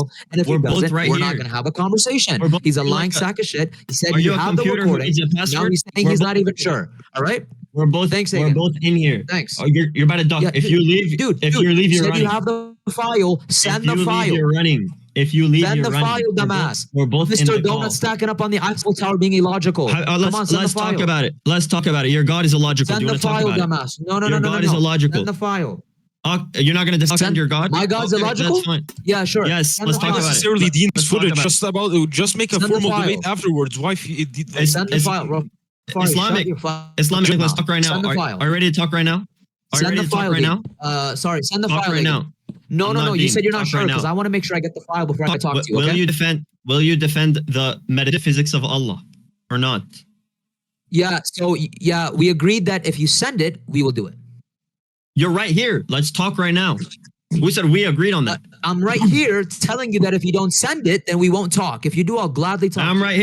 file, and if he doesn't, we're not going to have a conversation. He's a lying sack of shit. He said you have the recording. Now he's saying he's not even sure. All right? We're both in here. Thanks. Oh, you're about to duck. Yeah, if you leave, if you leave, you're running. You have the file. Send the file. You're running. If you leave, send you're running. Send the file, dumbass. We're both Mr. in the Donut call. stacking up on the Eiffel Tower being illogical. Let's talk about it. Let's talk about it. Your God is illogical. Send Do you want to talk about dumbass. it? No. Your God is illogical. Send the file. You're not going to defend your God? My God's illogical? That's fine. Yeah, sure. Yes, let's talk about it. Dean's footage. Just make a formal debate afterwards. Why? Send the file, bro. Islamic, let's talk right now. Are you ready to talk right now? Send the file right now. Sorry, send the file right now. No. You said you're not sure because I want to make sure I get the file before I talk to you. Okay? Will you defend the metaphysics of Allah or not? Yeah. So we agreed that if you send it, we will do it. You're right here. Let's talk right now. We said we agreed on that. I'm right here telling you that if you don't send it, then we won't talk. If you do, I'll gladly talk. I'm right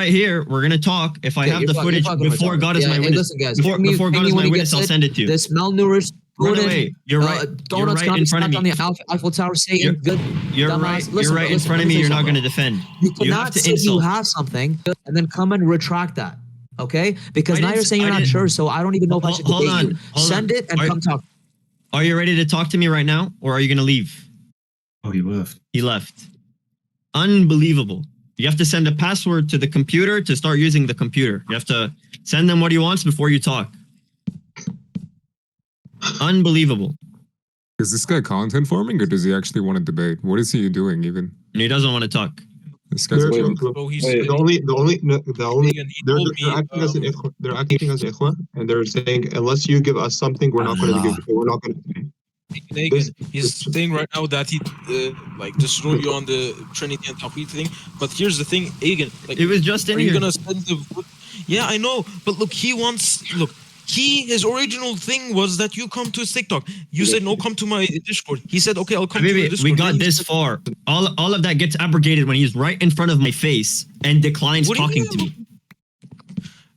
here. We're gonna talk. If I have the footage before God is my witness. Listen, guys. Before God is my witness, I'll send it to you. This malnourished, you're right. You're right in front of me. On the Eiffel Tower saying good. You're right. You're right in front of me. You're not gonna defend. You cannot say you have something and then come and retract that. Okay? Because now you're saying you're not sure, so I don't even know if I should debate you. Send it and come talk. Are you ready to talk to me right now, or are you gonna leave? Oh, he left. He left. Unbelievable. You have to send a password to the computer to start using the computer. You have to send them what he wants before you talk. Unbelievable. Is this guy content farming or does he actually want to debate? What is he doing even? And he doesn't want to talk. This guy's a joke. They're acting as ikhwan, and they're saying unless you give us something, we're not going to give. We're not going to. Agen, he's saying right now that he destroyed you on the Trinity and Tawhid thing. But here's the thing, Agen. It was just in here. Gonna send the? Yeah, I know. But look, his original thing was that you come to his TikTok. You said no, come to my Discord. He said okay, I'll come to your Discord. We got this far. All of that gets abrogated when he's right in front of my face and declines talking to me.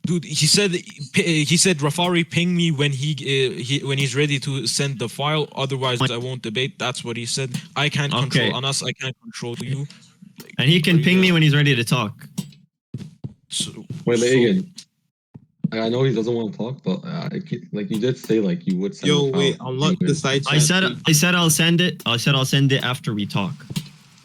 Dude, he said Rafari ping me when he's ready to send the file. Otherwise, I won't debate. That's what he said. I can't control ANAS. I can't control you. And he can ping me when he's ready to talk. Wait, Agen. I know he doesn't want to talk, but you did say you would send. Yo, wait, unlock the side chat. I said I'll send it. I said I'll send it after we talk.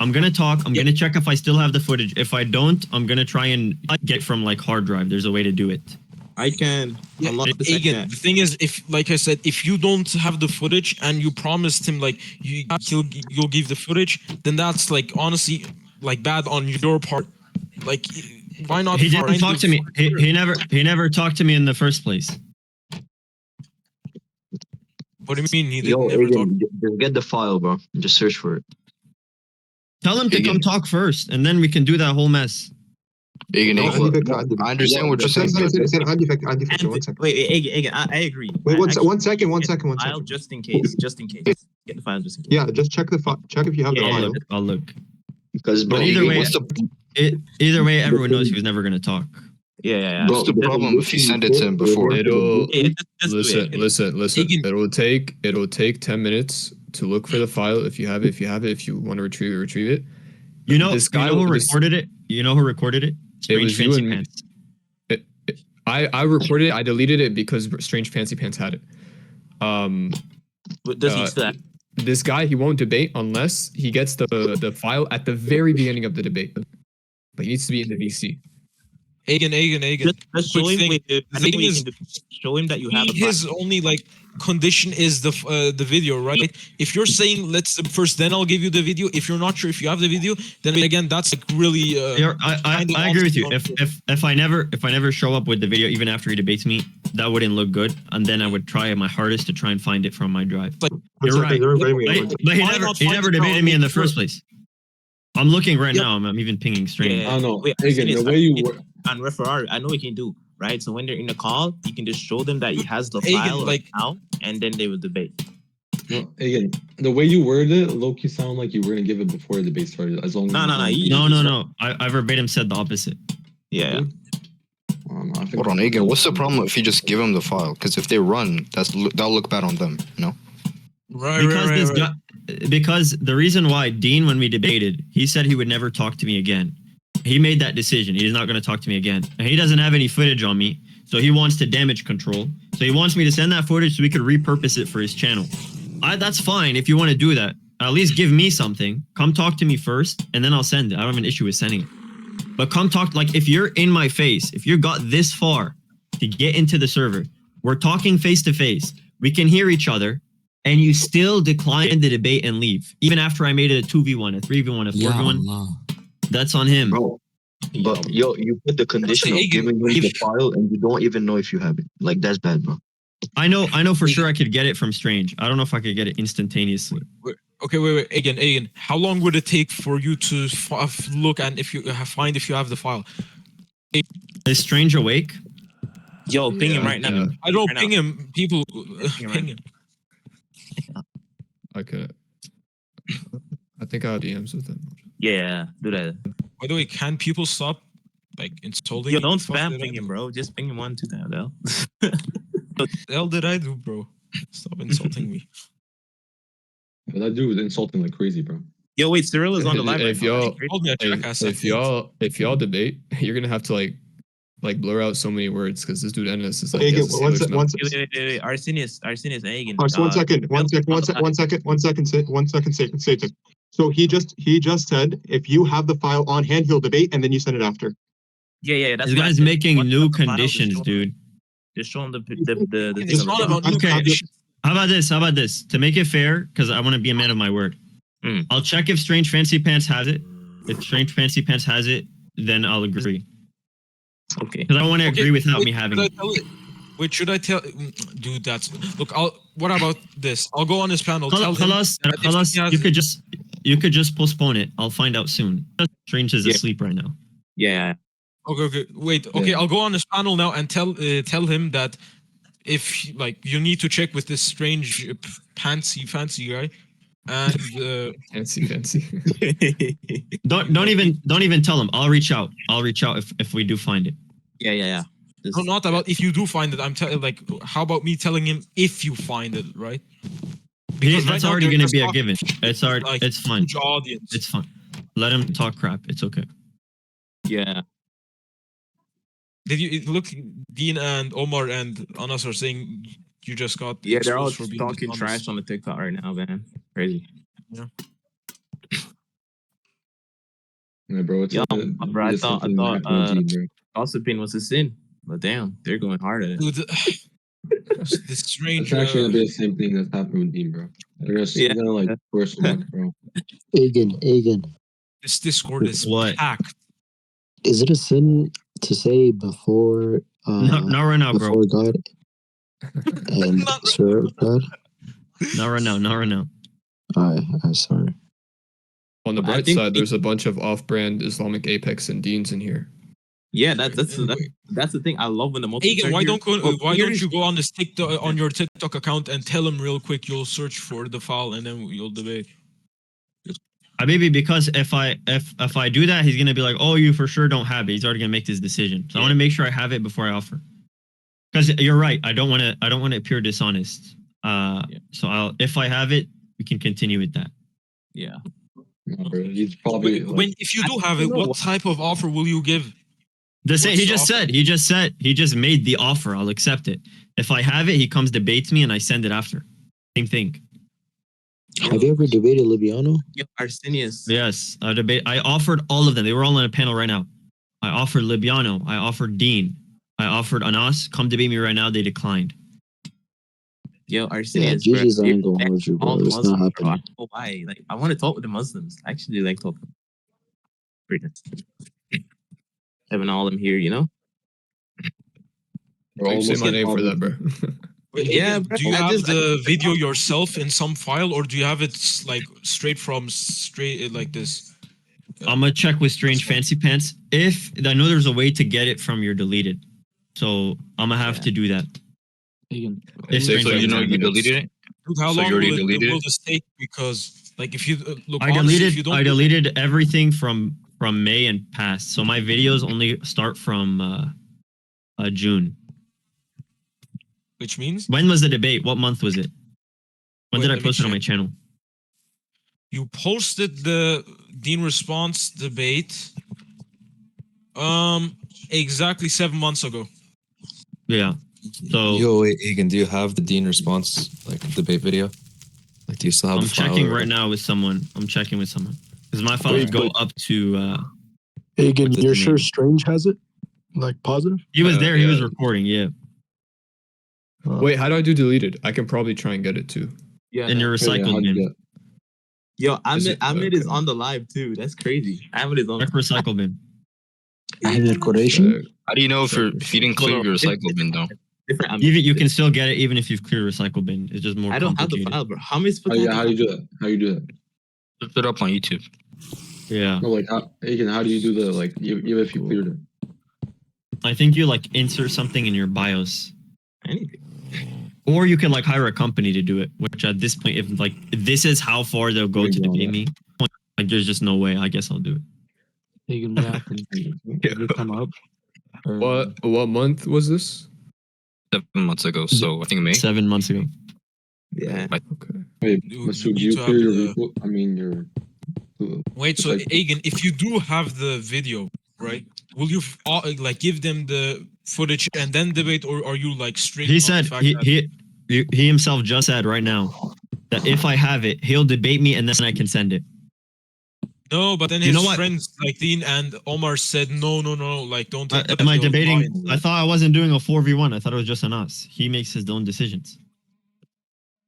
I'm gonna talk. I'm gonna check if I still have the footage. If I don't, I'm gonna try and get from hard drive. There's a way to do it. I can unlock the side chat. The thing is, if you don't have the footage and you promised him you'll give the footage, then that's honestly bad on your part. Why not? He didn't talk to me. He never talked to me in the first place. What do you mean? He didn't never talk? Just get the file, bro. Just search for it. Tell him to come talk first, and then we can do that whole mess. Agen, I understand what you're saying. Wait, Agen, I agree. Wait, one second. File just in case. Get the file just in case. Yeah, just check the file. Check if you have the file. I'll look. Because, bro, either way, everyone knows he was never gonna talk. Yeah. What's the problem if you send it to him before? Listen. It'll take 10 minutes to look for the file. If you have it, if you want to retrieve it. You know who recorded it? You know who recorded it? Strange Fancy Pants. I recorded it. I deleted it because Strange Fancy Pants had it. What does he say? This guy, he won't debate unless he gets the file at the very beginning of the debate. But he needs to be in the VC. Agen. Just show him that you have. His only condition is the video, right? If you're saying let's first, then I'll give you the video. If you're not sure if you have the video, then again that's really. I agree with you. If I never show up with the video even after he debates me, that wouldn't look good, and then I would try my hardest to try and find it from my drive. You're right, but he never debated me in the first place. I'm looking right now. I'm even pinging Strange. I don't know. Again, the way you work. And referee, I know what he can do, right? So when they're in the call, you can just show them that he has the file now, and then they will debate. No, again, the way you worded it, low-key sound like you were gonna give it before the debate started. As long as no. I verbatim said the opposite. Yeah. Hold on, Agen. What's the problem if you just give them the file? Because if they run, that'll look bad on them. You know. Right. because the reason why Dean, when we debated, he said he would never talk to me again. He made that decision. He's not going to talk to me again. And he doesn't have any footage on me. So he wants to damage control. So he wants me to send that footage so we could repurpose it for his channel. That's fine if you want to do that. At least give me something. Come talk to me first, and then I'll send it. I don't have an issue with sending it. But come talk, like if you're in my face, if you got this far to get into the server, we're talking face to face. We can hear each other, and you still decline the debate and leave. Even after I made it a 2v1, a 3v1, a 4v1. That's on him. Bro, but you put the condition of giving him the file and you don't even know if you have it. Like, that's bad, bro. I know for sure I could get it from Strange. I don't know if I could get it instantaneously. Okay, wait. Agen. How long would it take for you to look and if you find if you have the file? Is Strange awake? Yo, ping him right now. I don't ping him. People ping him. Okay. I think I have DMs with him. Yeah, do that. By the way, can people stop like insulting? Yo, don't spam ping him, bro. Just ping him 1 2 times, hell. What the hell did I do, bro? Stop insulting me. But that dude was insulting like crazy, bro. Yo, wait, Cyril is on the live. If y'all debate, you're gonna have to like blur out so many words because this dude ANAS is like. Wait, Arsenius, Agen. One second. Say it. So he just said if you have the file on hand, he'll debate, and then you send it after. Yeah. That's this guy's making new conditions, dude. Just show him the It's not about new conditions. How about this? To make it fair, because I want to be a man of my word. I'll check if Strange Fancy Pants has it. If Strange Fancy Pants has it, then I'll agree. Okay. Because I want to agree without me having it. Wait, should I tell? Dude, look. What about this? I'll go on his panel. Tell him. You could just postpone it. I'll find out soon. Strange is asleep right now. Yeah. Okay. Wait. Okay, I'll go on his panel now and tell him that if like you need to check with this Strange fancy guy, and fancy. Don't even tell him. I'll reach out if we do find it. Yeah. No, not about if you do find it. I'm telling like, how about me telling him if you find it, right? Because that's already going to be a given. It's already. Like, it's fine. Audience. It's fine. Let him talk crap. It's okay. Yeah. Did you look? Dean and Omar and ANAS are saying you just got. Yeah, they're all talking trash on the TikTok right now, man. Crazy. Yeah. Yeah, bro. I thought gossiping was a sin, but damn, they're going hard at it. Dude, this Strange. It's actually gonna be the same thing that's happened with Dean, bro. They're just gonna like force one, bro. Agen. This Discord is packed. Is it a sin to say before? Not right now, bro. Before God and serve God. Not right now. I'm sorry. On the bright side, there's a bunch of off-brand Islamic Apex and Deans in here. Yeah, that's the thing. I love when the multiple. Agen, why don't you go on this TikTok on your TikTok account and tell him real quick? You'll search for the file and then you'll debate. Maybe because if I do that, he's gonna be like, "Oh, you for sure don't have it." He's already gonna make this decision. So I want to make sure I have it before I offer. Because you're right. I don't want to appear dishonest. So if I have it, we can continue with that. Yeah. No, bro, he's probably if you do have it, what type of offer will you give? He just made the offer. I'll accept it. If I have it, he comes debates me and I send it after. Same thing. Have you ever debated Libiano? Yeah, Arsenius. Yes, I offered all of them. They were all on a panel right now. I offered Libiano. I offered Dean. I offered ANAS. Come debate me right now. They declined. Yo, Arsenius. Yeah, GG's ain't going with you, bro. It's not happening. I don't know why. Like, I want to talk with the Muslims. I actually like talking. Having all of them here, you know. Bro, say my name for that, bro. Yeah, do you have the video yourself in some file, or do you have it like straight like this? I'm gonna check with Strange Fancy Pants. If I know there's a way to get it from your deleted, so I'm gonna have to do that. So you know you deleted it. Dude, how long will this take? Because like if you look, I deleted everything from May and past. So my videos only start from June. Which means? When was the debate? What month was it? When did I post it on my channel? You posted the Dean response debate exactly 7 months ago. Yeah. So Yo, wait, Agen, do you have the Dean response like debate video? Like, do you still have? I'm checking right now with someone. I'm checking with someone because my files go up to. Agen, you're sure Strange has it? Like positive? He was there. He was recording. Yeah. Wait, how do I do deleted? I can probably try and get it too. Yeah. In your recycled bin. Yo, Ahmed is on the live too. That's crazy. Ahmed is on the recycle bin. How do you know if you didn't clear your recycle bin though? Even you can still get it even if you've cleared recycle bin. It's just more. I don't have the file, bro. How am I supposed to? How do you do that? How you do that? Look it up on YouTube. Yeah. No, like how do you do the like even if you cleared it? I think you like insert something in your BIOS. Anything. Or you can like hire a company to do it, which at this point, if this is how far they'll go to debate me, like there's just no way. I guess I'll do it. Agen, what happened? Did it come up? What month was this? 7 months ago. So I think May. 7 months ago. Yeah. Okay. Wait, Masood, you clear your your. Wait, so Agen, if you do have the video, right? Will you like give them the footage and then debate, or are you like straight? He said he himself just said right now that if I have it, he'll debate me and then I can send it. No, but then his friends like Dean and Omar said no, like don't. Am I debating? I thought I wasn't doing a 4v1. I thought it was just an us. He makes his own decisions.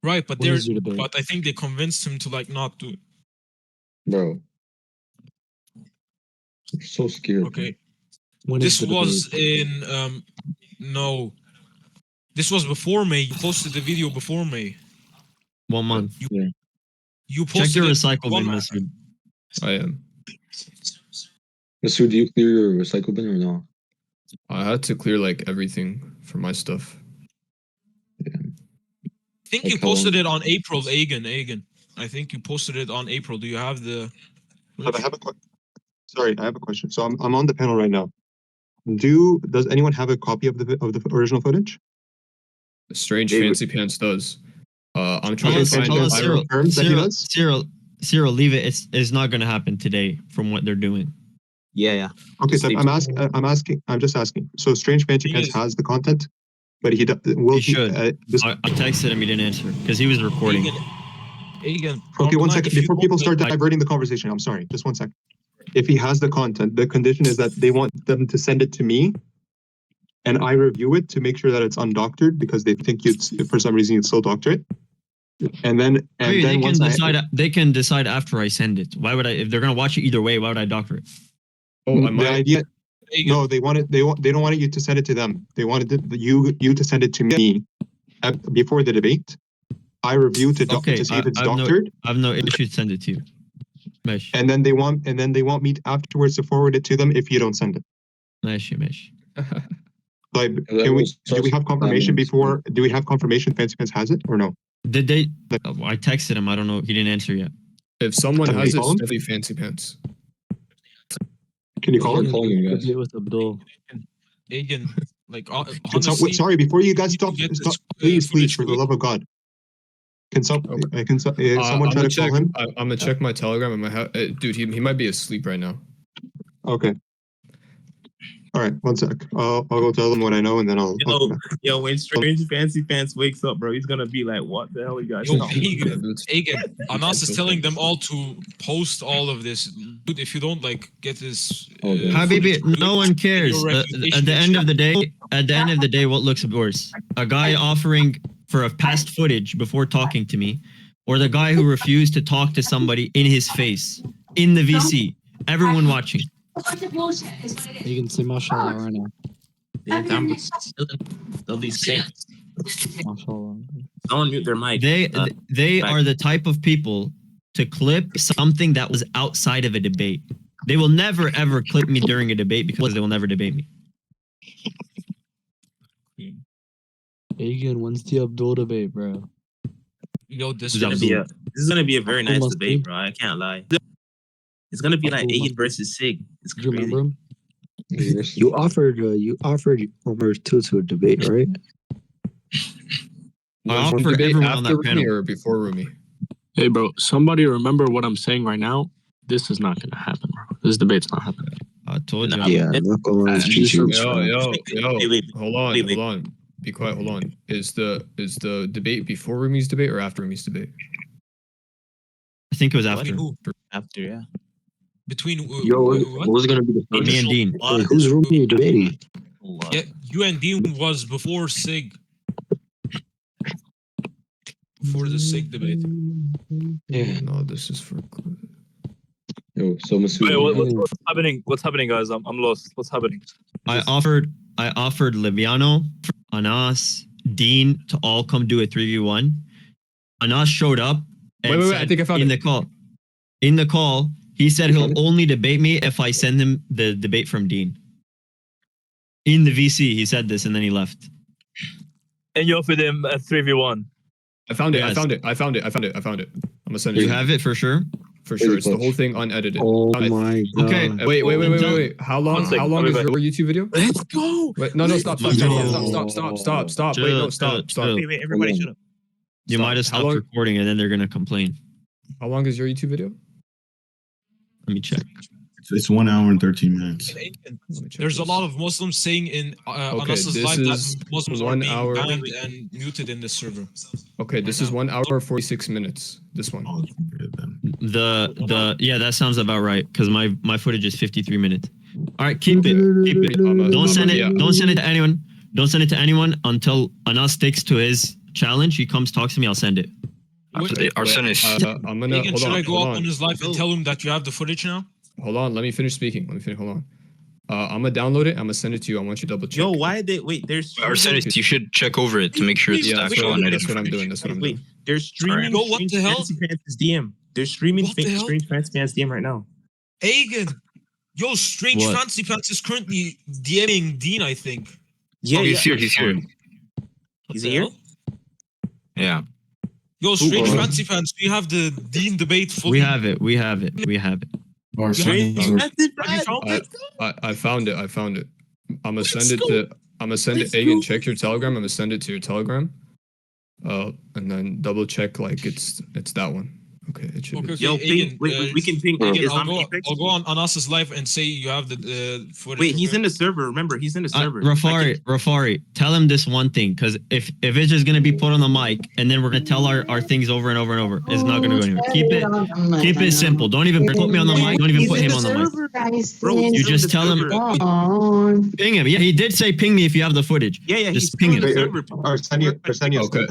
Right, but I think they convinced him to like not do it. Bro, I'm so scared. Okay. This was in no. This was before May. You posted the video before May. 1 month. You posted. Check your recycle bin, Masood. I am. Masood, do you clear your recycle bin or no? I had to clear like everything for my stuff. Yeah. I think you posted it on April, Agen. I think you posted it on April. Do you have the? I have a Sorry, I have a question. So I'm on the panel right now. Does anyone have a copy of the original footage? Strange Fancy Pants does. I'm trying to find Cyril, leave it. It's not going to happen today from what they're doing. Yeah. Okay, so I'm just asking. So Strange Fancy Pants has the content, but he should. I texted him. He didn't answer because he was recording. Agen. Okay, 1 second before people start diverting the conversation. I'm sorry, just 1 second. If he has the content, the condition is that they want them to send it to me, and I review it to make sure that it's undoctored because they think for some reason you'd still doctor it. And then they can decide after I send it. Why would I? If they're gonna watch it either way, why would I doctor it? The idea. No, they don't want you to send it to them. They wanted you to send it to me before the debate. I review to see if it's doctored. I have no issue to send it to you. Mesh. And then they want me afterwards to forward it to them if you don't send it. Mesh. Like, do we have confirmation before? Do we have confirmation Fancy Pants has it or no? Did they? I texted him. I don't know. He didn't answer yet. If someone has it, it's definitely Fancy Pants. Can you call him? With Abdul. Agen, like sorry, before you guys stop, please, for the love of God. Can someone try to call him? I'm gonna check my Telegram. Dude, he might be asleep right now. Okay. All right, 1 sec. I'll go tell him what I know, and then I'll. Yo, when Strange Fancy Pants wakes up, bro, he's gonna be like, "What the hell, you guys?" Agen, ANAS is telling them all to post all of this. Dude, if you don't like get this, Habibi, no one cares. At the end of the day, what looks worse? A guy offering for a past footage before talking to me, or the guy who refused to talk to somebody in his face in the VC. Everyone watching. You can say mashallah right now. They'll be safe. Mashallah. Someone mute their mic. They are the type of people to clip something that was outside of a debate. They will never ever clip me during a debate because they will never debate me. Agen, when's the Abdul debate, bro? Yo, this is gonna be a very nice debate, bro. I can't lie. It's gonna be like Agen versus Sig. It's crazy. Do you remember him? You offered Omar to a debate, right? I offered everyone on that panel or before Rumi. Hey, bro, somebody remember what I'm saying right now? This is not going to happen, bro. This debate's not happening. I told you. Yeah, not gonna lie. Hold on. Be quiet. Hold on. Is the debate before Rumi's debate or after Rumi's debate? I think it was after. After, yeah. Between what was gonna be the first? Me and Dean. Hey, who's Rumi debating? Yeah, you and Dean was before Sig. Before the Sig debate. Yeah. No, this is for. Yo, so Masood. Wait, what's happening? What's happening, guys? I'm lost. What's happening? I offered Liviano, ANAS, Dean to all come do a 3v1. ANAS showed up and Wait, said I think I found in it. the call. In the call, he said he'll only debate me if I send him the debate from Dean. In the VC, he said this and then he left. And you offered him a 3v1. I found it. Yes. I found it. I'm gonna send it. You have it for sure? For sure. It's the whole thing unedited. Oh my god. Okay. Wait. How long is your YouTube video? Let's go. Wait, no, stop. Wait, no, stop. Wait, everybody shut up. You might have stopped recording and then they're gonna complain. How long is your YouTube video? Let me check. It's 1 hour and 13 minutes. There's a lot of Muslims saying in Anas's live that Muslims are being banned and muted in the server. Okay, this is 1 hour 46 minutes. This one. Yeah, that sounds about right because my footage is 53 minutes. All right, keep it. Don't send it to anyone. Don't send it to anyone until Anas sticks to his challenge. He comes, talks to me. I'll send it. Arsenic. I'm gonna. Agen, should I go up on his live and tell him that you have the footage now? Hold on, let me finish speaking. Hold on. I'm gonna download it. I'm gonna send it to you. I want you to double check. Yo, why they wait? There's Arsenic, you should check over it to make sure it's actual unedited. That's what I'm doing. Wait, they're streaming. Yo, what the hell? Fancy Pants' DM. They're streaming Strange Fancy Pants' DM right now. Agen, yo, Strange Fancy Pants is currently DMing Dean, I think. Yeah, he's here. He's here. Yeah. Yo, Strange Fancy Pants, we have the Dean debate fully. We have it. I found it. I'm gonna send it. Agen, check your Telegram. I'm gonna send it to your Telegram. And then double check like it's that one. Okay, it should. Okay, Yo, Agen, we can ping. I'll go on Anas's live and say you have the footage. Wait, he's in the server. Remember, he's in the server. Rafari, tell him this one thing, because if it's just gonna be put on the mic and then we're gonna tell our things over and over and over, it's not gonna go anywhere. Keep it simple. Don't even put me on the mic. Don't even put him on the mic. Bro, you just tell him. Ping him. Yeah, he did say ping me if you have the footage. Yeah, just ping him. Arsenius, do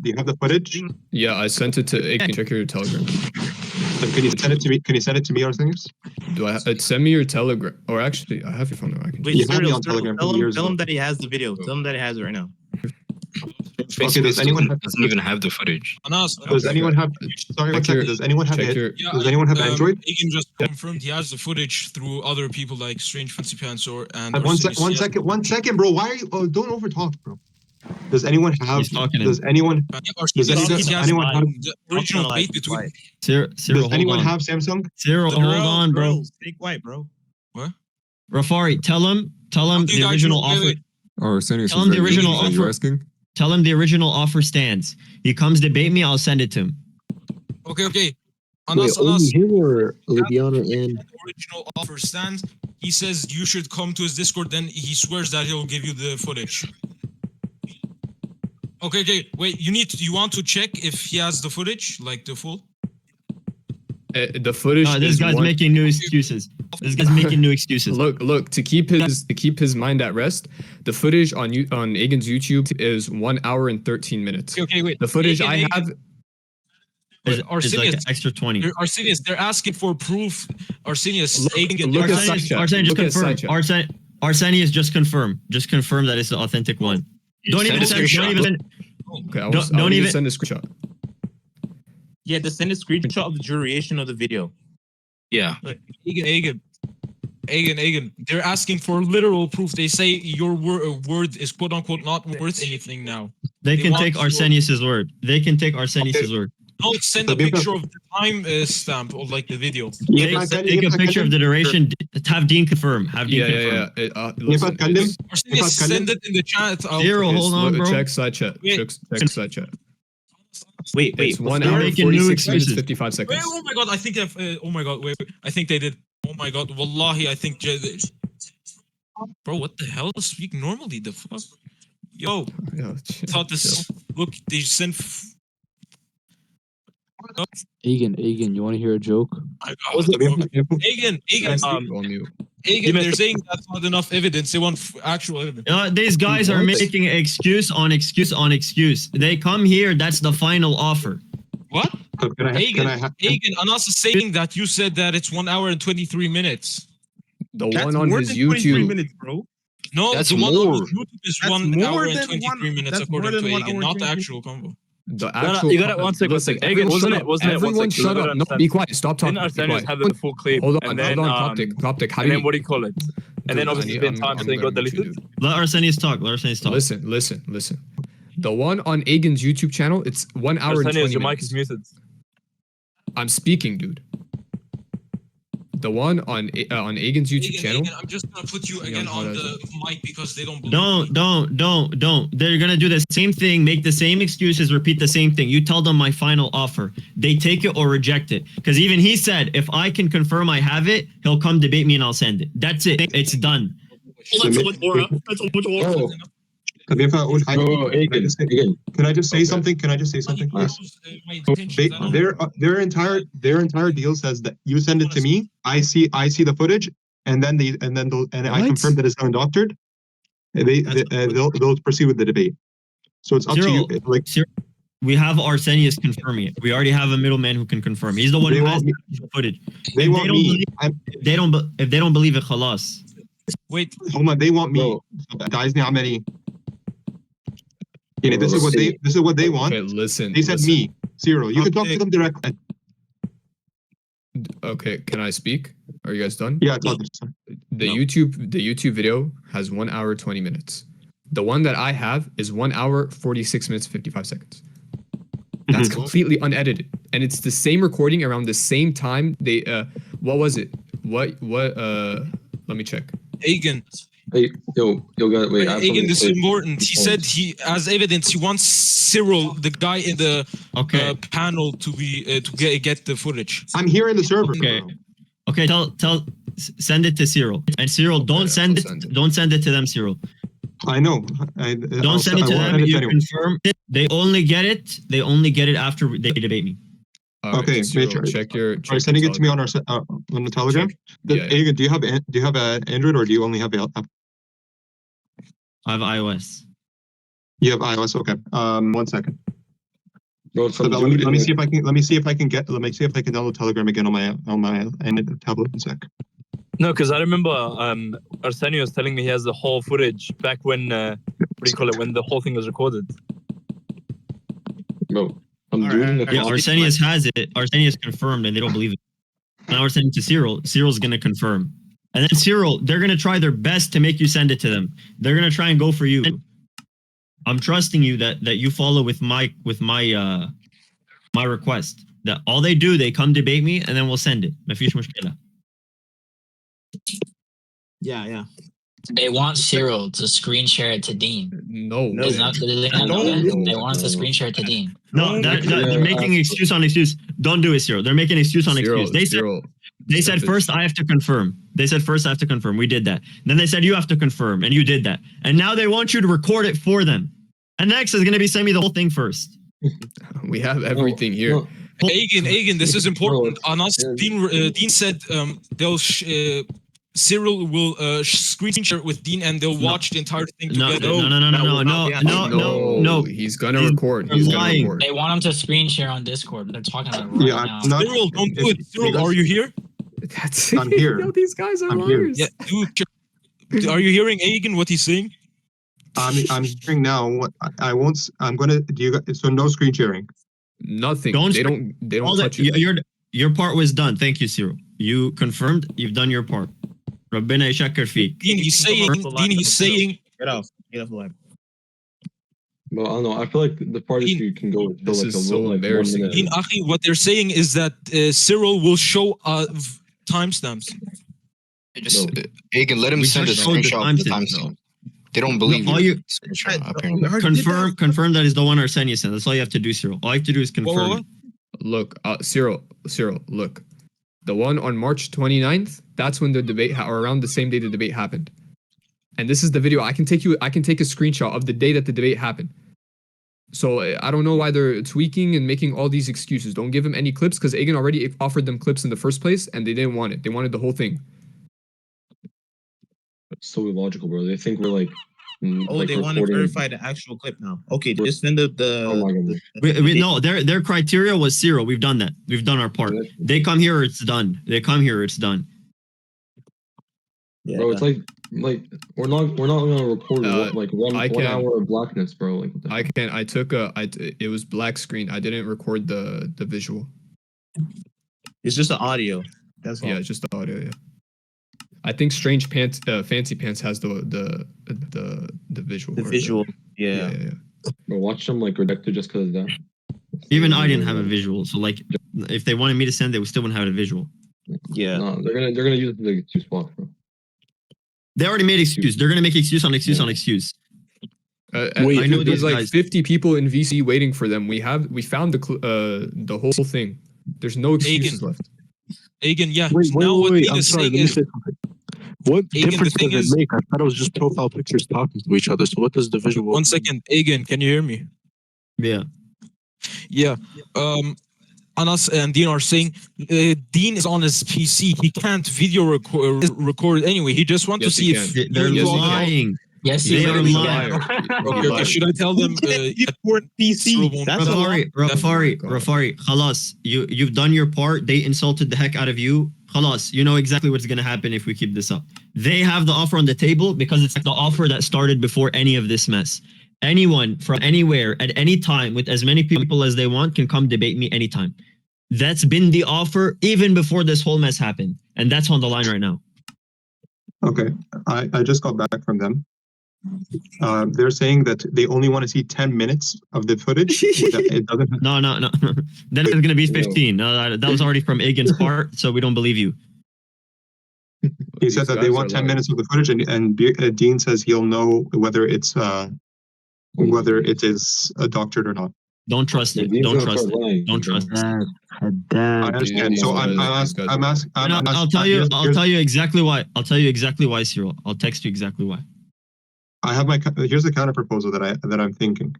you have the footage? Yeah, I sent it to Agen. Check your Telegram. Can you send it to me? Can you send it to me, Arsenius? Do I? Send me your Telegram. Or actually, I have your phone number. I can. Wait, you have me on Telegram. Tell him that he has the video. Tell him that he has it right now. Okay, does anyone doesn't even have the footage? Does anyone have? Sorry, one second. Does anyone have it? Does anyone have Android? Agen just confirmed he has the footage through other people like Strange Fancy Pants One second, bro. Why are you? Oh, don't overtalk, bro. Does anyone have? Does anyone have the original debate between? Cyril, does anyone have Samsung? Cyril, hold on, bro. Stay quiet, bro. What? Rafari, tell him the original offer. Tell him the original offer. Tell him the original offer stands. He comes debate me, I'll send it to him. Okay. Wait, only him or Liviana and original offer stands. He says you should come to his Discord. Then he swears that he'll give you the footage. Okay. Wait, you want to check if he has the footage, like the full? The footage. This guy's making new excuses. Look, to keep his mind at rest, the footage on Agen's YouTube is 1 hour and 13 minutes. Okay, wait. The footage I have is like an extra 20. Arsenius, they're asking for proof. Arsenius, Arsenius, just confirm. Just confirm that it's the authentic one. Don't even send a screenshot. Yeah, to send a screenshot of the duration of the video. Yeah. Agen. They're asking for literal proof. They say your word is quote unquote not worth anything now. They can take Arsenius's word. Word. Don't send a picture of the time stamp or like the video. Take a picture of the duration. Have Dean confirm. Arsenius, send it in the chat. Zero, hold on, bro. Check side chat. Check side chat. Wait. It's 1 they're hour, making new 46 minutes, excuses. 55 seconds. Wait, oh my god, I think oh my god, wait, I think they did. Oh my god, wallahi, I think. Bro, what the hell? Speak normally, the fuck? Yo, thought this. Look, they sent. Agen, you want to hear a joke? Agen, they're saying that's not enough evidence. They want actual evidence. These guys are making excuse on excuse on excuse. They come here, that's the final offer. What? Agen, Anas is saying that you said that it's 1 hour and 23 minutes. The one on his YouTube. Minutes, bro. No, that's the one more. on YouTube is 1 hour and 23 minutes according to Agen, not the actual convo. The actual. You got it. One second. Agen, Wasn't it? everyone shut up. No, be quiet. Stop talking. Didn't Arsenius have the full clip? Hold on, and then, Coptic. And then what do you call it? And then obviously spend time so they got deleted. Let Arsenius talk. Listen. The one on Agen's YouTube channel, it's 1 hour and 20 minutes. Your mic is muted. I'm speaking, dude. The one on Agen's YouTube channel. Agen, I'm just gonna put you again on the mic because they don't believe Don't. They're gonna do the same thing, make the same excuses, repeat the same thing. You tell them my final offer. They take it or reject it. Because even he said, if I can confirm I have it, he'll come debate me and I'll send it. That's it. It's done. Can I just say something? Please? Their entire deal says that you send it to me. I see the footage, and then I confirm that it's undoctored. They'll proceed with the debate. So it's up to you. We have Arsenius confirming it. We already have a middleman who can confirm. He's the one who has the footage. They want me. If they don't believe it, khalas. Wait, hold on. They want me. This is what they want. Okay, listen. They said me, Cyril. You can talk to them directly. Okay, can I speak? Are you guys done? Yeah, talk. The YouTube video has 1 hour 20 minutes. The one that I have is 1 hour 46 minutes 55 seconds. That's completely unedited, and it's the same recording around the same time. They what was it? What let me check. Agen. Hey, yo, wait. Agen, this is important. He said as evidence, he wants Cyril, the guy in the panel, to be to get the footage. I'm here in the server. Okay. Send it to Cyril. And Cyril, don't send it to them, Cyril. I know. Don't send it to them. You confirm it. They only get it after they debate me. Okay, Cyril, check your. Are you sending it to me on the Telegram? Agen, do you have an Android or do you only have an app? I have iOS. You have iOS, okay. 1 second. No, let me see if I can download Telegram again on my tablet. 1 sec. No, because I remember Arsenio was telling me he has the whole footage back when when the whole thing was recorded. No, I'm doing the. Yeah, Arsenius has it. Arsenius confirmed, and they don't believe it. Now we're sending to Cyril. Cyril's gonna confirm. And then Cyril, they're going to try their best to make you send it to them. They're going to try and go for you. I'm trusting you that you follow with my request. That all they do, they come debate me and then we'll send it. Mafish mushkila. Yeah. They want Cyril to screen share it to Dean. No. They want us to screen share it to Dean. No, they're making excuse on excuse. Don't do it, Cyril. They're making excuse on excuse. They said first I have to confirm. We did that. Then they said you have to confirm, and you did that. And now they want you to record it for them. And next is going to be send me the whole thing first. We have everything here. Agen, this is important. ANAS, Dean said Cyril will screen share with Dean and they'll watch the entire thing together. No. He's gonna record. He's gonna record. They want him to screen share on Discord. They're talking about it right now. Cyril, don't do it. Cyril, are you here? I'm here. Yo, these guys are liars. Yeah, dude, are you hearing Agen what he's saying? I'm hearing now. What I won't. I'm gonna. Do you guys? So no screen sharing. Nothing. They don't touch it. Your part was done. Thank you, Cyril. You confirmed. You've done your part. Rabbina yashakar feek. Dean, he's saying. Get off the line. Well, I don't know. I feel like the part you can go until this is so embarrassing. Dean, Akhi, what they're saying is that Cyril will show timestamps. Agen, let him send a screenshot of the timestamp. They don't believe all you. Confirm that is the one Arsenius sent. That's all you have to do, Cyril. All you have to do is confirm it. Look, Cyril, look. The one on March 29th, that's when the debate, or around the same day the debate happened. And this is the video. I can take a screenshot of the day that the debate happened. So I don't know why they're tweaking and making all these excuses. Don't give them any clips because Agen already offered them clips in the first place and they didn't want it. They wanted the whole thing. That's so illogical, bro. They think we're like. They want to verify the actual clip now. Okay, just send No, their criteria was Cyril. We've done that. We've done our part. They come here, it's done. They come here, it's done. Yeah, bro, it's like we're not gonna record like one hour of blackness, bro. Like it was black screen. I didn't record the visual. It's just the audio. That's all. Yeah, it's just the audio. Yeah. I think Strange Pants, Fancy Pants has the visual. The visual. Yeah. Bro, watch them like rejected just because of that. Even I didn't have a visual, so like if they wanted me to send, they still wouldn't have a visual. Yeah. No, they're gonna use it as an excuse block, bro. They already made excuse. They're gonna make excuse on excuse on excuse. Wait, I know there's like 50 people in VC waiting for them. We found the whole thing. There's no excuses left. Agen, yeah. Wait. I'm sorry. Let me say something. What difference does it make? I thought it was just profile pictures talking to each other. So what does the visual? 1 second, Agen, can you hear me? Yeah. Yeah. Anas and Dean are saying Dean is on his PC. He can't video record anyway. He just wants to see if they're lying. Yes, they are lying. Okay, should I tell them? PC. Rafari, khalas. You've done your part. They insulted the heck out of you. Khalas, you know exactly what's gonna happen if we keep this up. They have the offer on the table because it's the offer that started before any of this mess. Anyone from anywhere at any time with as many people as they want can come debate me anytime. That's been the offer even before this whole mess happened. And that's on the line right now. Okay, I just got back from them. They're saying that they only want to see 10 minutes of the footage. It doesn't. No. Then it's going to be 15. That was already from Agen's part, so we don't believe you. He said that they want 10 minutes of the footage, and Dean says he'll know whether it is doctored or not. Don't trust it. Don't trust it. Don't trust it. I understand. So I'm asking. I'll tell you exactly why. I'll tell you exactly why, Cyril. I'll text you exactly why. I have here's a counter proposal that I'm thinking.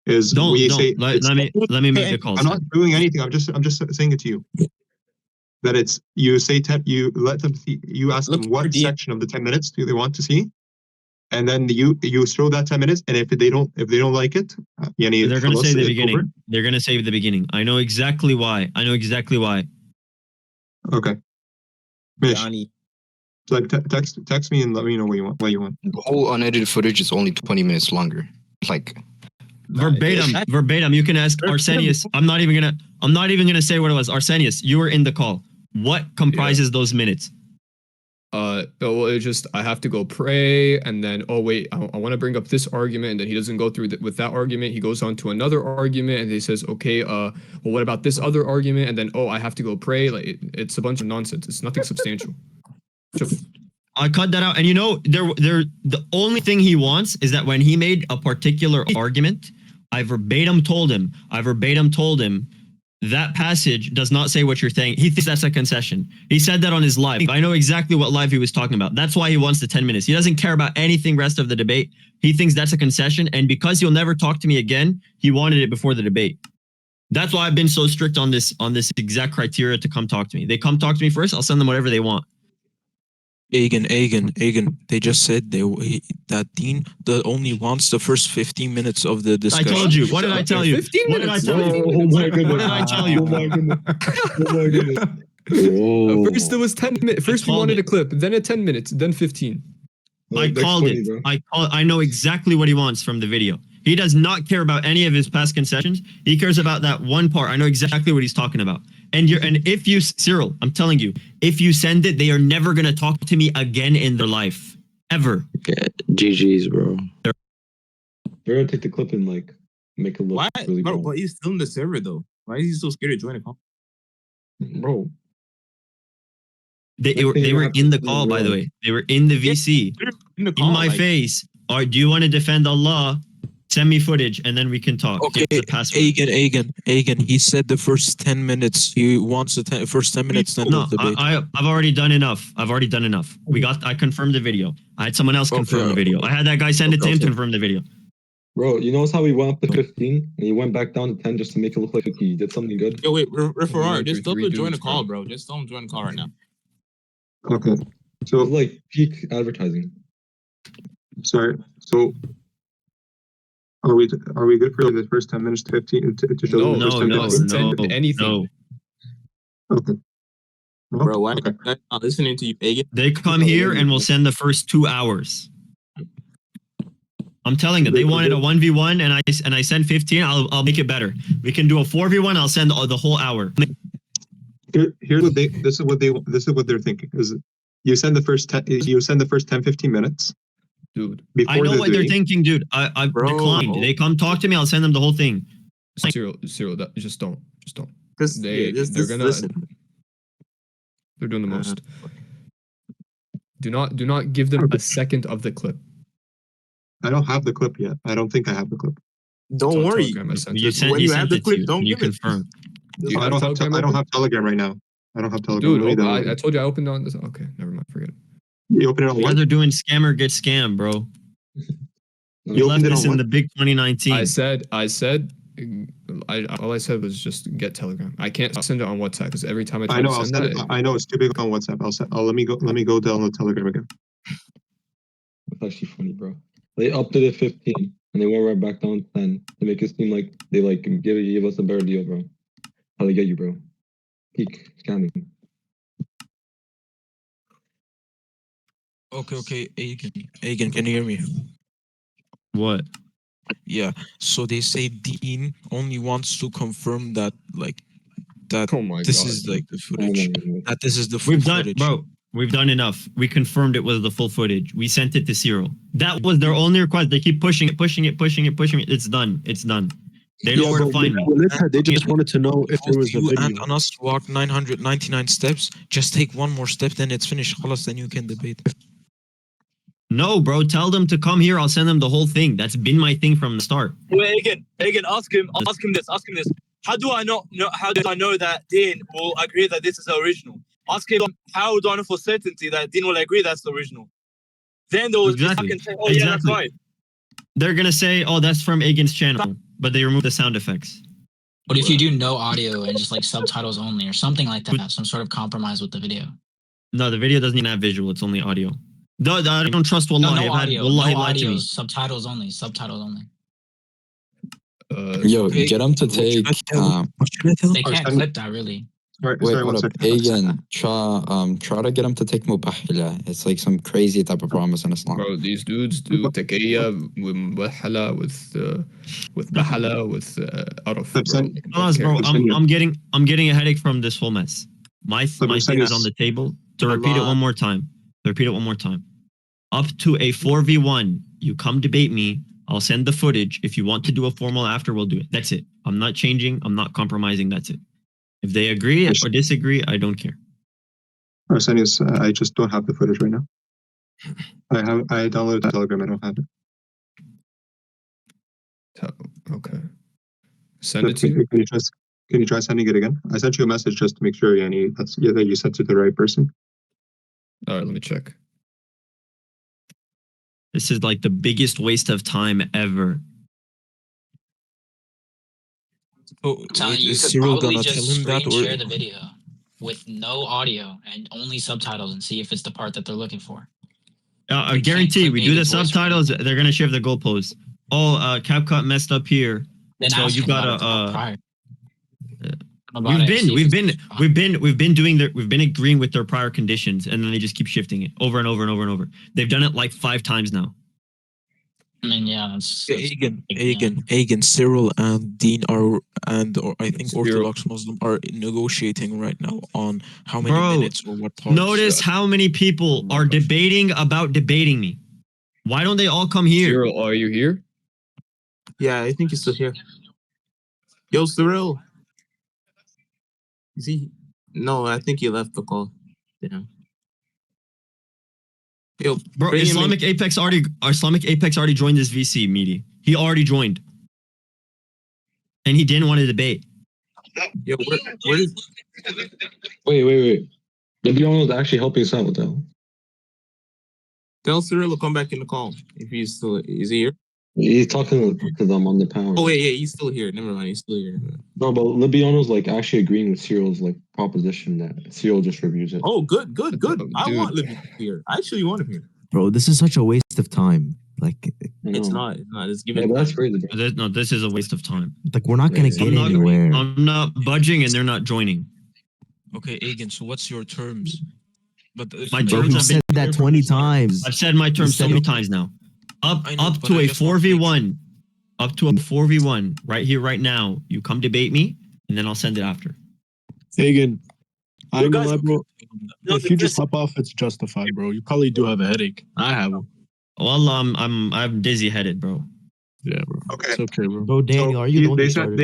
Is let me make the call. I'm not doing anything. I'm just saying it to you. That it's you say 10. You let them see. You ask them what section of the 10 minutes do they want to see, and then you show that 10 minutes. And if they don't like it, they're going to say the beginning. They're going to say the beginning. I know exactly why. Okay. Johnny. Like text me and let me know what you want. The whole unedited footage is only 20 minutes longer. Like verbatim. You can ask Arsenius. I'm not even gonna say what it was. Arsenius, you were in the call. What comprises those minutes? Well, it's just I have to go pray, and then I want to bring up this argument, and then he doesn't go through with that argument. He goes on to another argument, and he says, okay, well, what about this other argument? And then I have to go pray. Like it's a bunch of nonsense. It's nothing substantial. I cut that out, and the only thing he wants is that when he made a particular argument, I verbatim told him that passage does not say what you're saying. He thinks that's a concession. He said that on his live. I know exactly what live he was talking about. That's why he wants the 10 minutes. He doesn't care about anything rest of the debate. He thinks that's a concession, and because he'll never talk to me again, he wanted it before the debate. That's why I've been so strict on this exact criteria to come talk to me. They come talk to me first, I'll send them whatever they want. Agen. They just said that Dean only wants the first 15 minutes of the discussion. I told you. What did I tell you? 15 minutes. What did I tell you? Oh my goodness. What did I tell you? Oh my goodness. First it was 10 minutes. First we wanted a clip, then at 10 minutes, then 15. I called it. I know exactly what he wants from the video. He does not care about any of his past concessions. He cares about that one part. I know exactly what he's talking about. And if you, Cyril, I'm telling you, if you send it, they are never going to talk to me again in their life. Ever. Okay. GG's, bro. They're going to take the clip and make it look really bro, cool. but he's still in the server though. Why is he so scared to join a call? Bro. They were in the call, by the way. They were in the VC. In my face. or do you want to defend Allah? Send me footage and then we can talk. Okay, Agen. He said the first 10 minutes. He wants the first 10 minutes. Then No, the debate. I've already done enough. I confirmed the video. I had someone else confirm the video. I had that guy send it to him to confirm the video. Bro, you notice how he went up to 15 and he went back down to 10 just to make it look like he did something good? Yo, wait, Referar, just tell him to join the call, bro. Just tell him to join the call right now. Okay. So it's like peak advertising. Sorry. So are we good for the first 10 minutes to 15 to show the first 10 minutes? Anything. Okay. No? Bro, why am I not listening to you, Agen? They come here and we'll send the first 2 hours. I'm telling them they wanted a 1v1 and I send 15. I'll make it better. We can do a 4v1. I'll send the whole hour. Here's what this is what they're thinking is you send the first 10-15 minutes. Dude, I know what they're thinking, dude. I've declined. They come talk to me. I'll send them the whole thing. Cyril, just don't. They're doing the most. Do not give them a second of the clip. I don't have the clip yet. I don't think I have the clip. Don't worry. When you have the clip, don't give it. I don't have Telegram right now. I don't have Telegram. Dude, I told you I opened on this. Okay, never mind. Forget it. You opened it on what? They're doing scammer get scammed, bro. You left this in the big 2019. I said, all I said was just get Telegram. I can't send it on WhatsApp because every time I try to send it, I know it's too big on WhatsApp. Let me go download Telegram again. That's actually funny, bro. They upped it at 15 and they went right back down to 10 to make it seem like they give us a better deal, bro. How they get you, bro? Peak scamming. Okay, Agen, can you hear me? What? Yeah. So they say Dean only wants to confirm that this is like the footage. That this is the full footage. Bro. We've done enough. We confirmed it was the full footage. We sent it to Cyril. That was their only request. They keep pushing it. It's done. They know where to find me. They just wanted to know if there was a video. And ANAS walked 999 steps. Just take one more step, then it's finished. Khalas, then you can debate. No, bro. Tell them to come here. I'll send them the whole thing. That's been my thing from the start. Wait, Agen, ask him this. How do I know that Dean will agree that this is the original? Ask him, how do I know for certainty that Dean will agree that's the original? Then they'll fucking say, oh yeah, that's right. They're gonna say, oh, that's from Agen's channel, but they remove the sound effects. What if you do no audio and just like subtitles only or something like that? Some sort of compromise with the video. No, the video doesn't even have visual. It's only audio. I don't trust Wallahi. No audio. No audio. Subtitles only. Yo, get them to take. They can't clip that really. Wait, hold up. Agen, try to get them to take mubahila. It's like some crazy type of promise in Islam. Bro, these dudes do taqiyya with mubahala, with bahala, with bro. I'm getting a headache from this whole mess. My thing is on the table. To repeat it one more time. Up to a 4v1, you come debate me. I'll send the footage. If you want to do a formal after, we'll do it. That's it. I'm not changing. I'm not compromising. That's it. If they agree or disagree, I don't care. Arsenius, I just don't have the footage right now. I downloaded Telegram. I don't have it. Okay. Send it to you. Can you try sending it again? I sent you a message just to make sure, Yanni, that you sent it to the right person. All right, let me check. This is like the biggest waste of time ever. I'm telling you, you could probably just screen share the video with no audio and only subtitles and see if it's the part that they're looking for. I guarantee we do the subtitles, they're gonna shift the goalposts. Oh, CapCut messed up here. Then so you gotta we've been agreeing with their prior conditions, and then they just keep shifting it over and over and over and over. They've done it like 5 times now. I mean, yeah, that's Agen, Cyril and Dean or I think Orthodox Muslim are negotiating right now on how many minutes or what parts. Notice how many people are debating about debating me. Why don't they all come here? Cyril, are you here? Yeah, I think he's still here. Yo, Cyril. Is he? No, I think he left the call. Yeah. Yo, bro, Islamic Apex already joined this VC meeting. He already joined, and he didn't want to debate. Yo, where is? Wait. The Leon was actually helping us out with that. Tell Cyril to come back in the call if he's still. Is he here? He's talking to them on the power. Oh yeah, he's still here. Never mind, he's still here. No, but Libiano's like actually agreeing with Cyril's like proposition that Cyril just reviews it. Oh, good. I want Libiano here. I actually want him here. Bro, this is such a waste of time. Like, it's not. It's giving. Yeah, that's crazy. No, this is a waste of time. Like, we're not gonna get anywhere. I'm not budging, and they're not joining. Okay, Agen. So what's your terms? But my terms have said that 20 times. I've said my terms so many times now. Up to a 4v1. Up to a 4v1 right here, right now. You come debate me, and then I'll send it after. Agen, I ain't gonna lie, bro. If you just hop off, it's justified, bro. You probably do have a headache. I have one. Well, I'm dizzy headed, bro. Yeah, bro. Okay. It's okay, bro. Bro, Danny, are you? They said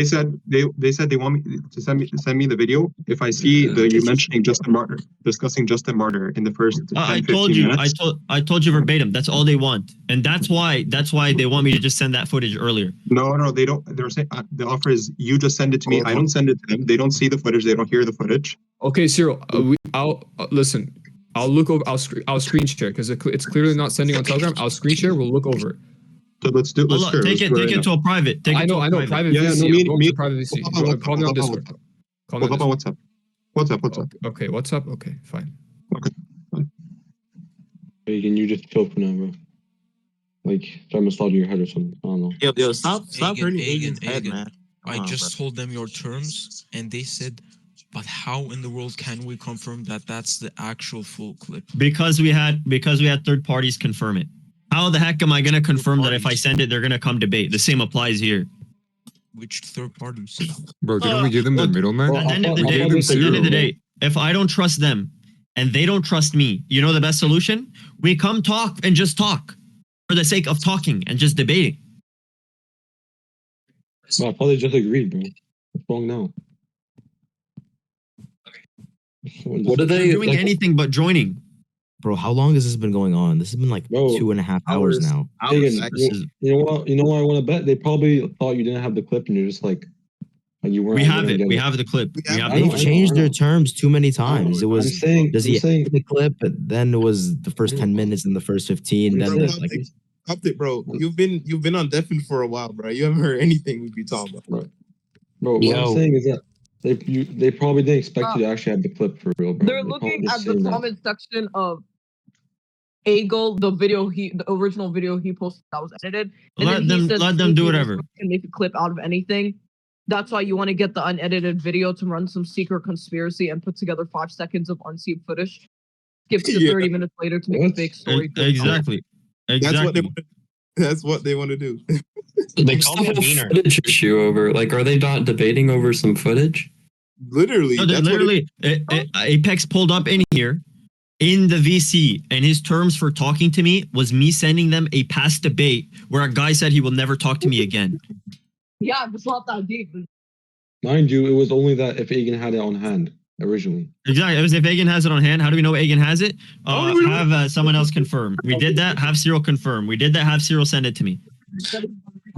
they want me to send me the video if I see you mentioning discussing Justin Martyr in the first. 10, I told you. Minutes. I told you verbatim. That's all they want, and that's why they want me to just send that footage earlier. No, they don't. They're saying the offer is you just send it to me. I don't send it to them. They don't see the footage. They don't hear the footage. Okay, Cyril. I'll listen. I'll look over. I'll screen share because it's clearly not sending on Telegram. I'll screen share. We'll look over it. So let's do. Take it to a private. I know. Private VC. Private VC. Call me on Discord. Call me on WhatsApp. WhatsApp. Okay, WhatsApp. Okay, fine. Okay. Hey, can you just chill for now, bro? Like, try massaging your head or something. I don't know. Yo, stop hurting Agen's head, man. I just told them your terms, and they said, but how in the world can we confirm that that's the actual full clip? Because we had third parties confirm it. How the heck am I gonna confirm that if I send it, they're gonna come debate? The same applies here. Which third parties? Bro, didn't we give them the middleman? At the end of the day, if I don't trust them and they don't trust me, you know the best solution? We come talk and just talk for the sake of talking and just debating. No, I probably just agreed, bro. What's wrong now? What are they doing? Anything but joining. Bro, how long has this been going on? This has been like 2.5 hours now. You know what I want to bet? They probably thought you didn't have the clip, and you're just like you weren't. We have it. We have the clip. They've changed their terms too many times. It was does he have the clip? But then it was the first 10 minutes and the first 15. Then Up it, bro. You've been on Deafin for a while, bro. You haven't heard anything we be talking about, bro. What I'm saying is that they probably didn't expect you to actually have the clip for real, bro. They're looking at the comment section of Agle, the original video he posted that was edited. And let them do whatever. Can make a clip out of anything. That's why you want to get the unedited video to run some secret conspiracy and put together 5 seconds of unseen footage. Skip to 30 minutes later to make a fake story. Exactly. That's what they want to do. Like, footage issue over. Like, are they not debating over some footage? Literally. No, Apex pulled up in here in the VC, and his terms for talking to me was me sending them a past debate where a guy said he will never talk to me again. Yeah, it's not that deep. Mind you, it was only that if Agen had it on hand originally. Exactly. It was if Agen has it on hand. How do we know Agen has it? Have someone else confirm. We did that. Have Cyril confirm. We did that. Have Cyril send it to me.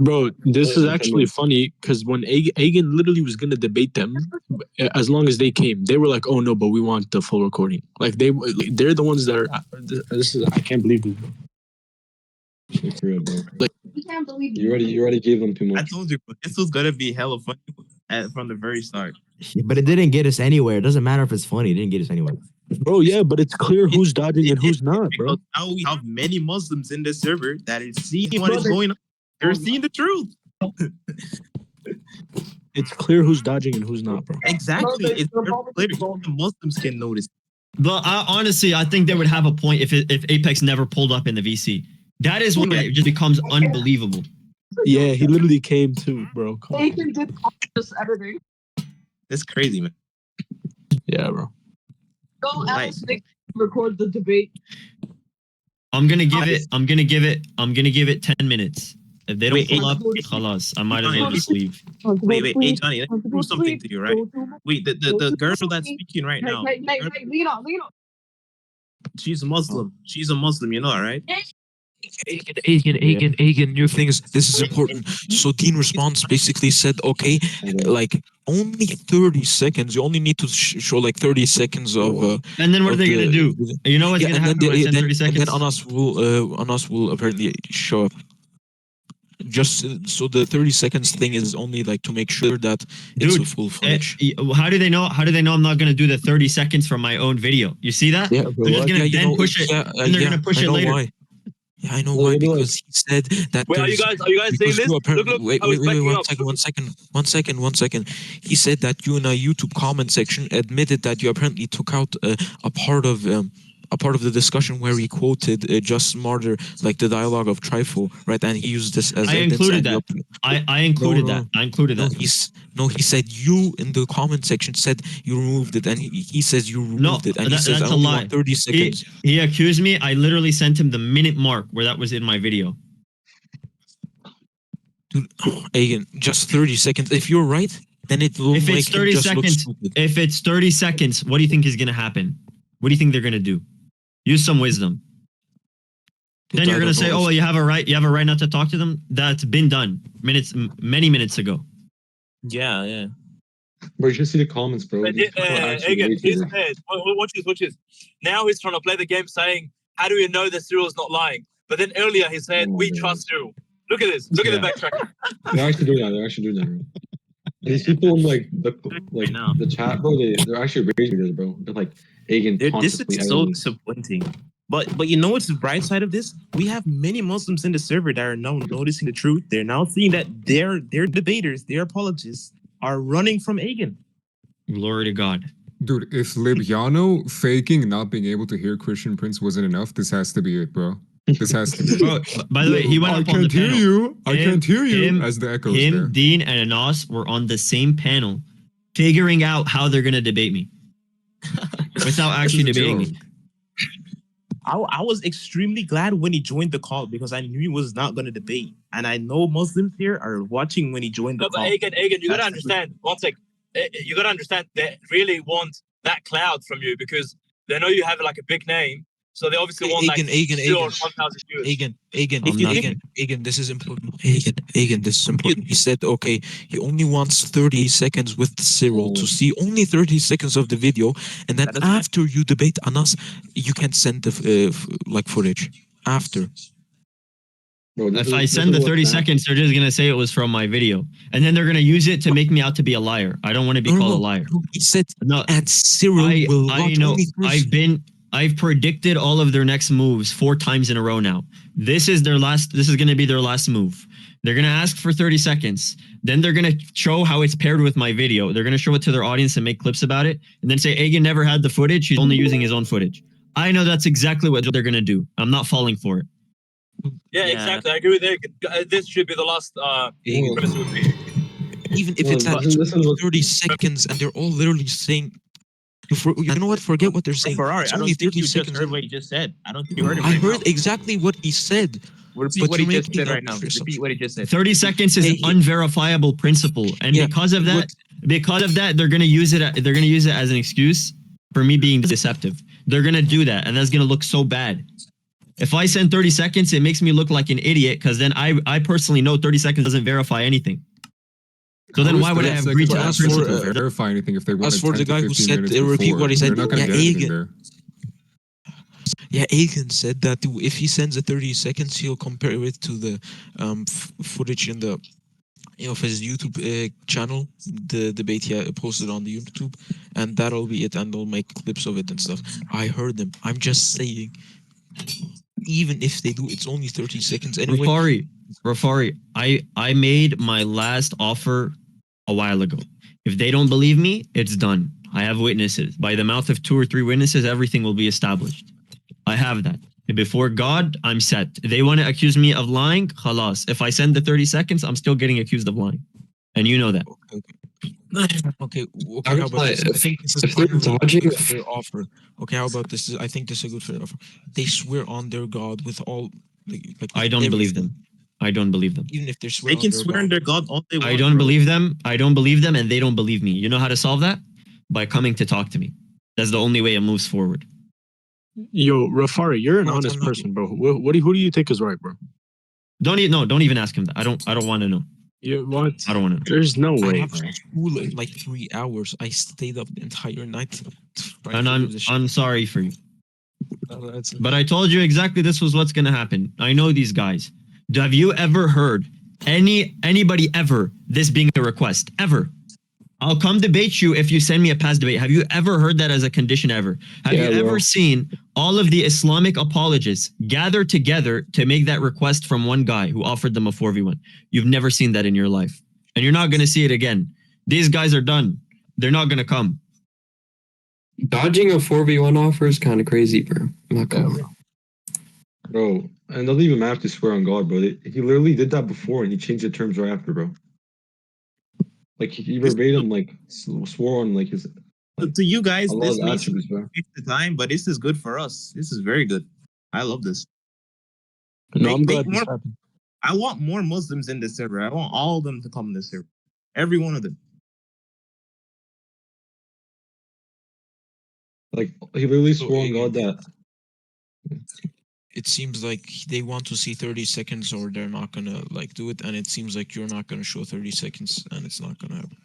Bro, this is actually funny because when Agen literally was gonna debate them, as long as they came, they were like, "Oh no, but we want the full recording." Like they're the ones that are. I can't believe this. It's real, bro. Like, I can't believe you already gave them too much. I told you, this was gonna be hella funny from the very start. But it didn't get us anywhere. It doesn't matter if it's funny. It didn't get us anywhere. Bro, yeah, but it's clear who's dodging and who's not, bro. Now we have many Muslims in this server that is seeing what is going on. They're seeing the truth. It's clear who's dodging and who's not, bro. Exactly. It's very clear. The Muslims can notice. But honestly, I think they would have a point if Apex never pulled up in the VC. That is when it just becomes unbelievable. Yeah, he literally came too, bro. Agen did just editing. That's crazy, man. Yeah, bro. Go ask Nick to record the debate. I'm gonna give it 10 minutes. If they don't pull up, khalas, I might as well just leave. Wait, hey Johnny, let me prove something to you, right? Wait, the girl that's speaking right now. Hey, lean on. She's Muslim. She's a Muslim, you know, right? Agen, new things. This is important. So Dean response basically said, okay, like only 30 seconds. You only need to show like 30 seconds of. And then what are they gonna do? You know what's gonna happen when I send 30 seconds? And then Anas will apparently show up. Just so the 30 seconds thing is only like to make sure that it's a full footage. How do they know? How do they know I'm not gonna do the 30 seconds from my own video? You see that? Yeah, they're just gonna then push it. And they're gonna push it later. Why. Yeah, I know why, because he said that. Wait, are you guys seeing this? Look, wait, one second. He said that you in a YouTube comment section admitted that you apparently took out a part of the discussion where he quoted Just Smarter, like the dialogue of Trifle, right? And he used this as I included that. I included that. I included that. He said you in the comment section said you removed it, and he says you removed it, and he says that's I a lie. 30 seconds. He accused me. I literally sent him the minute mark where that was in my video. Dude, again, just 30 seconds. If you're right, then it will if make it's 30 him just look seconds. stupid. If it's 30 seconds, what do you think is gonna happen? What do you think they're gonna do? Use some wisdom. Then you're gonna say, "Oh, well, you have a right. You have a right not to talk to them." That's been done many minutes ago. Yeah. Bro, you should see the comments, bro. Again, he said, watch this. Now he's trying to play the game saying, how do you know that Cyril's not lying? But then earlier he said, we trust Cyril. Look at this. Look at the backtrack. They're actually doing that. Bro. These people in the chat, bro, they're actually raising this, bro. They're like, Agen, this is so disappointing. But you know what's the bright side of this? We have many Muslims in the server that are now noticing the truth. They're now seeing that their debaters, their apologists are running from Agen. Glory to God. Dude, if Libiano faking not being able to hear Christian Prince wasn't enough, this has to be it, bro. This has to be it. Bro, by the way, he went up on the panel. I can't hear you as the echoes there. Dean, and Anas were on the same panel figuring out how they're going to debate me. Without actually debating me. I was extremely glad when he joined the call because I knew he was not going to debate. And I know Muslims here are watching when he joined the call. But Agen, you got to understand. One sec. You got to understand they really want that cloud from you because they know you have like a big name. So they obviously want like 1,000 viewers. Agen, this is important. Agen, this is important. He said, okay, he only wants 30 seconds with Cyril to see only 30 seconds of the video, and then after you debate Anas, you can send the footage after. Bro, if I send the 30 seconds, they're just gonna say it was from my video, and then they're gonna use it to make me out to be a liar. I don't want to be called a liar. He said, no, and Cyril will watch only I've predicted all of their next moves 4 times in a row now. This is going to be their last move. They're going to ask for 30 seconds. Then they're going to show how it's paired with my video. They're going to show it to their audience and make clips about it. And then say, Agen never had the footage. He's only using his own footage. I know that's exactly what they're going to do. I'm not falling for it. Yeah, exactly. I agree with Agen. This should be the last even if it's at 30 seconds and they're all literally saying, you know what? Forget what they're saying. Ferrari, I don't think you just heard what he just said. I don't think you heard him. I heard exactly what he said. Repeat what he just said right now. Repeat what he just said. 30 seconds is an unverifiable principle, and because of that, they're going to use it. They're going to use it as an excuse for me being deceptive. They're going to do that, and that's going to look so bad. If I send 30 seconds, it makes me look like an idiot because then I personally know 30 seconds doesn't verify anything. So then why would I have agreed to ask for verify anything if they wanted? As for the guy who said, repeat what he said. Agen said that if he sends the 30 seconds, he'll compare it to the footage in the of his YouTube channel, the debate he posted on the YouTube, and that'll be it, and they'll make clips of it and stuff. I heard them. I'm just saying, even if they do, it's only 30 seconds anyway. Rafari, I made my last offer a while ago. If they don't believe me, it's done. I have witnesses. By the mouth of 2 or 3 witnesses, everything will be established. I have that. Before God, I'm set. They want to accuse me of lying, khalas. If I send the 30 seconds, I'm still getting accused of lying. And you know that. Okay. How about this? I think this is a fair offer. Okay, how about this? I think this is a good fair offer. They swear on their God with all. I don't believe them. I don't believe them. Even if they're they can swear on their God all they want. I don't believe them. I don't believe them, and they don't believe me. You know how to solve that? By coming to talk to me. That's the only way it moves forward. Yo, Rafari, you're an honest person, bro. Who do you think is right, bro? Don't even ask him that. I don't want to know. You what? I don't want to know. There's no I way, have bro. school in like 3 hours. I stayed up the entire night. And I'm sorry for you. But I told you exactly this was what's gonna happen. I know these guys. Have you ever heard anybody ever this being a request? Ever? I'll come debate you if you send me a past debate. Have you ever heard that as a condition ever? Have you ever seen all of the Islamic apologists gather together to make that request from one guy who offered them a 4v1? You've never seen that in your life. And you're not going to see it again. These guys are done. They're not going to come. Dodging a 4v1 offer is kind of crazy, bro. I'm not gonna lie. Bro, and doesn't even matter to swear on God, bro. He literally did that before and he changed the terms right after, bro. Like he verbatim like swore on like his. To you guys, Allah's this may attributes, bro. take the time, but this is good for us. This is very good. I love this. No, I'm Make glad this more. happened. I want more Muslims in this server. I want all of them to come in this server. Every one of them. Like he literally swore on God that. It seems like they want to see 30 seconds or they're not gonna like do it, and it seems like you're not gonna show 30 seconds and it's not gonna happen.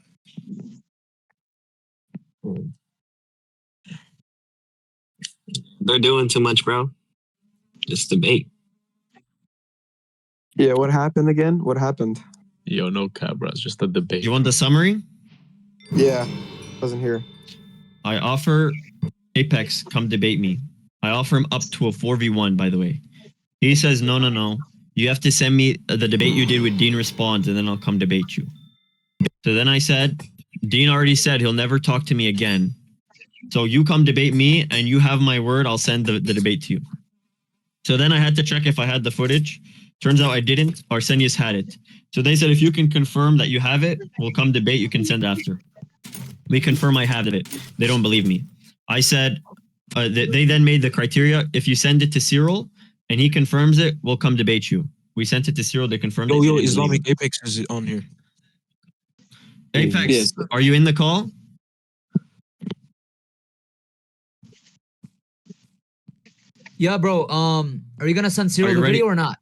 They're doing too much, bro. Just debate. Yeah, what happened again? What happened? Yo, no cap, bro. It's just a debate. You want the summary? Yeah, wasn't here. I offer Apex, come debate me. I offer him up to a 4v1, by the way. He says, no. You have to send me the debate you did with Dean responds, and then I'll come debate you. So then I said, Dean already said he'll never talk to me again. So you come debate me, and you have my word, I'll send the debate to you. So then I had to check if I had the footage. Turns out I didn't, Arsenius had it. So they said, if you can confirm that you have it, we'll come debate, you can send after. We confirm I have it. They don't believe me. I said, they then made the criteria. If you send it to Cyril and he confirms it, we'll come debate you. We sent it to Cyril. They confirmed it. Yo, Islamic Apex is on here. Apex, are you in the call? Yeah, bro. Are you gonna send Cyril the video or not?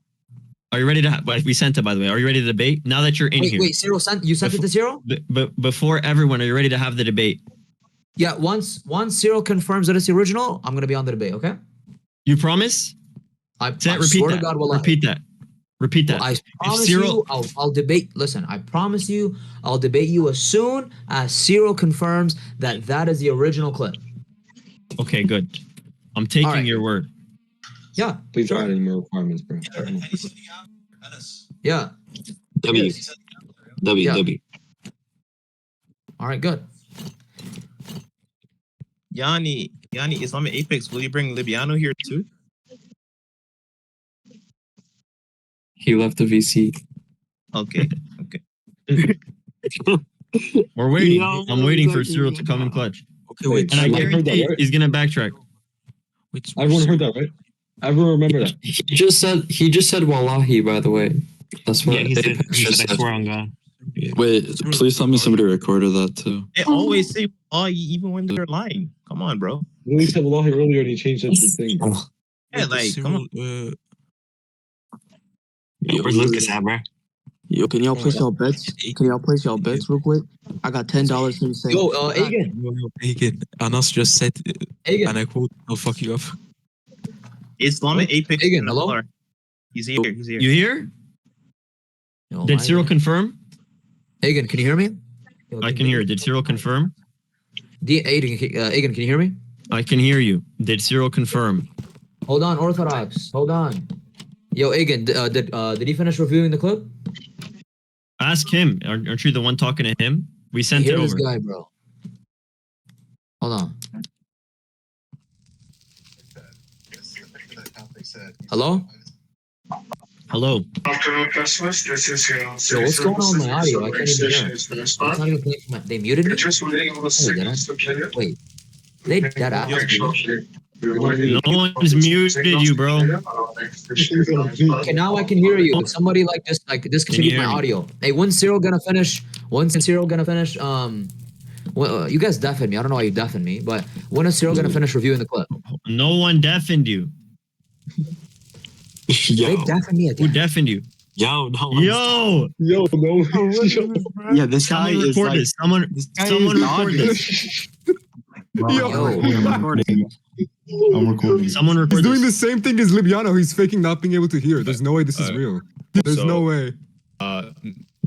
Are you ready to? We sent it, by the way. Are you ready to debate? Now that you're in here. Wait, Cyril sent it to Cyril? But before everyone, are you ready to have the debate? Yeah. Once Cyril confirms that it's the original, I'm gonna be on the debate. Okay. You promise? Repeat that. Repeat that. Well, I promise you, I'll debate. Listen, I promise you, I'll debate you as soon as Cyril confirms that that is the original clip. Okay, good. I'm taking your word. Yeah. Please add any more requirements, bro. Yeah. W. All right, good. Yanni, Islamic Apex, will you bring Libiano here too? He left the VC. Okay. We're waiting. I'm waiting for Cyril to come in clutch. Okay, wait. And I guarantee he's gonna backtrack. Everyone heard that, right? Everyone remember that. He just said Wallahi, by the way. That's what he said. I swear on God. Wait, please tell me somebody recorded that too. They always say Wallahi even when they're lying. Come on, bro. We said Wallahi earlier and he changed it to thing. Bro. Yeah, like, come on. Where's Lucas at, bro? Yo, can y'all place y'all bets? Can y'all place y'all bets real quick? I got $10 in saying. Yo, Agen. Anas just said, and I quote, "I'll fuck you up." Islamic Apex. Agen, hello? He's here. You here? Did Cyril confirm? Agen, can you hear me? I can hear. Did Cyril confirm? Agen, can you hear me? I can hear you. Did Cyril confirm? Hold on, Orthodox. Hold on. Yo, Agen, did he finish reviewing the clip? Ask him. Aren't you the one talking to him? We sent it over. This guy, bro. Hold on. Hello? Hello. Yo, what's going on with my audio? I can't even hear. It's not even playing. They muted me? Wait. They dead ass. No one's muted you, bro. Okay, now I can hear you. Somebody discontinued my audio. Hey, when's Cyril gonna finish? Well, you guys deafened me. I don't know why you deafened me, but when is Cyril gonna finish reviewing the clip? No one deafened you. They deafened me again. Who deafened you? Yo, no. Yo, no. Yeah, this guy someone is record like, this. Someone record this. I'm recording. Someone record He's doing this. the same thing as Libiano. He's faking not being able to hear. There's no way this is real. There's no way.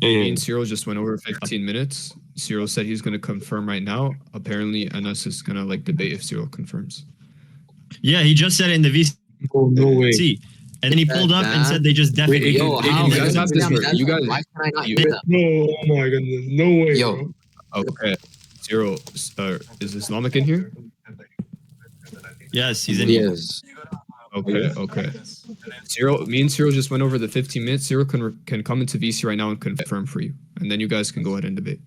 Me and Cyril just went over 15 minutes. Cyril said he's gonna confirm right now. Apparently, ANAS is gonna like debate if Cyril confirms. Yeah, he just said it in the VC. Oh, no way. And then he pulled up and said they just definitely. Yo, how? You guys have this. You guys. Why can I not hear them? No, oh my goodness. No way. Yo. Okay. Cyril, is Islamic in here? Yes, he's in here. Yes. Okay. Cyril, me and Cyril just went over the 15 minutes. Cyril can come into VC right now and confirm for you, and then you guys can go ahead and debate.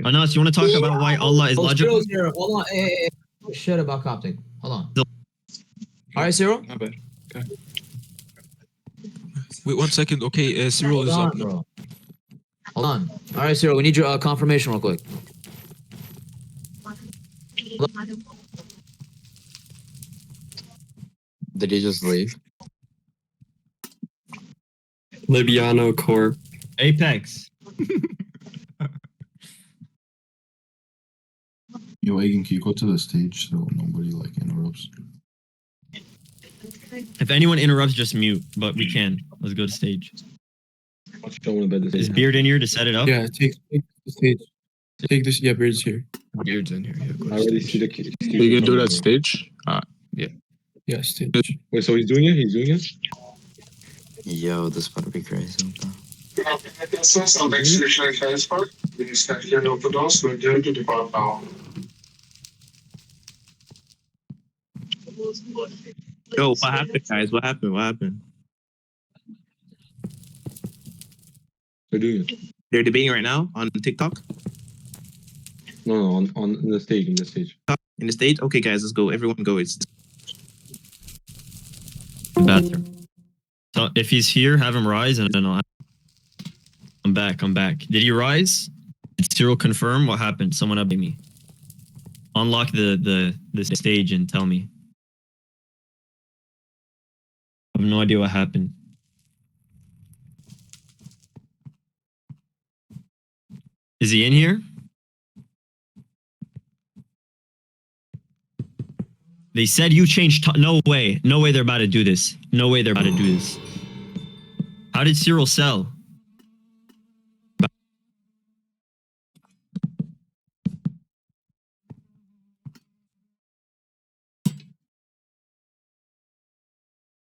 Anas, you want to talk about why Allah is logical? Cyril's here. Hold on. Hey. Shit about Coptic. Hold on. All right, Cyril. My bad. Okay. Wait 1 second. Okay, Cyril is up. Bro. Hold on. All right, Cyril. We need your confirmation real quick. Did he just leave? Libiano Corp. Apex. Yo, Agen, can you go to the stage so nobody like interrupts? If anyone interrupts, just mute. But we can. Let's go to stage. Is Beard in here to set it up? Yeah, take the stage. Take this. Yeah, Beard's here. Beard's in here. Yeah, I already see the. You can do that stage. Yeah. Yeah, stage. Wait, so he's doing it? He's doing it? Yo, this about to be crazy. Yo, what happened, guys? What happened? They're doing it. They're debating right now on TikTok? No, on the stage. In the stage. In the stage? Okay, guys, let's go. Everyone go. It's Bathroom. So if he's here, have him rise, and then I'm back. Did he rise? Did Cyril confirm? What happened? Someone update me. Unlock the stage and tell me. I have no idea what happened. Is he in here? They said you changed. No way. No way they're about to do this. No way they're about to do this. How did Cyril sell?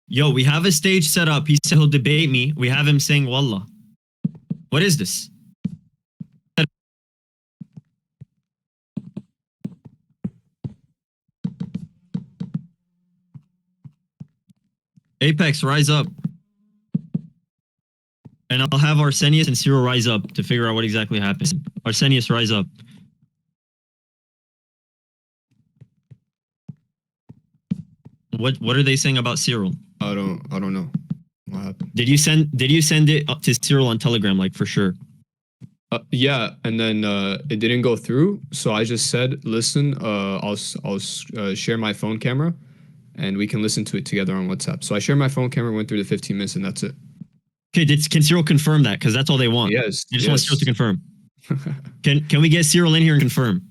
Yo, we have a stage set up. He said he'll debate me. We have him saying Wallah. What is this? Apex, rise up. And I'll have Arsenius and Cyril rise up to figure out what exactly happened. Arsenius, rise up. What are they saying about Cyril? I don't know. What happened? Did you send it up to Cyril on Telegram, like for sure? Yeah, and then it didn't go through. So I just said, listen, I'll share my phone camera, and we can listen to it together on WhatsApp. So I shared my phone camera, went through the 15 minutes, and that's it. Okay, can Cyril confirm that? Because that's all they want. Yes. They just want Cyril to confirm. Can we get Cyril in here and confirm?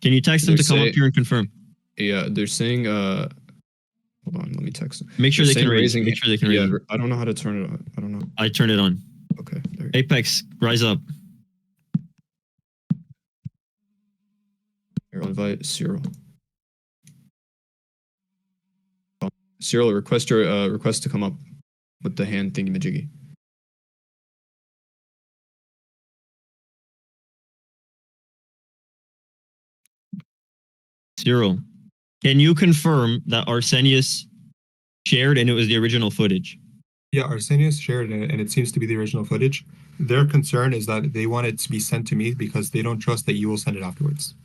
Can you text him to come up here and confirm? Yeah, they're saying. Hold on, let me text them. Make sure they can raise. Make sure they can raise. I don't know how to turn it on. I don't know. I turned it on. Okay. There. Apex, rise up. Here, I'll invite Cyril. Cyril, request to come up with the hand thingy majiggy. Cyril, can you confirm that Arsenius shared and it was the original footage? Yeah, Arsenius shared it, and it seems to be the original footage. Their concern is that they want it to be sent to me because they don't trust that you will send it afterwards.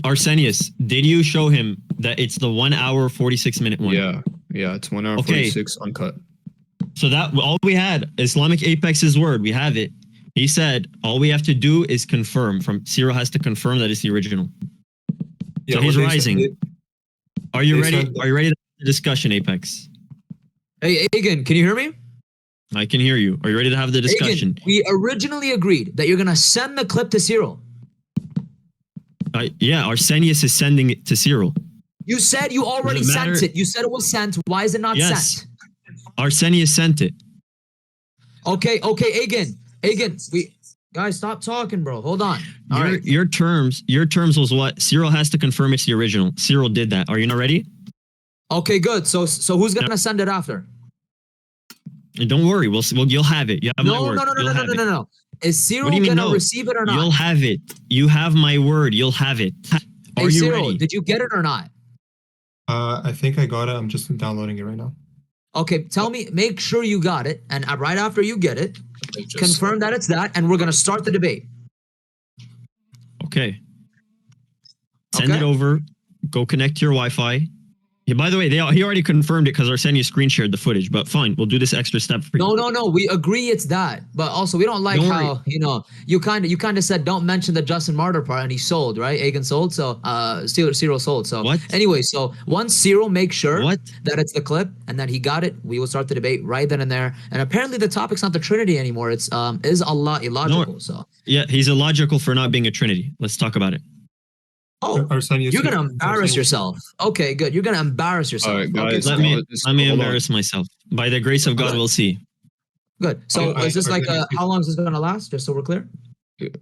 Arsenius, did you show him that it's the 1 hour 46 minute one? Yeah, it's 1 hour 46 uncut. So that all we had, Islamic Apex's word, we have it. He said all we have to do is confirm. From Cyril has to confirm that it's the original. Yeah, so he's what they rising. said- Are you they ready? said- Are you ready to have the discussion, Apex? Hey, Agen, can you hear me? I can hear you. Are you ready to have the discussion? Agen, we originally agreed that you're gonna send the clip to Cyril. Yeah, Arsenius is sending it to Cyril. You said you already Does it sent matter? it. You said it was sent. Why is it not Yes. sent? Arsenius sent it. Okay, Agen, we guys stop talking, bro. Hold on. All right. Your terms was what? Cyril has to confirm it's the original. Cyril did that. Are you not ready? Okay, good. So who's gonna send it after? And don't worry, you'll have it. You have my No, word. no, no, no, You'll no, have no, it. no, no. Is What Cyril do you mean gonna no? receive it or not? You'll have it. You have my word. You'll have it. Are Hey, you Cyril, ready? did you get it or not? I think I got it. I'm just downloading it right now. Okay, tell me, make sure you got it, and right after you get it, confirm that it's that, and we're gonna start the debate. Okay. Send it over. Go connect to your Wi-Fi. Yeah, by the way, he already confirmed it because Arsenius screen shared the footage. But fine, we'll do this extra step for you. No. We agree it's that, but also we don't like Don't how you kind of said don't mention the Justin Martyr part, and he sold, right? Agen sold, so Cyril sold. So what? Anyway, so once Cyril makes sure that it's the clip and that he got it, we will start the debate right then and there. And apparently the topic's not the Trinity anymore. It's is Allah illogical? No, so yeah, he's illogical for not being a Trinity. Let's talk about it. oh, you're gonna embarrass yourself. Okay, good. You're gonna embarrass yourself. All right, guys, okay, let me embarrass myself. By the grace of God, we'll see. good. So is this like how long is this gonna last? Just so we're clear.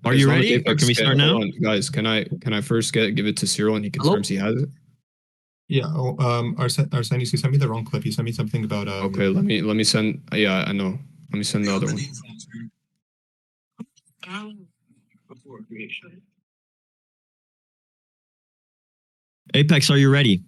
Are you Islamic ready? Or Apex can we can- start now? hold on, guys, can I first give it to Cyril and he confirms he has it? Yeah. Arsenius, you sent me the wrong clip. You sent me something about. Okay, let me send. Yeah, I know. Let me send the other one. Apex, are you ready?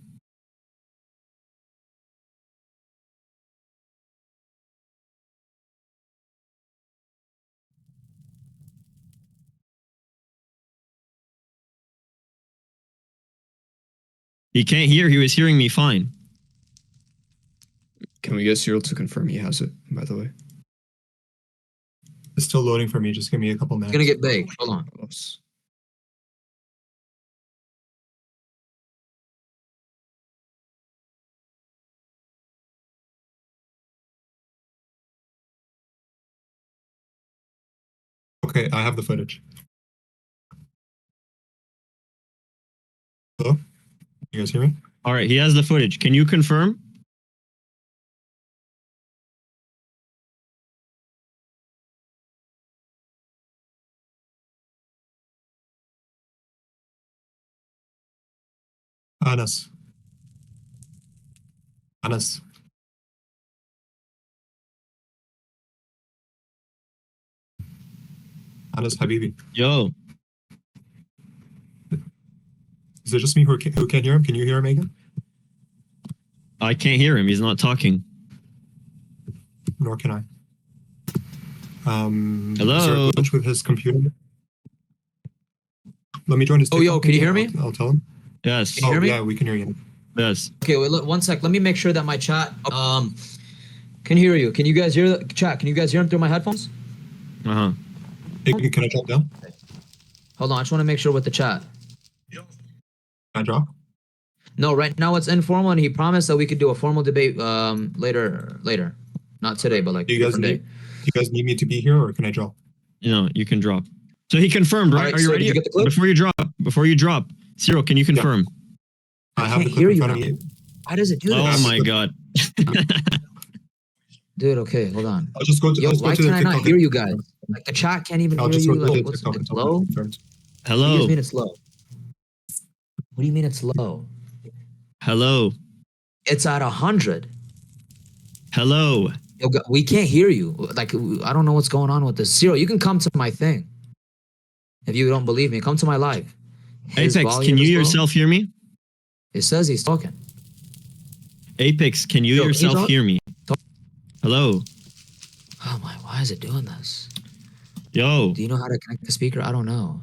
He can't hear. He was hearing me fine. Can we get Cyril to confirm he has it, by the way? It's still loading for me. Just give me a couple minutes. It's gonna get big. Hold on. Okay, I have the footage. Hello? You guys hear me? All right, he has the footage. Can you confirm? ANAS. ANAS. ANAS Habibi. Yo. Is it just me who can't hear him? Can you hear him, Megan? I can't hear him. He's not talking. Nor can I. Hello? Is there a glitch with his computer? Let me join his. Oh, yo, can you hear me? I'll tell him. Yes. Can you hear me? Yeah, we can hear you. Yes. Okay, wait, look, 1 sec. Let me make sure that my chat can hear you. Can you guys hear the chat? Can you guys hear him through my headphones? Uh-huh. Hey, can I drop down? Hold on, I just want to make sure with the chat. Can I drop? No, right now it's informal, and he promised that we could do a formal debate later. Not today, but like Do you guys different day. Do you guys need me to be here, or can I drop? No, you can drop. So he confirmed, right? All right, Are you so ready? did you get the clip? Before you drop, Cyril, can you confirm? I have the can't clip hear in you front of now. me. Why does it do this? Oh my god. Dude, okay, hold on. I'll just go to. Yo, let's go why to the can I not TikTok. hear you guys? Like the chat can't even I'll hear just you. go to Like, the what's TikTok it's until low? it confirms. What do you Hello. guys mean it's low? What do you mean it's low? Hello. It's at 100. Hello. Yo, we can't hear you. Like, I don't know what's going on with this. Cyril, you can come to my thing. If you don't believe me, come to my live. His Apex, volume can you is low. yourself hear me? It says he's talking. Apex, can you Yo, can you yourself talk? hear me? Hello. Oh my, why is it doing this? Yo. Do you know how to connect the speaker? I don't know.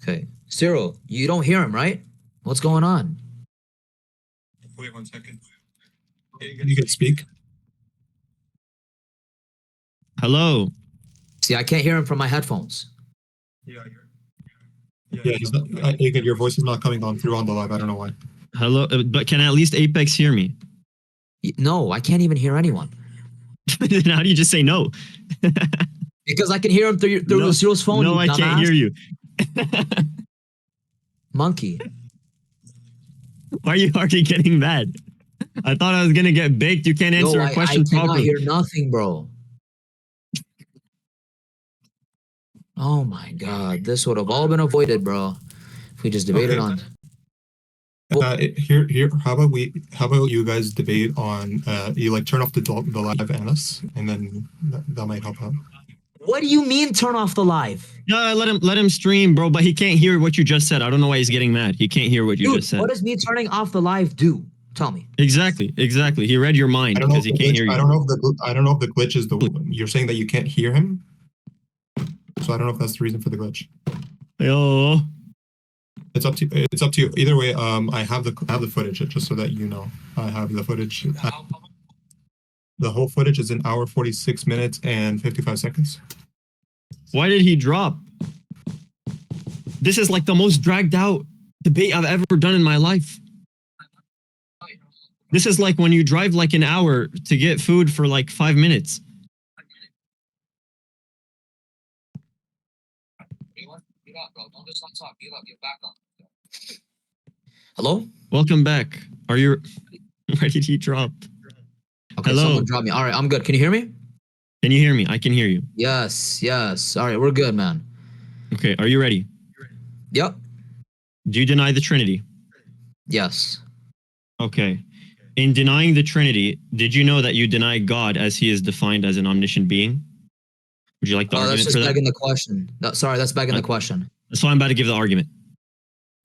Okay. Cyril, you don't hear him, right? What's going on? wait 1 second. You can speak. Hello. See, I can't hear him from my headphones. Yeah, he's not. Agen, your voice is not coming on through on the live. I don't know why. Hello, but can at least Apex hear me? No, I can't even hear anyone. Then how do you just say no? Because I can hear him through Cyril's phone. No, I can't hear you. Monkey. Why are you already getting mad? I thought I was gonna get baked. You can't answer a question I cannot properly. hear nothing, bro. Oh my god, this would have all been avoided, bro. If we just debated on. Here. How about you guys debate on? You like turn off the live ANAS, and then that might help out. What do you mean turn off the live? No, let him stream, bro. But he can't hear what you just said. I don't know why he's getting mad. He can't hear what you just said. What does me turning off the live do? Tell me. Exactly. He read your mind because he can't hear you. I don't know if the glitch is you're saying that you can't hear him. So I don't know if that's the reason for the glitch. Yo. It's up to you. Either way, I have the footage just so that you know. I have the footage. The whole footage is 1 hour 46 minutes and 55 seconds. Why did he drop? This is like the most dragged out debate I've ever done in my life. This is like when you drive like an hour to get food for like 5 minutes. Hello? Welcome back. Are you ready to drop? Okay, hello. Someone drop me. All right, I'm good. Can you hear me? Can you hear me? I can hear you. Yes. All right, we're good, man. Okay, are you ready? Yep. Do you deny the Trinity? Yes. Okay. In denying the Trinity, did you know that you deny God as he is defined as an omniscient being? Would you like the argument that's for just that? begging the question. Sorry, that's begging the question. That's why I'm about to give the argument.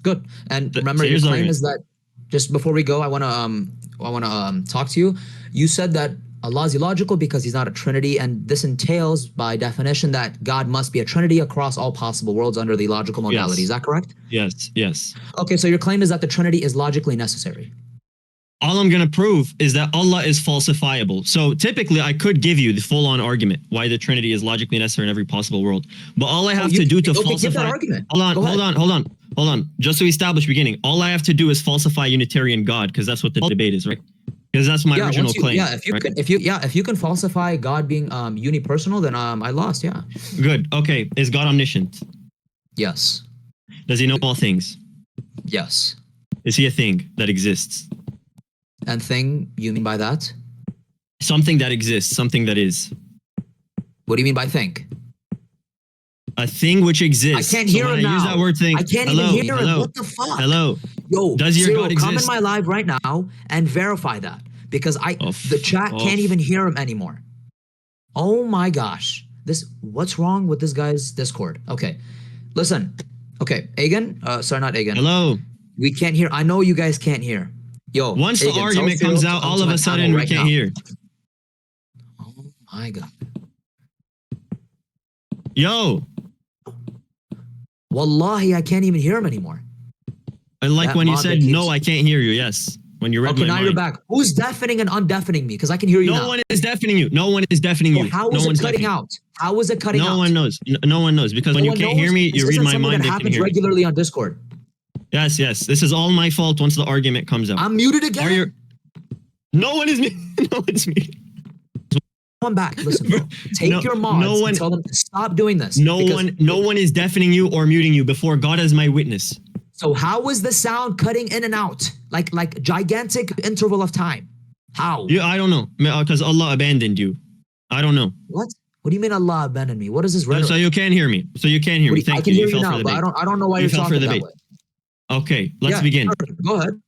Good. And remember, your claim is that just before we go, I want to talk to you. You said that Allah is illogical because he's not a trinity, and this entails by definition that God must be a trinity across all possible worlds under the logical modality. Yes. Is that correct? Yes. Okay, so your claim is that the trinity is logically necessary. All I'm going to prove is that Allah is falsifiable. So typically, I could give you the full-on argument why the Trinity is logically necessary in every possible world. But all I have to do to falsify... Give that argument. Hold on. Just to establish beginning, all I have to do is falsify Unitarian God, because that's what the debate is, right? Because that's my original claim. Yeah, if you can falsify God being unipersonal, then I lost. Yeah. Good. Okay. Is God omniscient? Yes. Does he know all things? Yes. Is he a thing that exists? And thing, you mean by that? Something that exists, something that is. What do you mean by think? A thing which exists. I can't hear him now. Use that word thing. I can't even hear him. What the fuck? Hello. Yo, does your Cyril, God exist? come in my live right now and verify that, because the chat can't even hear him anymore. Oh my gosh. What's wrong with this guy's Discord? Okay. Listen. Okay, Agen. Sorry, not Agen. Hello. We can't hear. I know you guys can't hear. Yo, once the argument comes out, all of a sudden we can't hear. Oh my god. Yo. Wallahi, I can't even hear him anymore. And like when you said, no, I can't hear you. Yes. When you read my mind. You're back. Who's deafening and undeafening me? Because I can hear you now. No one is deafening you. No one is deafening you. How is it cutting out? How is it cutting out? No one knows. No one knows. Because when you can't hear me, you read my mind. It happens regularly on Discord. Yes. This is all my fault once the argument comes out. I'm muted again. No one is muted. No one's muted. Come back. Listen, bro. Take your mods and tell them to stop doing this. No one is deafening you or muting you before God as my witness. So how is the sound cutting in and out? Like gigantic interval of time. How? Yeah, I don't know. Because Allah abandoned you. I don't know. What? What do you mean Allah abandoned me? What is this rhetoric? So you can't hear me. Thank you. I can hear you now, but I don't know why you're talking that way. Okay, let's begin. Go ahead.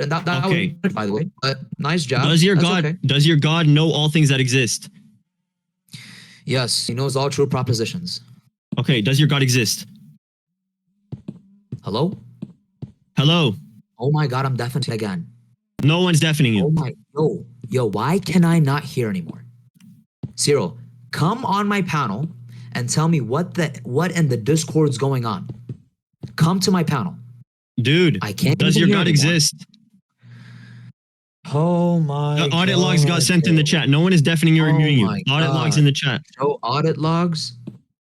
That okay. Was, by the way, nice job. Does your God know all things that exist? Yes, he knows all true propositions. Okay, does your God exist? Hello? Hello? Oh my God, I'm deafening again. No one's deafening you. Oh my, yo, why can I not hear anymore? Cyril, come on my panel and tell me what in the Discord's going on. Come to my panel. Dude, I can't. Does your God exist? Oh my The audit logs got sent in the chat. No one is deafening or muting you. Audit logs in the chat. Show audit logs?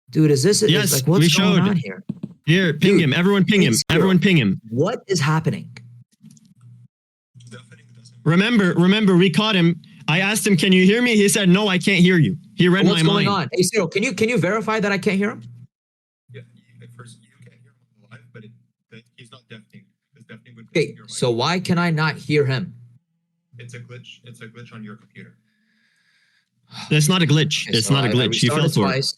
Dude, is this Yes, like what's we going showed. on here? Here, ping him. Everyone ping him. Everyone ping him. What is happening? Remember, we caught him. I asked him, "Can you hear me?" He said, "No, I can't hear you." He read What's my going mind. on? Hey, Cyril, can you verify that I can't hear him? Yeah, at first you can't hear him live, but he's not deafening. Because deafening would. Okay, so why can I not hear him? It's a glitch. It's a glitch on your computer. That's not a glitch. Okay, It's so not a I glitch. You fell restarted for it. twice.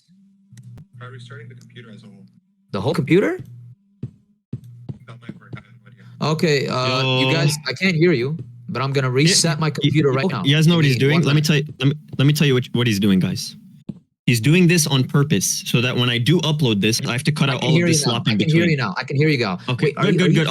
Try restarting the computer as a whole. The whole computer? That might work. I have no idea. Okay, you guys, I can't hear you, but I'm gonna reset my computer right now. You guys know what he's doing? Let me tell you what he's doing, guys. He's doing this on purpose so that when I do upload this, I have to cut out all of this slop in I can between. hear you now. I can hear you now. Okay, Wait, good.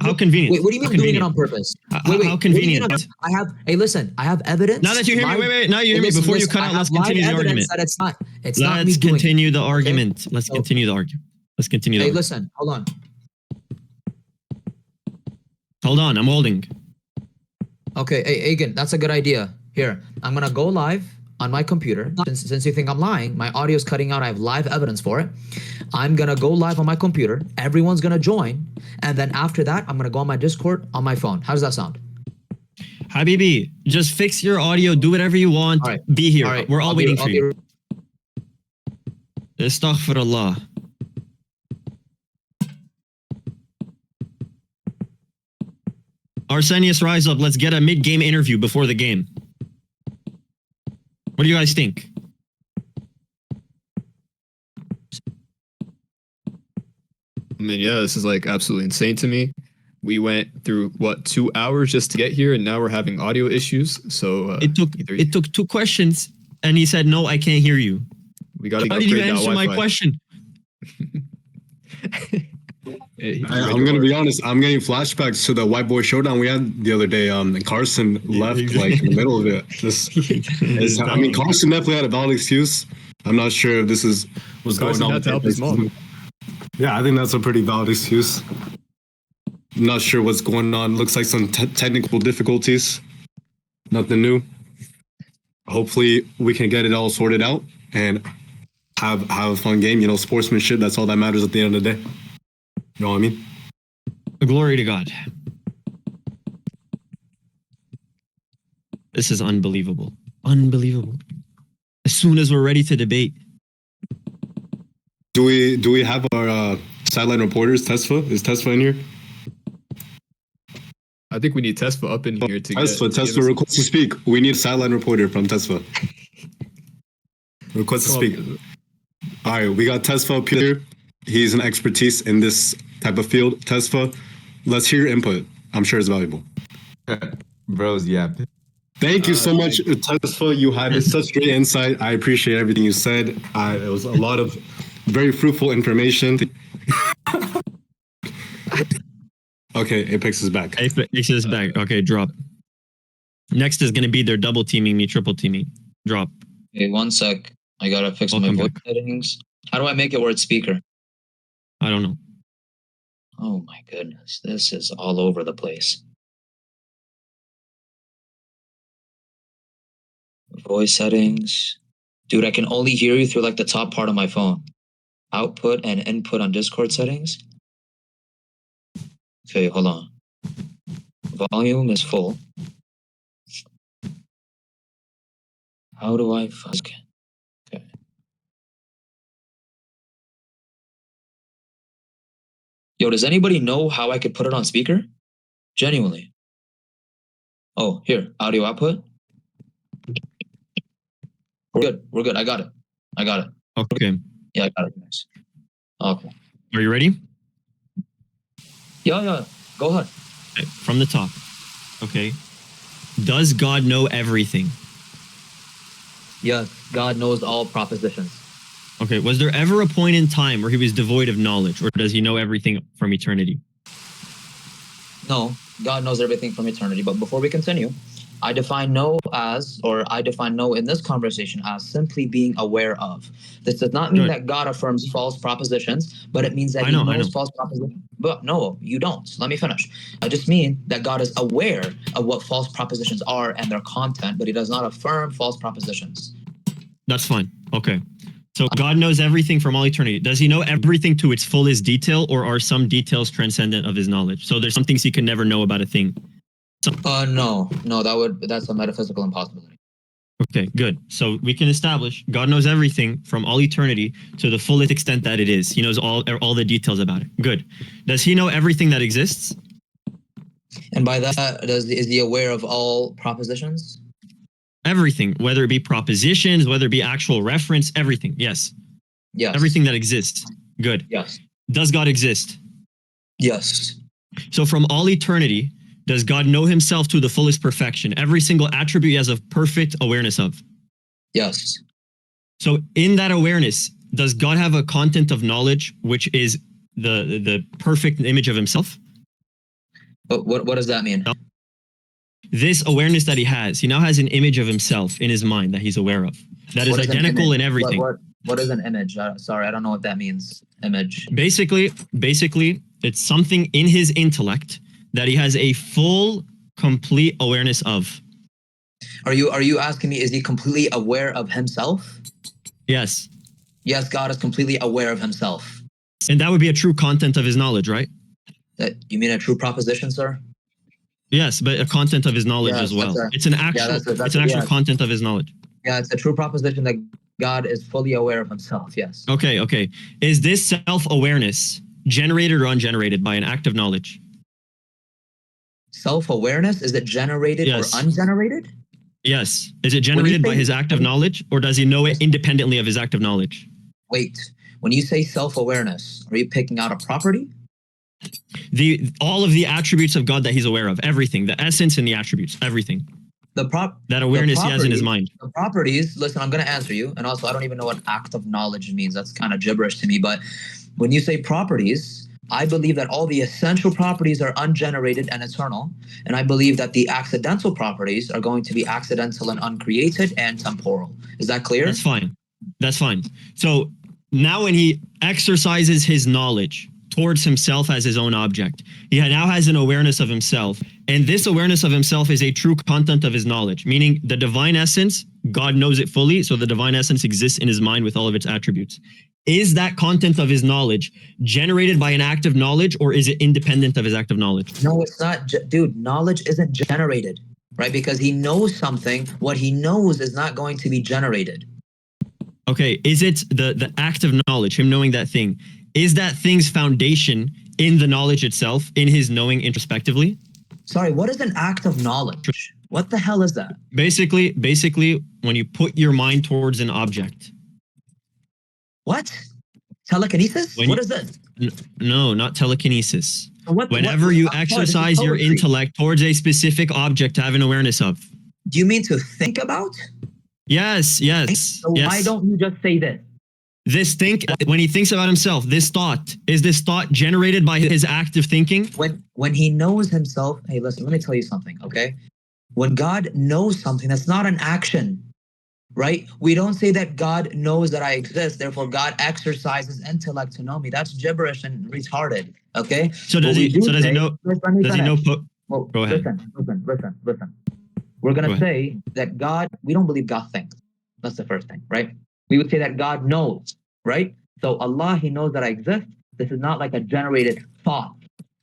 How convenient. Wait, what do you mean doing it on purpose? Wait, how convenient. I have. Hey, listen. I have evidence. Now that you hear me, wait. Now you hear me. Before you cut out, let's continue the argument. That it's not me Let's doing continue it. the argument. Let's continue the argument. Let's continue. Hey, listen. Hold on. Hold on. I'm holding. Okay, hey, Agen, that's a good idea. Here, I'm gonna go live on my computer. Since you think I'm lying, my audio's cutting out. I have live evidence for it. I'm gonna go live on my computer. Everyone's gonna join, and then after that, I'm gonna go on my Discord on my phone. How does that sound? Habibi, just fix your audio. Do whatever you want. All right. Be here. All right. We're all waiting for you. Be- Astaghfirullah. Arsenius, rise up. Let's get a mid-game interview before the game. What do you guys think? I mean, yeah, this is like absolutely insane to me. We went through 2 hours just to get here, and now we're having audio issues. So it took 2 questions, and he said, "No, I can't hear you." We got to How did you upgrade that answer my Wi-Fi. question? I'm gonna be honest. I'm getting flashbacks to the White Boy Showdown we had the other day. And Carson left like in the middle of it. I mean, Carson definitely had a valid excuse. I'm not sure if this is what's going on. Had to help his mom. Yeah, I think that's a pretty valid excuse. I'm not sure what's going on. Looks like some technical difficulties. Nothing new. Hopefully, we can get it all sorted out and have a fun game. You know, sportsmanship. That's all that matters at the end of the day. You know what I mean? Glory to God. This is unbelievable. Unbelievable. As soon as we're ready to debate. Do we have our sideline reporters? Tesfa? Is Tesfa in here? I think we need Tesfa up in here to Tesfa, request to speak. We need a sideline reporter from Tesfa. Request to speak. All right, we got Tesfa up here. He's an expertise in this type of field. Tesfa, let's hear your input. I'm sure it's valuable. Bros, yeah. Thank you so much, Tesfa. You had such great insight. I appreciate everything you said. It was a lot of very fruitful information. Okay, Apex is back. Apex is back. Okay, drop. Next is going to be their double teaming me, triple teaming. Drop. Hey, 1 sec. I gotta fix my voice settings. How do I make it where it's speaker? I don't know. Oh my goodness. This is all over the place. Voice settings. Dude, I can only hear you through like the top part of my phone. Output and input on Discord settings. Okay, hold on. Volume is full. How do I fuck? Okay. Yo, does anybody know how I could put it on speaker? Genuinely. Oh, here, audio output. We're good. We're good. I got it. Okay. Yeah, I got it. Nice. Okay. Are you ready? Yeah. Go ahead. Okay, from the top. Okay. Does God know everything? Yes, God knows all propositions. Okay. Was there ever a point in time where he was devoid of knowledge, or does he know everything from eternity? No, God knows everything from eternity. But before we continue, I define know as, or I define know in this conversation as simply being aware of. This does not mean that God affirms false propositions, but it means that he knows false propositions. But no, you don't. Let me finish. I just mean that God is aware of what false propositions are and their content, but he does not affirm false propositions. That's fine. Okay. So God knows everything from all eternity. Does he know everything to its fullest detail, or are some details transcendent of his knowledge? So there's some things he can never know about a thing. No, that's a metaphysical impossibility. Okay, good. So we can establish God knows everything from all eternity to the fullest extent that it is. He knows all the details about it. Good. Does he know everything that exists? And by that, is he aware of all propositions? Everything, whether it be propositions, whether it be actual reference, everything. Yes. Yes. Everything that exists. Good. Yes. Does God exist? Yes. So from all eternity, does God know himself to the fullest perfection? Every single attribute he has a perfect awareness of. Yes. So in that awareness, does God have a content of knowledge which is the perfect image of himself? But what does that mean? This awareness that he now has an image of himself in his mind that he's aware of. That is identical in everything. What is an image? Sorry, I don't know what that means. Image. Basically, it's something in his intellect that he has a full, complete awareness of. Are you asking me, is he completely aware of himself? Yes. Yes, God is completely aware of himself. And that would be a true content of his knowledge, right? You mean a true proposition, sir? Yes, but a content of his knowledge as well. It's an actual content of his knowledge. Yeah, it's a true proposition that God is fully aware of himself, yes. Okay. Is this self-awareness generated or ungenerated by an act of knowledge? Self-awareness, is it generated or ungenerated? Yes. Is it generated by his act of knowledge, or does he know it independently of his act of knowledge? Wait, when you say self-awareness, are you picking out a property? All of the attributes of God that he's aware of, everything, the essence and the attributes, everything. That awareness he has in his mind. The properties, listen, I'm going to answer you. And also, I don't even know what act of knowledge means. That's kind of gibberish to me. But when you say properties, I believe that all the essential properties are ungenerated and eternal. And I believe that the accidental properties are going to be accidental and uncreated and temporal. Is that clear? That's fine. So now when he exercises his knowledge towards himself as his own object, he now has an awareness of himself. And this awareness of himself is a true content of his knowledge, meaning the divine essence, God knows it fully. So the divine essence exists in his mind with all of its attributes. Is that content of his knowledge generated by an act of knowledge, or is it independent of his act of knowledge? No, it's not. Dude, knowledge isn't generated, right? Because he knows something. What he knows is not going to be generated. Okay, is it the act of knowledge, him knowing that thing, is that thing's foundation in the knowledge itself, in his knowing introspectively? Sorry, what is an act of knowledge? What the hell is that? Basically, when you put your mind towards an object. What? Telekinesis? What is it? No, not telekinesis. Whenever you exercise your intellect towards a specific object to have an awareness of. Do you mean to think about? Yes. So why don't you just say this? When he thinks about himself, is this thought generated by his active thinking? When he knows himself, hey, listen, let me tell you something, okay? When God knows something, that's not an action, right? We don't say that God knows that I exist, therefore God exercises intellect to know me. That's gibberish and retarded, okay? So does he know? Go ahead. Listen. We're going to say that God, we don't believe God thinks. That's the first thing, right? We would say that God knows, right? So Allah, he knows that I exist. This is not like a generated thought,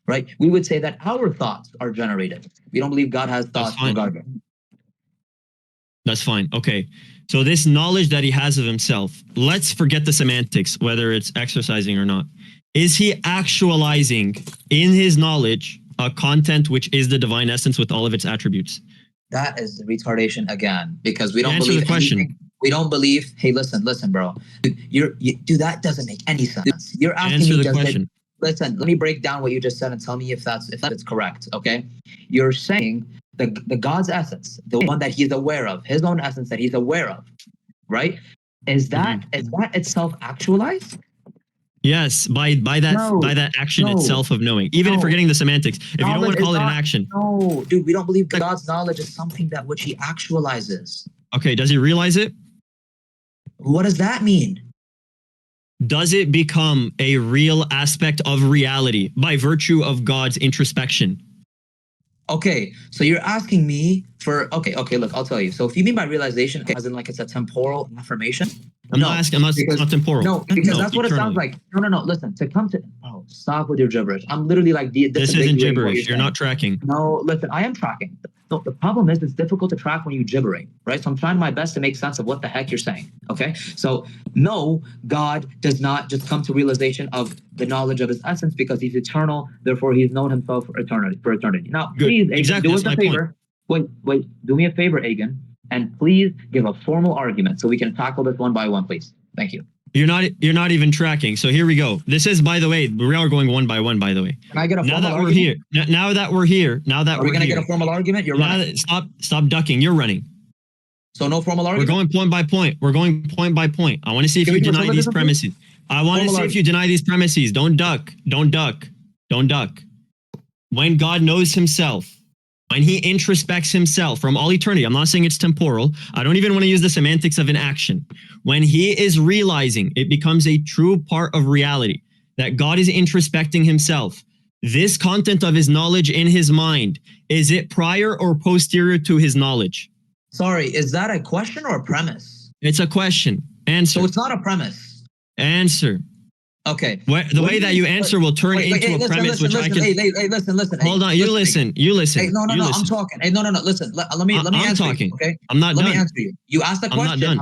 right? We would say that our thoughts are generated. We don't believe God has thoughts. That's fine. Okay. So this knowledge that he has of himself, let's forget the semantics, whether it's exercising or not. Is he actualizing in his knowledge a content which is the divine essence with all of its attributes? That is retardation again, because we don't Answer believe the question. anything. We don't believe. Hey, listen, bro. Dude, that doesn't make any sense. You're asking Answer me the just question. Listen, let me break down what you just said and tell me if that's correct. Okay, you're saying the God's essence, the one that he's aware of, his own essence that he's aware of, right? Is that itself actualized? Yes, by that action itself of knowing. Even forgetting the semantics. If you don't want to call it an action. No, dude, we don't believe God's knowledge is something that which he actualizes. Okay, does he realize it? What does that mean? Does it become a real aspect of reality by virtue of God's introspection? Okay, so you're asking me for okay, look, I'll tell you. So if you mean by realization, as in like it's a temporal affirmation, I'm not temporal. No, because that's what it sounds like. No. Listen, to come to stop with your gibberish. I'm literally like this isn't gibberish. You're not tracking. No, listen, I am tracking. No, the problem is it's difficult to track when you gibbering, right? So I'm trying my best to make sense of what the heck you're saying. Okay, so no, God does not just come to realization of the knowledge of his essence because he's eternal. Therefore, he's known himself for eternity. Now, please, Agen, do us a favor. Wait, do me a favor, Agen, and please give a formal argument so we can tackle this one by one, please. Thank you. You're not even tracking. So here we go. This is, by the way, we are going one by one, by the way. Can I get a formal argument? Now that we're here. Are we going to get a formal argument? You're running. Stop ducking. You're running. So no formal argument? We're going point by point. I want to see if you deny these premises. I want to see if you deny these premises. Don't duck. When God knows himself, when he introspects himself from all eternity, I'm not saying it's temporal. I don't even want to use the semantics of an action. When he is realizing, it becomes a true part of reality that God is introspecting himself. This content of his knowledge in his mind, is it prior or posterior to his knowledge? Sorry, is that a question or a premise? It's a question. Answer. So it's not a premise. Answer. Okay. The way that you answer will turn into a premise, which I can. Listen. Hold on. You listen. Hey, no. I'm talking. Hey, no. Listen. Let me answer you. Okay. I'm not done. Let me answer you. You asked the question.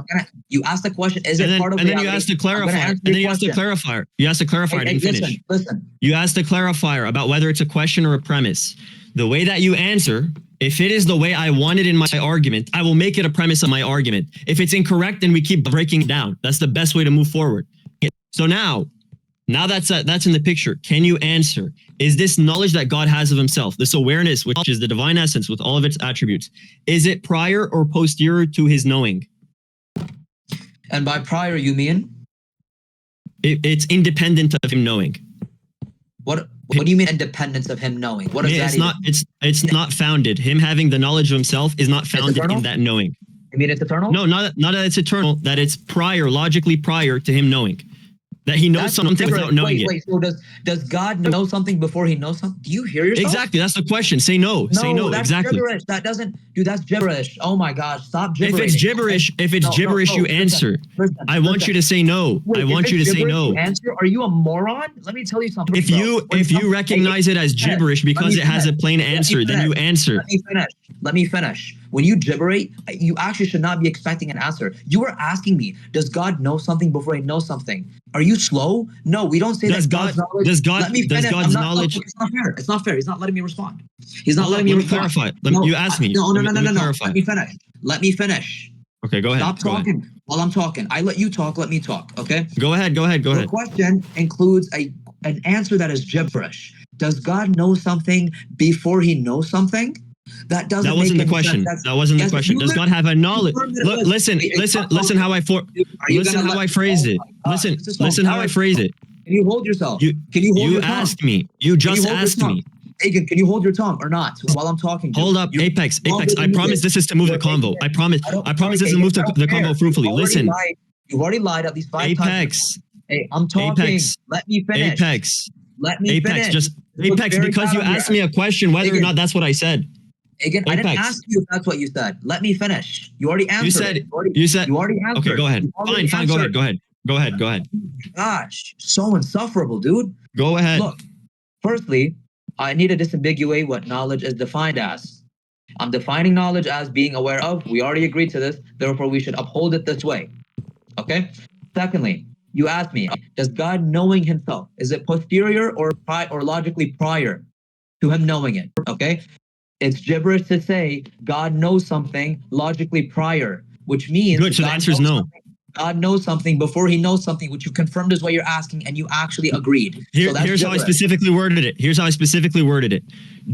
You asked the question. Is it part of reality? And then reality? you asked the clarifier. And then you asked the clarifier. You asked the clarifier. I didn't finish. Listen. You asked the clarifier about whether it's a question or a premise. The way that you answer, if it is the way I want it in my argument, I will make it a premise of my argument. If it's incorrect, then we keep breaking it down. That's the best way to move forward. So now that's in the picture. Can you answer? Is this knowledge that God has of himself, this awareness, which is the divine essence with all of its attributes, is it prior or posterior to his knowing? And by prior, you mean? It's independent of him knowing. What do you mean independence of him knowing? What is that? It's not founded. Him having the knowledge of himself is not founded in that knowing. You mean it's eternal? No, not that it's eternal, that it's logically prior to him knowing. That he knows something without knowing it. Wait, so does God know something before he knows something? Do you hear yourself? Exactly, that's the question. Say no. Say no, that's exactly. Gibberish. That's gibberish. Oh my gosh, stop gibberish. If it's gibberish, you answer. I want you to say no. I want you to say no. Answer? Are you a moron? Let me tell you something. If you recognize it as gibberish because it has a plain answer, then you answer. Let me finish. When you gibberate, you actually should not be expecting an answer. You were asking me, does God know something before he knows something? Are you slow? No, we don't say that God's knowledge. Does God's knowledge? It's not fair. He's not letting me respond. He's not letting me respond. Clarify. You asked me. No. Let me finish. Okay, go ahead. Stop talking while I'm talking. I let you talk. Let me talk. Okay. Go ahead. The question includes an answer that is gibberish. Does God know something before he knows something? That wasn't the question. That wasn't the question. Does God have a knowledge? Look, listen how I phrased it. Listen how I phrased it. Can you hold yourself? Can you hold your tongue? You asked me. You just asked me. Agen, can you hold your tongue or not while I'm talking? Hold up, Apex. I promise this is to move the convo. I promise this is to move the convo fruitfully. Listen. You've already lied at least 5 times. Hey, I'm talking. Apex. Let me finish. Apex. Let me finish. Apex, because you asked me a question, whether or not that's what I said. Again, I didn't ask you if that's what you said. Let me finish. You already answered. You said. You already answered. Okay, go ahead. Fine. Go ahead. Gosh, so insufferable, dude. Go ahead. Look, firstly, I need to disambiguate what knowledge is defined as. I'm defining knowledge as being aware of. We already agreed to this. Therefore, we should uphold it this way. Okay? Secondly, you asked me, does God knowing himself, is it posterior or logically prior to him knowing it? Okay? It's gibberish to say God knows something logically prior, which means good. So the answer is no. God knows something before he knows something, which you confirmed is what you're asking, and you actually agreed. Here's how I specifically worded it.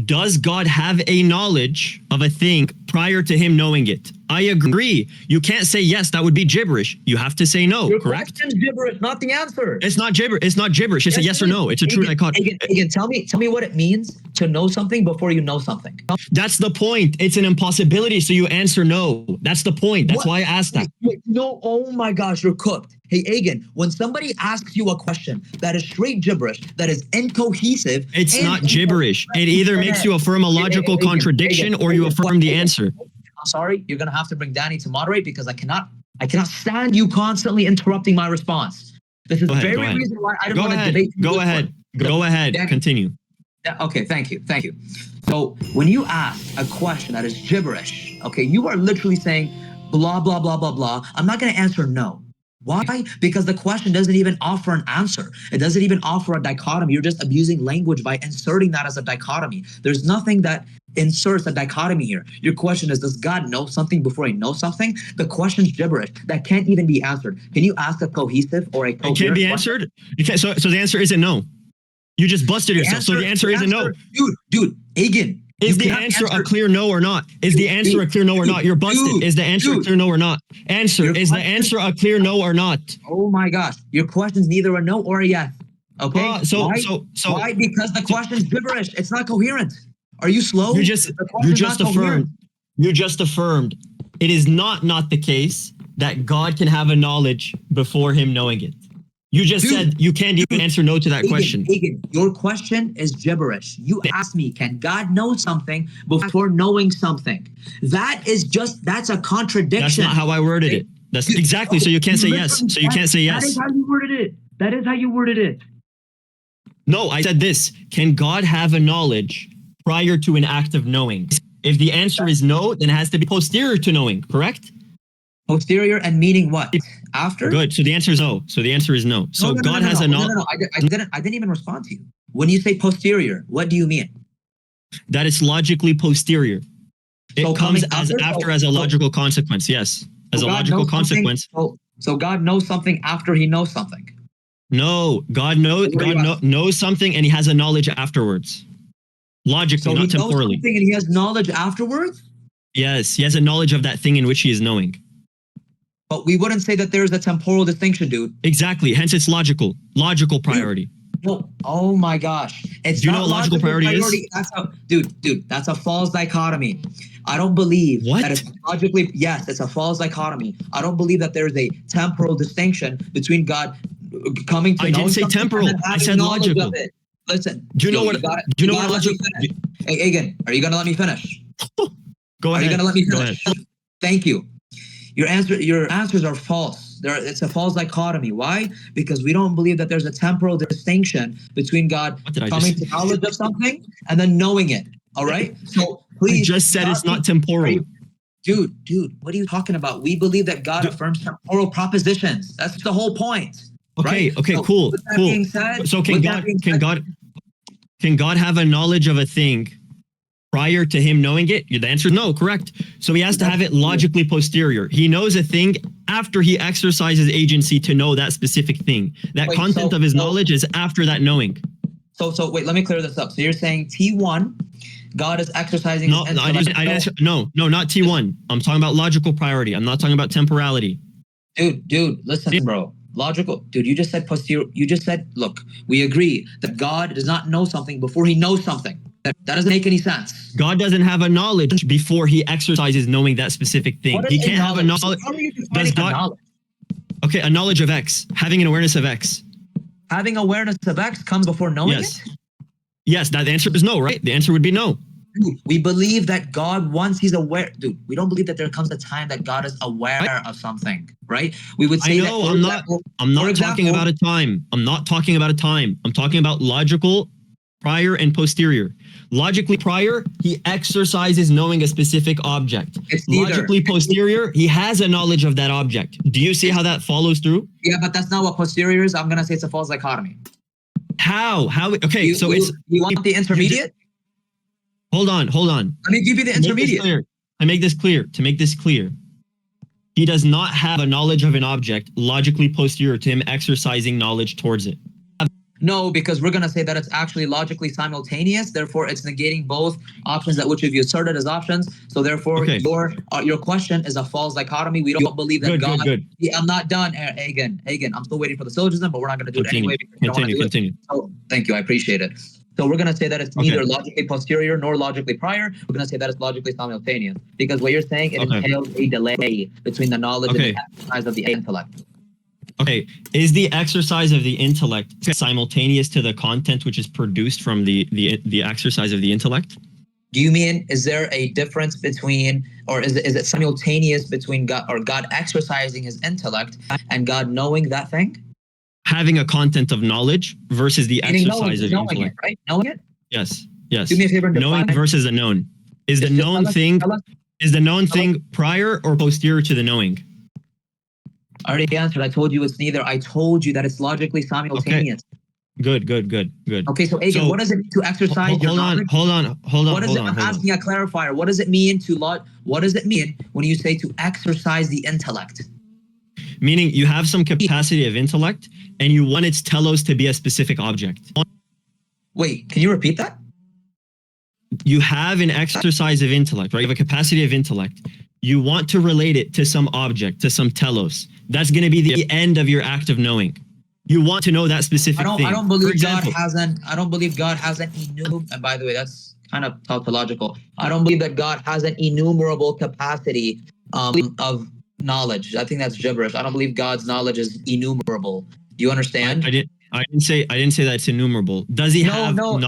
does God have a knowledge of a thing prior to him knowing it? I agree. You can't say yes, that would be gibberish. You have to say no, Your correct? question's gibberish, not the answer. It's not gibberish. It's not gibberish. It's a yes or no. It's a true dichotomy. Again, tell me what it means to know something before you know something. That's the point. It's an impossibility, so you answer no. That's the point. That's why I asked that. No, oh my gosh, you're cooked. Hey, Agen, when somebody asks you a question that is straight gibberish, that is incohesive... It's not gibberish. It either makes you affirm a logical contradiction or you affirm the answer. I'm sorry, you're going to have to bring Danny to moderate because I cannot stand you constantly interrupting my response. This is the very reason why I don't want to debate. Go ahead. Continue. Okay, thank you. So when you ask a question that is gibberish, okay, you are literally saying blah, blah, blah, blah, blah. I'm not going to answer no. Why? Because the question doesn't even offer an answer. It doesn't even offer a dichotomy. You're just abusing language by inserting that as a dichotomy. There's nothing that inserts a dichotomy here. Your question is, does God know something before he knows something? The question's gibberish. That can't even be answered. Can you ask a cohesive or a coherent It can't be answered? You can't, so the answer isn't no. You just busted yourself. So the answer isn't no. Dude, Agen. Is the answer a clear no or not? Is the answer a clear no or not? You're busted. Is the answer a clear no or not? Answer. Is the answer a clear no or not? Oh my gosh. Your question's neither a no or a yes. Okay? Why? Because the question's gibberish. It's not coherent. Are you slow? You just affirmed. It is not the case that God can have a knowledge before him knowing it. You just said you can't even answer no to that question. Agen, your question is gibberish. You asked me, can God know something before knowing something? That's a contradiction. That's not how I worded it. That's exactly. So you can't say yes. So you can't say yes. That is how you worded it. No, I said this. Can God have a knowledge prior to an act of knowing? If the answer is no, then it has to be posterior to knowing, correct? Posterior and meaning what? After? Good. So the answer is no. So God has a knowledge. No. I didn't even respond to you. When you say posterior, what do you mean? That it's logically posterior. It comes as a logical consequence. Yes, as a logical consequence. So God knows something after he knows something. No, God knows something and he has a knowledge afterwards. Logically, not temporally. Knows something and he has knowledge afterwards? Yes, he has a knowledge of that thing in which he is knowing. But we wouldn't say that there's a temporal distinction, dude. Exactly. Hence, it's logical priority. No. Oh my gosh. Do you know what logical priority is? Dude, that's a false dichotomy. I don't believe that it's logically. Yes, it's a false dichotomy. I don't believe that there's a temporal distinction between God coming to know. I didn't say temporal. I said logical. Listen. Do you know what logical? Hey, Agen, are you gonna let me finish? Go ahead. Are you gonna let me finish? Thank you. Your answers are false. It's a false dichotomy. Why? Because we don't believe that there's a temporal distinction between God coming to knowledge of something and then knowing it. All right? So please. I just said it's not temporal. Dude, what are you talking about? We believe that God affirms temporal propositions. That's the whole point. Okay, right? Cool. With that being said, so can God have a knowledge of a thing prior to him knowing it? The answer is no, correct. So he has to have it logically posterior. He knows a thing after he exercises agency to know that specific thing. That content of his knowledge is after that knowing. So wait, let me clear this up. So you're saying T1, God is exercising... No, not T1. I'm talking about logical priority. I'm not talking about temporality. Dude, listen, bro. Logical. Dude, you just said posterior. You just said, look, we agree that God does not know something before he knows something. That doesn't make any sense. God doesn't have a knowledge before he exercises knowing that specific thing. He can't have a knowledge. How are you defining a knowledge? Okay, a knowledge of X. Having an awareness of X. Having awareness of X comes before knowing it? Yes, that answer is no, right? The answer would be no. Dude, we believe that God, once he's aware, dude, we don't believe that there comes a time that God is aware of something, right? We would say I'm not talking about a time. I'm not talking about a time. I'm talking about logical prior and posterior. Logically prior, he exercises knowing a specific object. Logically posterior, he has a knowledge of that object. Do you see how that follows through? Yeah, but that's not what posterior is. I'm going to say it's a false dichotomy. How? Okay, you want the intermediate? Hold on. Let me give you the intermediate. To make this clear, he does not have a knowledge of an object logically posterior to him exercising knowledge towards it. No, because we're going to say that it's actually logically simultaneous. Therefore, it's negating both options that which you asserted as options. So therefore, your question is a false dichotomy. We don't believe that God. Good. Yeah, I'm not done, Agen. I'm still waiting for the syllogism, but we're not going to do it anyway. Continue. So thank you. I appreciate it. So we're going to say that it's neither logically posterior nor logically prior. We're going to say that it's logically simultaneous. Because what you're saying, it entails a delay between the knowledge and the exercise of the intellect. Okay, is the exercise of the intellect simultaneous to the content which is produced from the exercise of the intellect? Do you mean, is there a difference between, or is it simultaneous between God exercising his intellect and God knowing that thing? Having a content of knowledge versus the exercise of intellect. It, right? Knowing it? Yes. Do me a favor. Knowing versus the known. Is the known thing prior or posterior to the knowing? I already answered. I told you it's neither. I told you that it's logically simultaneous. Okay. Good. Okay, so Agen, what does it mean to exercise your knowledge? Hold on. I'm asking a clarifier. What does it mean what does it mean when you say to exercise the intellect? Meaning you have some capacity of intellect and you want its telos to be a specific object. Wait, can you repeat that? You have an exercise of intellect, right? You have a capacity of intellect. You want to relate it to some object, to some telos. That's going to be the end of your act of knowing. You want to know that specific thing. I don't believe God has an innumerable. And by the way, that's kind of tautological. I don't believe that God has an innumerable capacity of knowledge. I think that's gibberish. I don't believe God's knowledge is innumerable. Do you understand? I didn't say that it's innumerable. Does he have? No.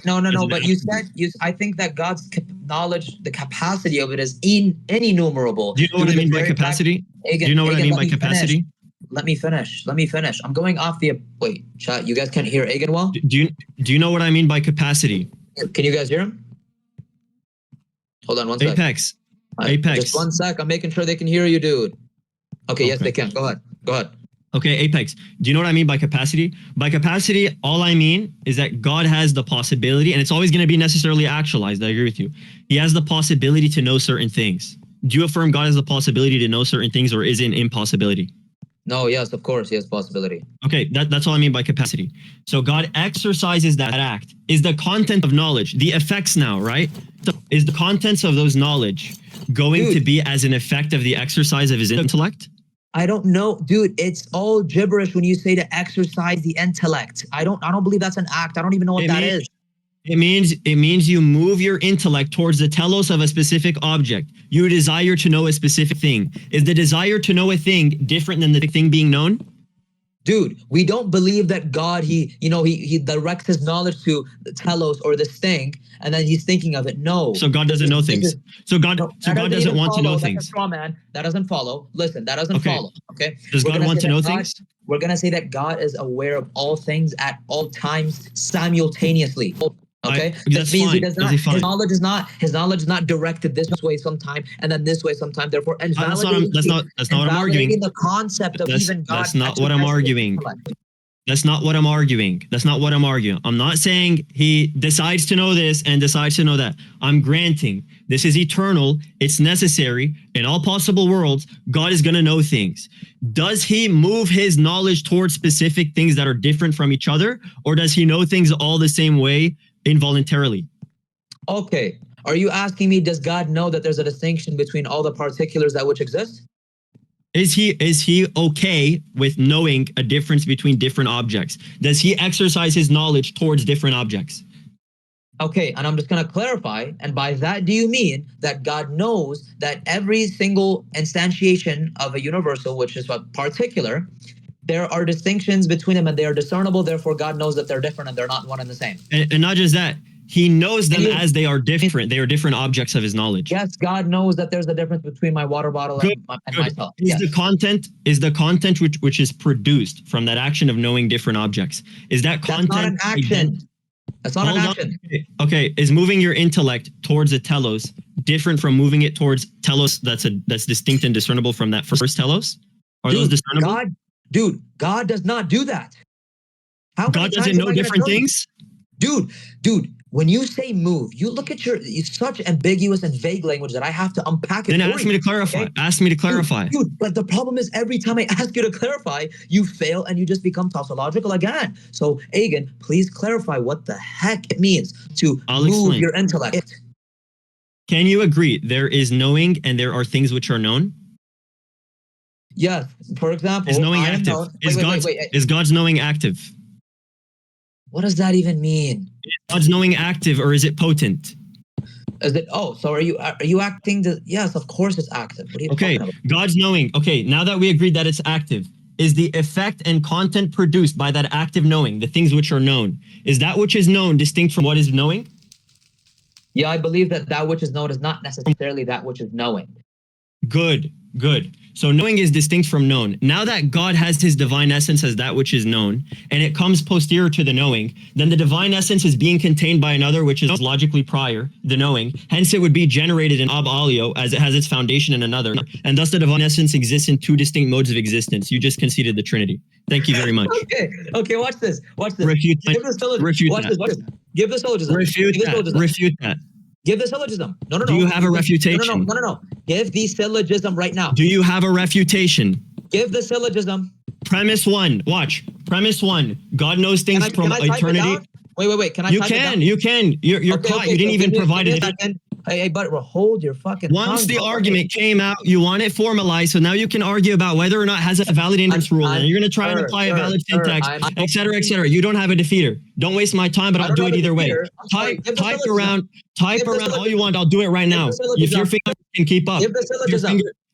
But you said I think that God's knowledge, the capacity of it is innumerable. Do you know what I mean by capacity? Do you know what I mean by capacity? Let me finish. I'm going off the chat. You guys can't hear Agen well? Do you know what I mean by capacity? Can you guys hear him? Hold on one sec. Apex. Just 1 sec. I'm making sure they can hear you, dude. Okay, yes, they can. Go ahead. Okay, Apex. Do you know what I mean by capacity? By capacity, all I mean is that God has the possibility, and it's always going to be necessarily actualized. I agree with you. He has the possibility to know certain things. Do you affirm God has the possibility to know certain things, or is it an impossibility? No, yes, of course, he has possibility. Okay, that's all I mean by capacity. So God exercises that act. Is the content of knowledge, the effects now, right? So is the contents of those knowledge going to be as an effect of the exercise of his intellect? I don't know, dude. It's all gibberish when you say to exercise the intellect. I don't believe that's an act. I don't even know what that is. It means you move your intellect towards the telos of a specific object. You desire to know a specific thing. Is the desire to know a thing different than the thing being known? Dude, we don't believe that God, he directs his knowledge to the telos or this thing, and then he's thinking of it. No. So God doesn't know things. So God doesn't want to know things. That's a straw man. That doesn't follow. Listen, that doesn't follow. Okay. Does God want to know things? We're gonna say that God is aware of all things at all times simultaneously. Okay, that means he does not. His knowledge is not directed this way sometime and then this way sometime. Therefore, and that's not what I'm arguing. The concept of even God. That's not what I'm arguing. That's not what I'm arguing. I'm not saying he decides to know this and decides to know that. I'm granting this is eternal. It's necessary. In all possible worlds, God is going to know things. Does he move his knowledge towards specific things that are different from each other? Or does he know things all the same way involuntarily? Okay. Are you asking me, does God know that there's a distinction between all the particulars that which exist? Is he okay with knowing a difference between different objects? Does he exercise his knowledge towards different objects? Okay, and I'm just going to clarify. And by that, do you mean that God knows that every single instantiation of a universal, which is a particular, there are distinctions between them and they are discernible. Therefore, God knows that they're different and they're not one and the same. And not just that. He knows them as they are different. They are different objects of his knowledge. Yes, God knows that there's a difference between my water bottle and myself. Is the content which is produced from that action of knowing different objects? Is that content? That's not an action. That's not an action. Okay, is moving your intellect towards a telos different from moving it towards telos that's distinct and discernible from that first telos? Are those discernible? God does not do that. God doesn't know different things? Dude, When you say move, you look at it's such ambiguous and vague language that I have to unpack it. Then ask me to clarify. Okay? Ask me to clarify. Dude, but the problem is every time I ask you to clarify, you fail and you just become tautological again. So, Agen, please clarify what the heck it means to move your intellect. Can you agree there is knowing and there are things which are known? Yes. For example, is knowing active? Is God's knowing active? What does that even mean? Is God's knowing active or is it potent? Is it? Oh, so are you acting? Yes, of course it's active. What are you talking about? God's knowing. Okay, now that we agreed that it's active, is the effect and content produced by that active knowing, the things which are known, is that which is known distinct from what is knowing? Yeah, I believe that which is known is not necessarily that which is knowing. Good. So knowing is distinct from known. Now that God has his divine essence as that which is known, and it comes posterior to the knowing, then the divine essence is being contained by another which is logically prior, the knowing. Hence it would be generated in ab alio as it has its foundation in another. And thus the divine essence exists in two distinct modes of existence. You just conceded the Trinity. Thank you very much. Okay, watch this. Refute that. Give the syllogism. Refute that. Give the syllogism. No. Do you have a refutation? No. Give the syllogism right now. Do you have a refutation? Give the syllogism. Premise 1. Watch. Premise 1. God knows things from eternity. Wait. Can I type it down? You can. You're caught. You didn't even provide it. Hey, but hold your fucking Once the argument came out, you want it formalized, so now you can argue about whether or not it has a valid inference rule, and you're going to try and apply a valid syntax, etc., etc. You don't have a defeater. Don't waste my time, but I'll do it either way. Type around all you want. I'll do it right now. If your fingers can keep up.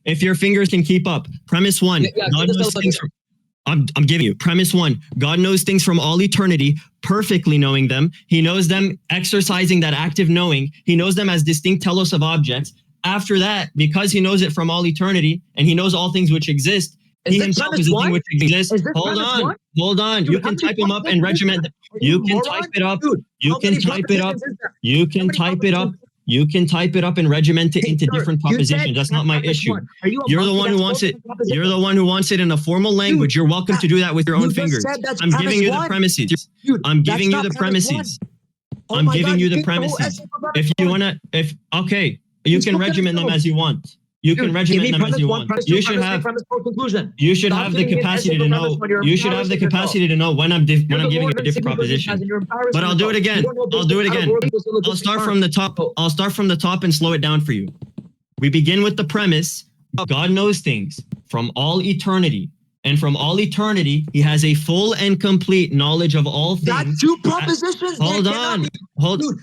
If your fingers can keep up. Premise 1. God knows things from... I'm giving you premise 1. God knows things from all eternity, perfectly knowing them. He knows them exercising that active knowing. He knows them as distinct telos of objects. After that, because he knows it from all eternity and he knows all things which exist, he himself is the thing which exists. Hold on. Dude, you can type them up and regiment them. You can type it up. You can type it up. You can type it up. You can type it up and regiment it into different propositions. That's not my issue. You're the one who wants it. You're the one who wants it in a formal language. You're welcome to do that with your own fingers. I'm giving you the premises. I'm giving you the premises. I'm giving you the premises. If you wanna, okay, you can regiment them as you want. You can regiment them as you want. You should have the capacity to know. You should have the capacity to know when I'm giving you a different proposition. But I'll do it again. I'll start from the top. I'll start from the top and slow it down for you. We begin with the premise: God knows things from all eternity. And from all eternity, he has a full and complete knowledge of all things. That's two propositions. Hold on.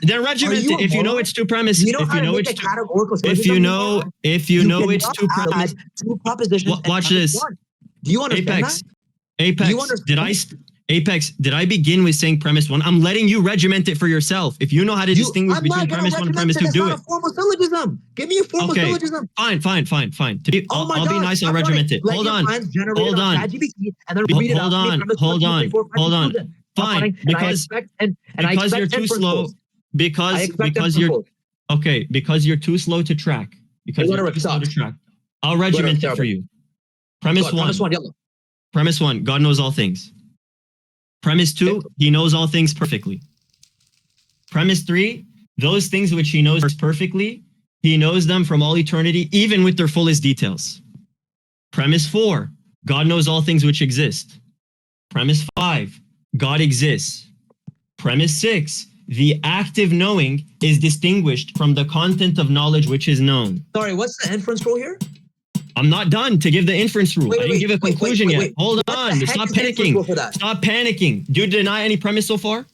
Then regiment it. If you know it's two premises. If you know it's two premises. Two propositions. Watch this. Do you understand Apex, did I begin with saying premise 1? I'm letting you regiment it for yourself. If you know how to distinguish between premise 1 and premise 2, do it. Not a formal syllogism. Give me a formal syllogism. Fine. I'll be nice. I'll regiment it. Hold on. Fine. Because you're too slow. Because you're too slow to track. I'll regiment it for you. Premise 1. God knows all things. Premise 2, he knows all things perfectly. Premise 3, those things which he knows perfectly, he knows them from all eternity, even with their fullest details. Premise 4, God knows all things which exist. Premise 5, God exists. Premise 6, the active knowing is distinguished from the content of knowledge which is known. Sorry, what's the inference rule here? I'm not done to give the inference rule. I didn't give a conclusion yet. Hold on. Stop panicking. Stop panicking. Do you deny any premise so far?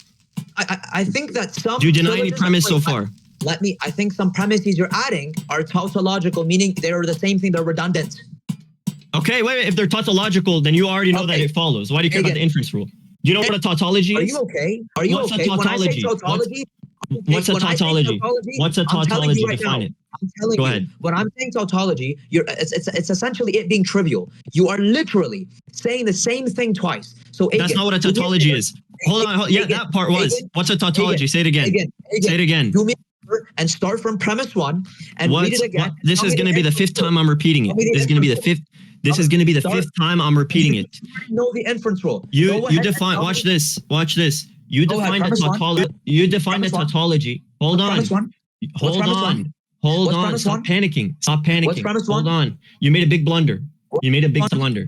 I think that some... Do you deny any premise so far? I think some premises you're adding are tautological, meaning they're the same thing, they're redundant. Okay, wait. If they're tautological, then you already know that it follows. Why do you care about the inference rule? Do you know what a tautology is? Are you okay? What's a tautology? What's a tautology? What's a tautology? Define it. I'm telling you, when I'm saying tautology, it's essentially it being trivial. You are literally saying the same thing twice. So that's not what a tautology is. Hold on. Yeah, that part was. What's a tautology? Say it again. Say it again. Do me and start from premise 1 and read it again. This is going to be the 5th time I'm repeating it. This is going to be the 5th. This is going to be the 5th time I'm repeating it. Know the inference rule. You define. Watch this. You Go ahead, defined a premise one. tautology. You defined a Premise one. tautology. Hold on. Premise one. Hold premise on. one? Hold What's on. premise Stop one? panicking. Stop panicking. premise Hold one? on. You made a big blunder. You made a big blunder.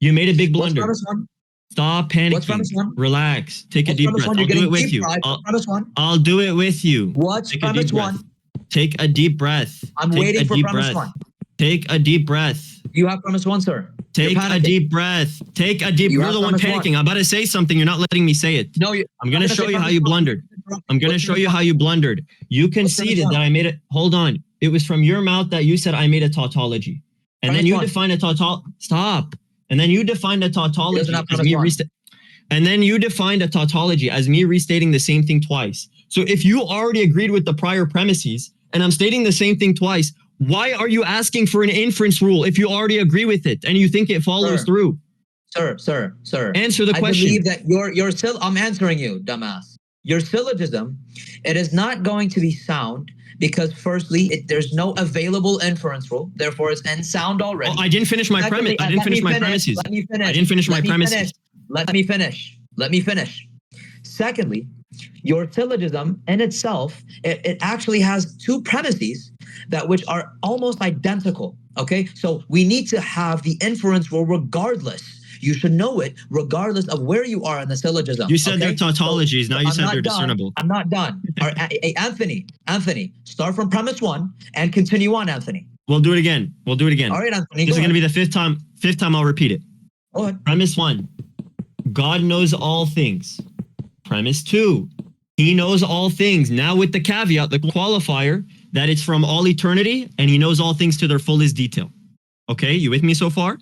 You made a big What's blunder. premise one? Stop What's panicking. premise one? Relax. Take a What's deep premise breath. one? I'll You're do getting it with deep you. fried. What's premise one? I'll do it with you. What's Take a deep premise breath. one? Take a deep breath. I'm Take waiting a for deep premise breath. one. Take a deep breath. You have premise one, sir. Take a deep breath. Take a deep. You're have the one premise panicking. one. I'm about to say something. You're not letting me say it. No, I'm gonna show you how you blundered. I'm gonna show you how you blundered. You conceded that I made it. Hold on. It was from your mouth that you said I made a tautology, and then you defined a tautology. Stop. And then you defined a tautology as me and then you defined a tautology as me restating the same thing twice. So if you already agreed with the prior premises, and I'm stating the same thing twice, why are you asking for an inference rule if you already agree with it and you think it follows through? Sir. Answer the question. I believe that I'm answering you, dumbass. Your syllogism, it is not going to be sound because firstly, there's no available inference rule. Therefore, it's unsound already. Oh, I didn't finish my premise. I didn't finish my premises. Let me finish. I didn't finish my premises. Let me finish. Secondly, your syllogism in itself, it actually has two premises that which are almost identical. Okay, so we need to have the inference rule regardless. You should know it regardless of where you are in the syllogism. You said they're tautologies. Now you said they're discernible. I'm not done. Anthony, start from premise one and continue on, Anthony. We'll do it again. All right, Anthony. This is going to be the fifth time I'll repeat it. Go ahead. Premise one, God knows all things. Premise two, he knows all things. Now with the caveat, the qualifier, that it's from all eternity and he knows all things to their fullest detail. Okay, you with me so far?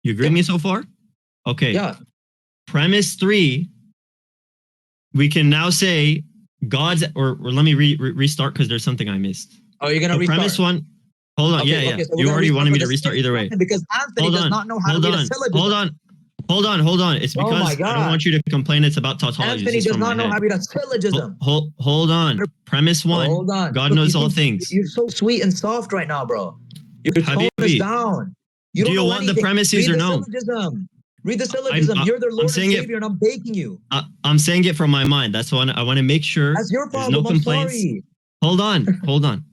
You agree with me so far? Okay. Yeah. Premise three, we can now say God's, or let me restart because there's something I missed. Oh, you're going to restart? Premise one, hold on. Okay, Yeah. so You already wanted me to restart either way. Because Anthony does not know how to read a syllogism. Hold on. It's because I don't want you to complain it's about tautology. Anthony does not know how to read a syllogism. Hold on. Premise one, Hold on. God knows all things. You're so sweet and soft right now, bro. Your tone is down. Do you want the premises or no? Read the syllogism. You're their Lord and Savior, and I'm begging you. I'm saying it from my mind. That's why I want to make sure that's your problem. There's no complaints. Sorry. Hold on.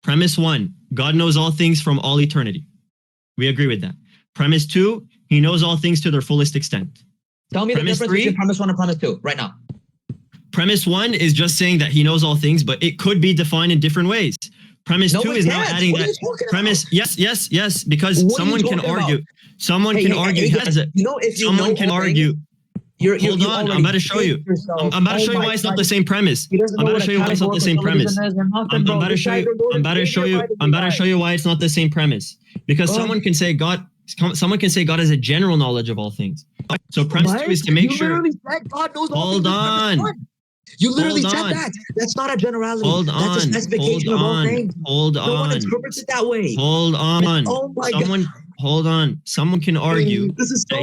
Premise one, God knows all things from all eternity. We agree with that. Premise two, he knows all things to their fullest extent. Tell me the difference between premise one and premise two right now. Premise one is just saying that he knows all things, but it could be defined in different ways. Premise two is now adding that premise. Yes, because someone can argue. Someone can argue. Someone can argue. Hold on, I'm about to show you. I'm about to show you why it's not the same premise. I'm about to show you why it's not the same premise. I'm about to show you why it's not the same premise. Because someone can say God has a general knowledge of all things. So premise two is to make sure. Hold on. You literally said that. That's not a generality. That's a specification of all things. Hold on. No one interprets it that way. Hold on. Oh my God. Hold on. Someone can argue that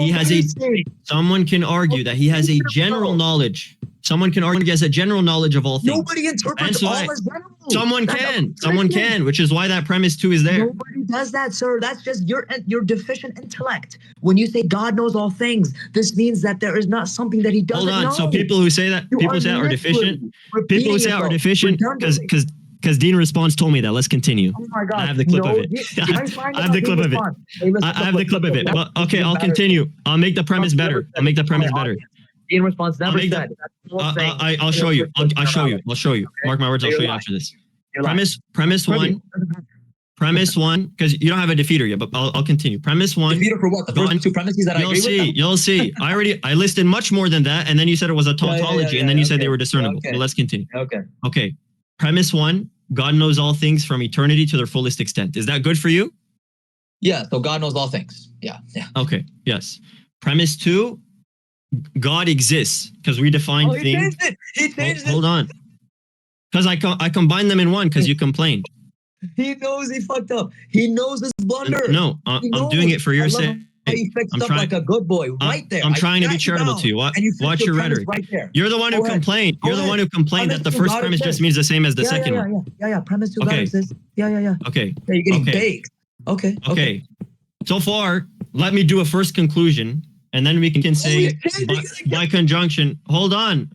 he has a general knowledge. Someone can argue he has a general knowledge of all things. Nobody interprets all as general. Someone can, which is why that premise two is there. Nobody does that, sir. That's just your deficient intellect. When you say God knows all things, this means that there is not something that he doesn't know. Hold on. So people who say that, are deficient. People say are deficient because Dean Response told me that. Let's continue. Oh my God. I have the clip of it. I have the clip of it. I have the clip of it. But okay, I'll continue. I'll make the premise better. Dean Response never said. I'll show you. I'll show you. Mark my words. I'll show you after this. Premise one, because you don't have a defeater yet, but I'll continue. Premise one. Defeater for what? The first two premises that I agree with? You'll see. I listed much more than that, and then you said it was a tautology, and then you said they were discernible. Okay. Well, let's continue. Okay. Premise one, God knows all things from eternity to their fullest extent. Is that good for you? Yeah, so God knows all things. Yeah. Okay, yes. Premise two, God exists, because we defined things. He changed it. Hold on. Because I combined them in one because you complained. He knows he fucked up. He knows this blunder. No, I'm doing it for your sake. He fixed up like a good boy right there. I'm trying to be charitable to you. Watch your rhetoric. Right there. You're the one who complained. You're the one who complained that the first premise just means the same as the second one. Yeah. Premise two God exists. Yeah. Okay. You're getting baked. Okay. So far, let me do a first conclusion and then we can say by conjunction. Hold on.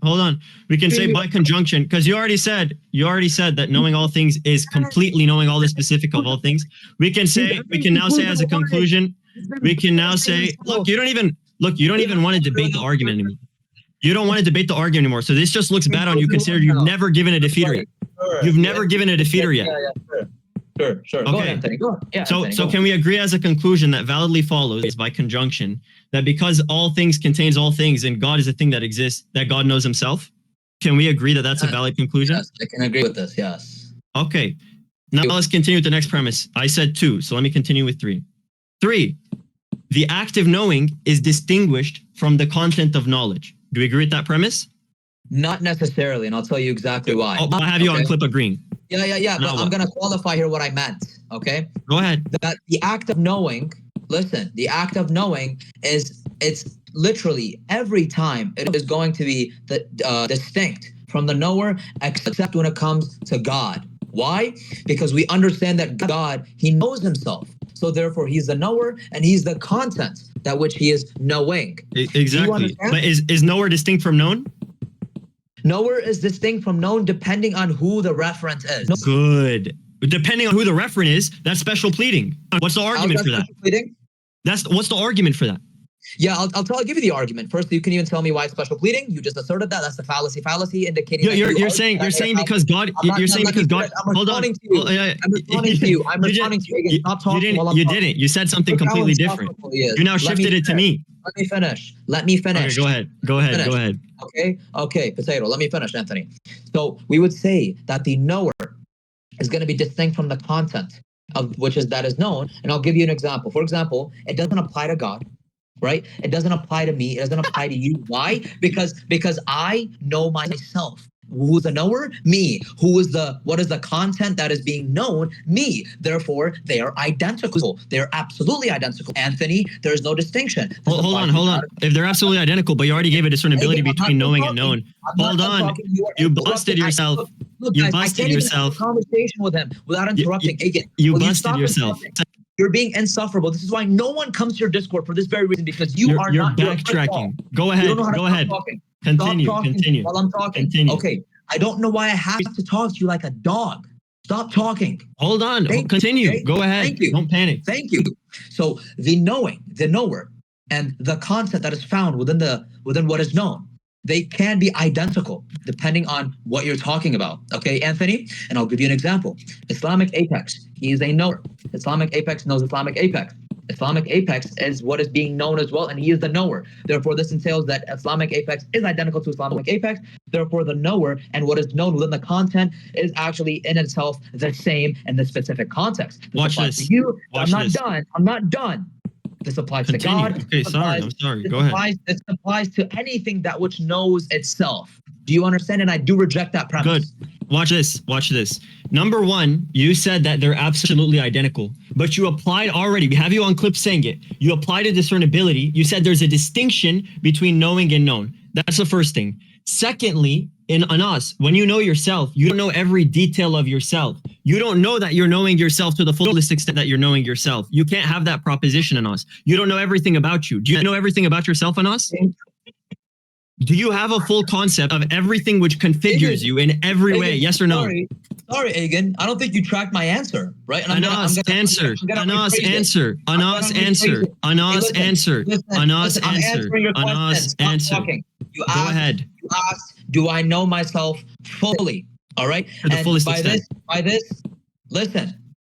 We can say by conjunction because you already said that knowing all things is completely knowing all the specific of all things. We can now say as a conclusion. We can now say, look, you don't even want to debate the argument anymore. You don't want to debate the argument anymore. So this just looks bad on you, considering you've never given a defeater yet. You've never given a defeater yet. Sure. Okay. Go ahead, Anthony. Go ahead. Yeah, So Anthony, can we agree as a conclusion that validly follows by conjunction that because all things contains all things and God is a thing that exists, that God knows himself? Can we agree that that's a valid conclusion? Yes, I can agree with this. Yes. Okay. Now let's continue with the next premise. I said 2, so let me continue with 3. 3. The act of knowing is distinguished from the content of knowledge. Do we agree with that premise? Not necessarily, and I'll tell you exactly why. I have you on clip agreeing. Yeah. But I'm gonna qualify here what I meant. Okay. Go ahead. That the act of knowing. Listen, the act of knowing it's literally every time it is going to be distinct from the knower, except when it comes to God. Why? Because we understand that God, he knows himself. So therefore, he's the knower and he's the content that which he is knowing. Exactly. But is knower distinct from known? Knower is distinct from known depending on who the referent is. Good. Depending on who the referent is, that's special pleading. What's the argument for that? Pleading? What's the argument for that? Yeah, I'll give you the argument. First, you can even tell me why it's special pleading. You just asserted that. That's the fallacy indicating. You're saying because God. You're saying because God. Hold on. I'm responding to you. I'm responding to you. Stop talking. You didn't. You said something completely different. You now shifted it to me. Let me finish. Okay, go ahead. Okay, Potato. Let me finish, Anthony. So we would say that the knower is going to be distinct from the content of that is known. And I'll give you an example. For example, it doesn't apply to God. Right? It doesn't apply to me. It doesn't apply to you. Why? Because I know myself. Who's the knower? Me. What is the content that is being known? Me. Therefore, they are identical. They're absolutely identical. Anthony, there is no distinction. Hold on. If they're absolutely identical, but you already gave a discernibility between knowing and known. Hold on. You busted yourself. You busted yourself. I can't even have a conversation with him without interrupting. Agen, you busted yourself. You're being insufferable. This is why no one comes to your Discord for this very reason, because you're backtracking. Go ahead. Continue. While I'm talking. Continue. Okay. I don't know why I have to talk to you like a dog. Stop talking. Hold on. Continue. Okay? Go ahead. Thank you. Don't panic. Thank you. So the knower, and the content that is found within what is known, they can be identical depending on what you're talking about. Okay, Anthony? And I'll give you an example. Islamic Apex, he is a knower. Islamic Apex knows Islamic Apex. Islamic Apex is what is being known as well, and he is the knower. Therefore, this entails that Islamic Apex is identical to Islamic Apex. Therefore, the knower and what is known within the content is actually in itself the same in the specific context. Watch this. I'm not done. This applies to God. Okay, I'm sorry. Go ahead. This applies to anything that which knows itself. Do you understand? And I do reject that premise. Good. Watch this. Number 1, you said that they're absolutely identical, but you applied already. We have you on clip saying it. You applied a discernibility. You said there's a distinction between knowing and known. That's the first thing. Secondly, in ANAS, when you know yourself, you don't know every detail of yourself. You don't know that you're knowing yourself to the fullest extent that you're knowing yourself. You can't have that proposition, ANAS. You don't know everything about you. Do you know everything about yourself, ANAS? Do you have a full concept of everything which configures you in every way? Yes or no? Sorry, Agen. I don't think you tracked my answer, right? ANAS, answer. ANAS, anscer. ANAS, answer. ANAS, answer. ANAS, answer. ANAS, answer. Go ahead. You asked, do I know myself fully? All right. To the fullest extent.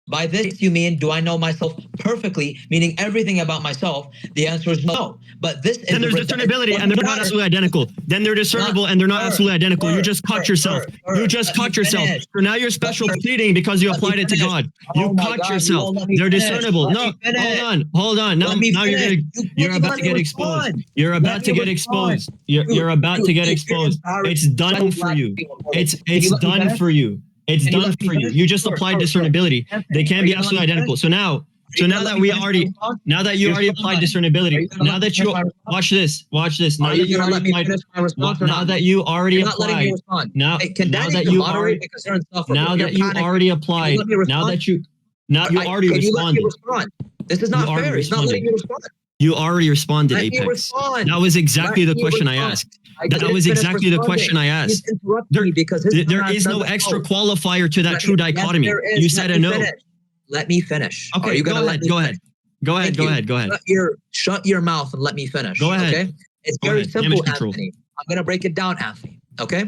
By this you mean, do I know myself perfectly, meaning everything about myself? The answer is no. But this is... Then there's discernibility and they're not absolutely identical. Then they're discernible and they're not absolutely identical. You just cut yourself. You just cut yourself. So now you're special pleading because you applied it to God. You cut yourself. They're discernible. No, hold on. Now you're about to get exposed. You're about to get exposed. You're about to get exposed. It's done for you. It's done for you. It's done for you. You just applied discernibility. They can be absolutely identical. So now that you already applied discernibility, now that you watch this. Now that you already applied, now that you already applied, now that you already applied, now you already responded. This is not fair. He's not letting you respond. You already responded, Let me Apex. respond. That was exactly Let the me question I respond. asked. I That didn't was finish exactly the responding. question I He's asked. interrupting me because his There dumbass is no doesn't extra know. qualifier to that true dichotomy. Yes, there is. You said a no. Let me finish. Are Okay, you gonna go let ahead. me Go finish? ahead. Go ahead. Thank Go you. ahead. Go ahead. Shut your mouth and let me finish. Go ahead. Okay. It's Go very ahead. simple, Damage control. Anthony. I'm gonna break it down, Anthony. Okay.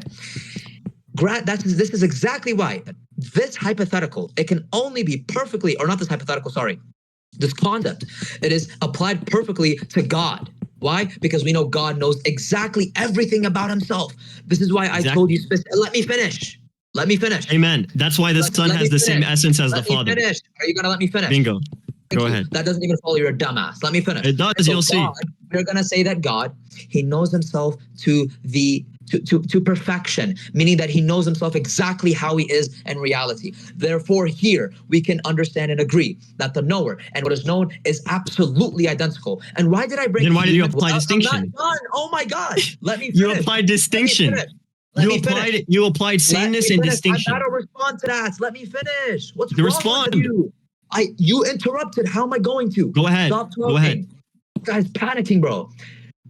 This is exactly why this hypothetical, it can only be perfectly, or not this hypothetical, sorry, this concept, it is applied perfectly to God. Why? Because we know God knows exactly everything about himself. This is why I told you, let me finish. Let me finish. Amen. That's why the Son has the same essence as the Father. Let me finish. Are you going to let me finish? Bingo. Go ahead. That doesn't even follow. You're a dumbass. Let me finish. It does. You'll see. We're going to say that God, he knows himself to perfection, meaning that he knows himself exactly how he is in reality. Therefore, here we can understand and agree that the knower and what is known is absolutely identical. And why did I bring? Then why did you apply distinction? I'm not done. Oh my God! Let me finish. You applied distinction. You applied sameness and distinction. I gotta respond to that. Let me finish. What's wrong with you? You interrupted. How am I going to? Go ahead. Stop talking. Go ahead. Guys, panicking, bro.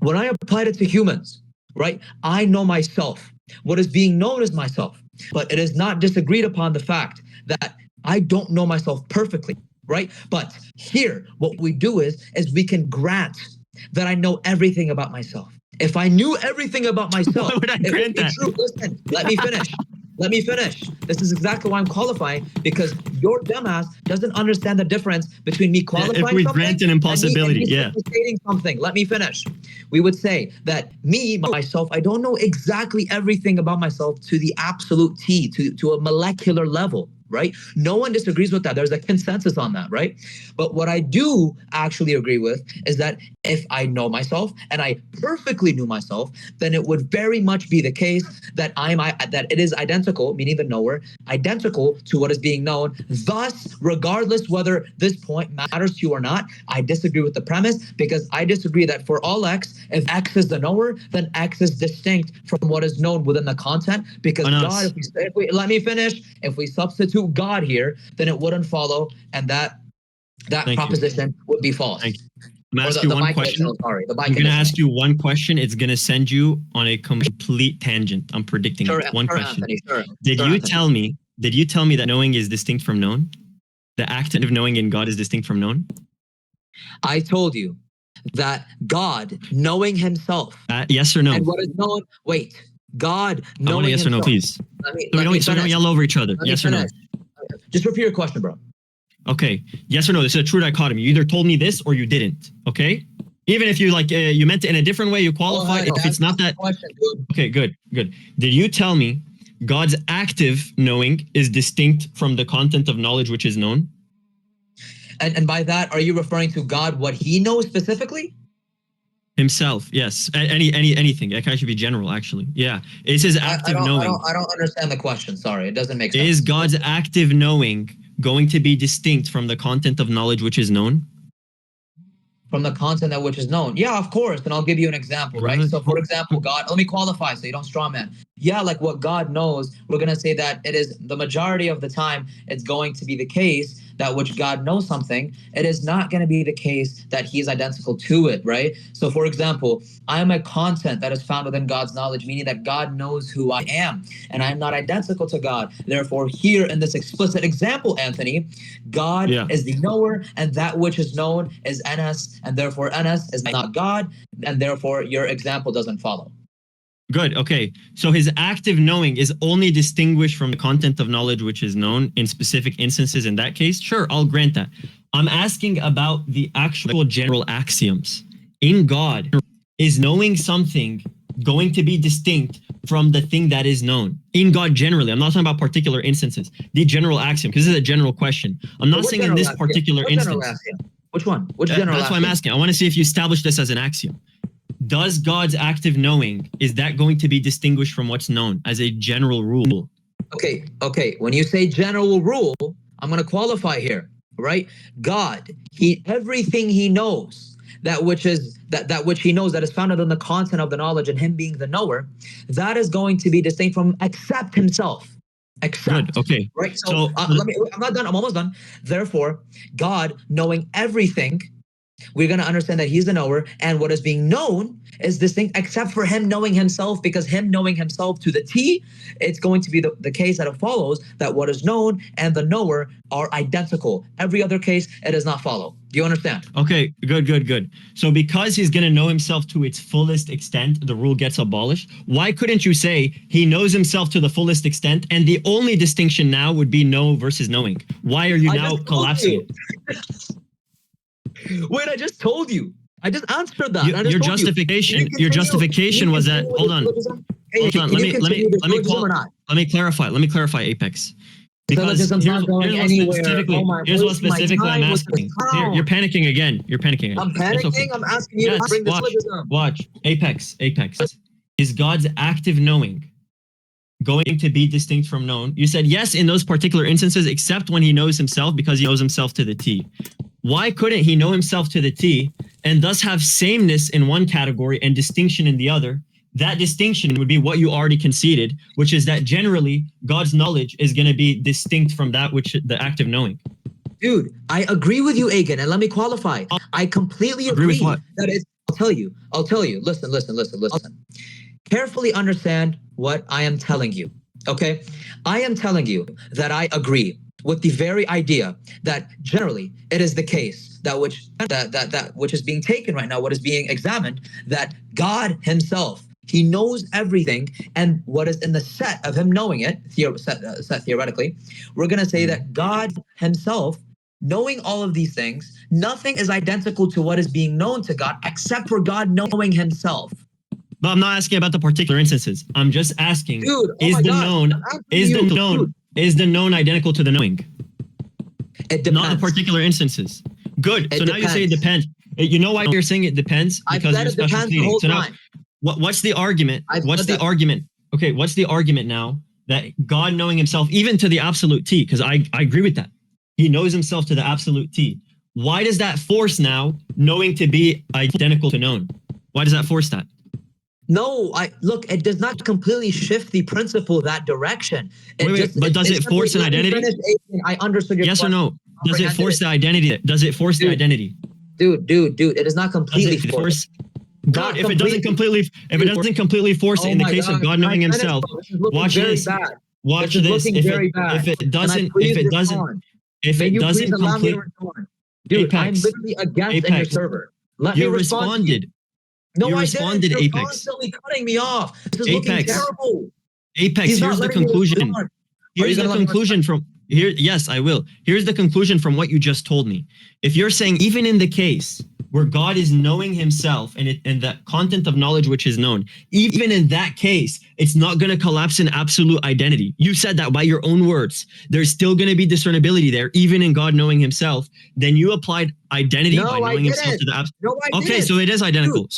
When I applied it to humans, right? I know myself. What is being known is myself. But it is not disagreed upon the fact that I don't know myself perfectly, right? But here, what we do is we can grant that I know everything about myself. If I knew everything about myself, why would I grant that? True. Listen, let me finish. Let me finish. This is exactly why I'm qualifying, because your dumbass doesn't understand the difference between me qualifying if we grant an impossibility, and me stating something. Let me finish. We would say that myself, I don't know exactly everything about myself to the absolute T, to a molecular level, right? No one disagrees with that. There's a consensus on that, right? But what I do actually agree with is that if I know myself and I perfectly knew myself, then it would very much be the case that that it is identical, meaning the knower, identical to what is being known. Thus, regardless whether this point matters to you or not, I disagree with the premise, because I disagree that for all X, if X is the knower, then X is distinct from what is known within the content, because God, let me finish, if we substitute God here, then it wouldn't follow, and that proposition would be false. I'm going to ask you one question. I'm going to ask you one question. It's going to send you on a complete tangent. I'm predicting one question. Anthony, Did you tell me that knowing is distinct from known? The act of knowing in God is distinct from known? I told you that God knowing himself. Yes or no? And what is known? Wait. God knowing himself. I want a yes or no, please. So we don't yell over each other. Yes or no? Just repeat your question, bro. Okay. Yes or no? This is a true dichotomy. You either told me this or you didn't. Okay. Even if you you meant it in a different way, you qualify. If it's not that. Question, dude. Okay. Good. Did you tell me God's active knowing is distinct from the content of knowledge which is known? And by that, are you referring to God, what he knows specifically? Himself, yes. Anything. It can actually be general, actually. Yeah. It's his active knowing. I don't understand the question. Sorry, it doesn't make sense. Is God's active knowing going to be distinct from the content of knowledge which is known? From the content that which is known? Yeah, of course. And I'll give you an example, right? So for example, God, let me qualify so you don't straw man. Yeah, like what God knows, we're going to say that it is the majority of the time it's going to be the case that which God knows something, it is not going to be the case that he's identical to it, right? So for example, I am a content that is found within God's knowledge, meaning that God knows who I am, and I am not identical to God. Therefore, here in this explicit example, Anthony, God is the knower, and that which is known is ANAS, and therefore ANAS is not God, and therefore your example doesn't follow. Good. Okay. So his active knowing is only distinguished from the content of knowledge which is known in specific instances. In that case, sure, I'll grant that. I'm asking about the actual general axioms. In God, is knowing something going to be distinct from the thing that is known? In God generally. I'm not talking about particular instances. The general axiom, because this is a general question. I'm not saying in this particular instance. Which one? Which general That's why I'm asking. I want to see if you establish this as an axiom. Does God's active knowing, is that going to be distinguished from what's known as a general rule? Okay. When you say general rule, I'm going to qualify here, right? God, everything he knows, that which he knows that is founded on the content of the knowledge and him being the knower, that is going to be distinct from except himself. Except. Good. Okay. Right. So I'm not done. I'm almost done. Therefore, God knowing everything We're going to understand that he's the knower, and what is being known is distinct except for him knowing himself, because him knowing himself to the T, it's going to be the case that it follows that what is known and the knower are identical. Every other case, it does not follow. Do you understand? Okay, good. So because he's going to know himself to its fullest extent, the rule gets abolished. Why couldn't you say he knows himself to the fullest extent, and the only distinction now would be know versus knowing? Why are you now collapsing it? Wait, I just told you. I just answered that. Your justification was that. Hold on. Let me clarify, Apex. Because here's what specifically I'm asking. You're panicking again. I'm panicking. Okay. I'm asking you to bring the syllogism. Watch. Apex. Is God's active knowing going to be distinct from known? You said yes in those particular instances, except when he knows himself, because he knows himself to the T. Why couldn't he know himself to the T and thus have sameness in one category and distinction in the other? That distinction would be what you already conceded, which is that generally God's knowledge is going to be distinct from that which the active knowing. Dude, I agree with you, Agen, and let me qualify. I completely agree with what? That is, I'll tell you. Listen. Carefully understand what I am telling you, okay? I am telling you that I agree with the very idea that generally it is the case that which is being taken right now, what is being examined, that God himself, he knows everything, and what is in the set of him knowing it, set theoretically, we're going to say that God himself, knowing all of these things, nothing is identical to what is being known to God except for God knowing himself. But I'm not asking about the particular instances. I'm just asking, dude, is the known identical to the knowing? It depends. Not the particular instances. Good. So now you say it depends. You know why you're saying it depends? Because you're special pleading. So now, what's the argument? What's the argument? Okay, what's the argument now that God knowing himself, even to the absolute T, because I agree with that. He knows himself to the absolute T. Why does that force now knowing to be identical to known? Why does that force that? No, look, it does not completely shift the principle that direction. But does it force an identity? I understood your question. Yes or no? Does it force the identity? Does it force the identity? Dude, it is not completely forced. God, if it doesn't completely force it in the case of God knowing himself, watch this. Watch this. If it doesn't completely, dude, I'm literally a guest in your server. Let me respond. No, I didn't. You're Apex. Constantly cutting me off. This is looking terrible. Apex, here's the conclusion. Here's the conclusion from here. Yes, I will. Here's the conclusion from what you just told me. If you're saying even in the case where God is knowing himself and the content of knowledge which is known, even in that case, it's not going to collapse in absolute identity. You said that by your own words. There's still going to be discernibility there, even in God knowing himself. Then you applied identity by knowing himself to the absolute. No, I okay, didn't. so it is identical.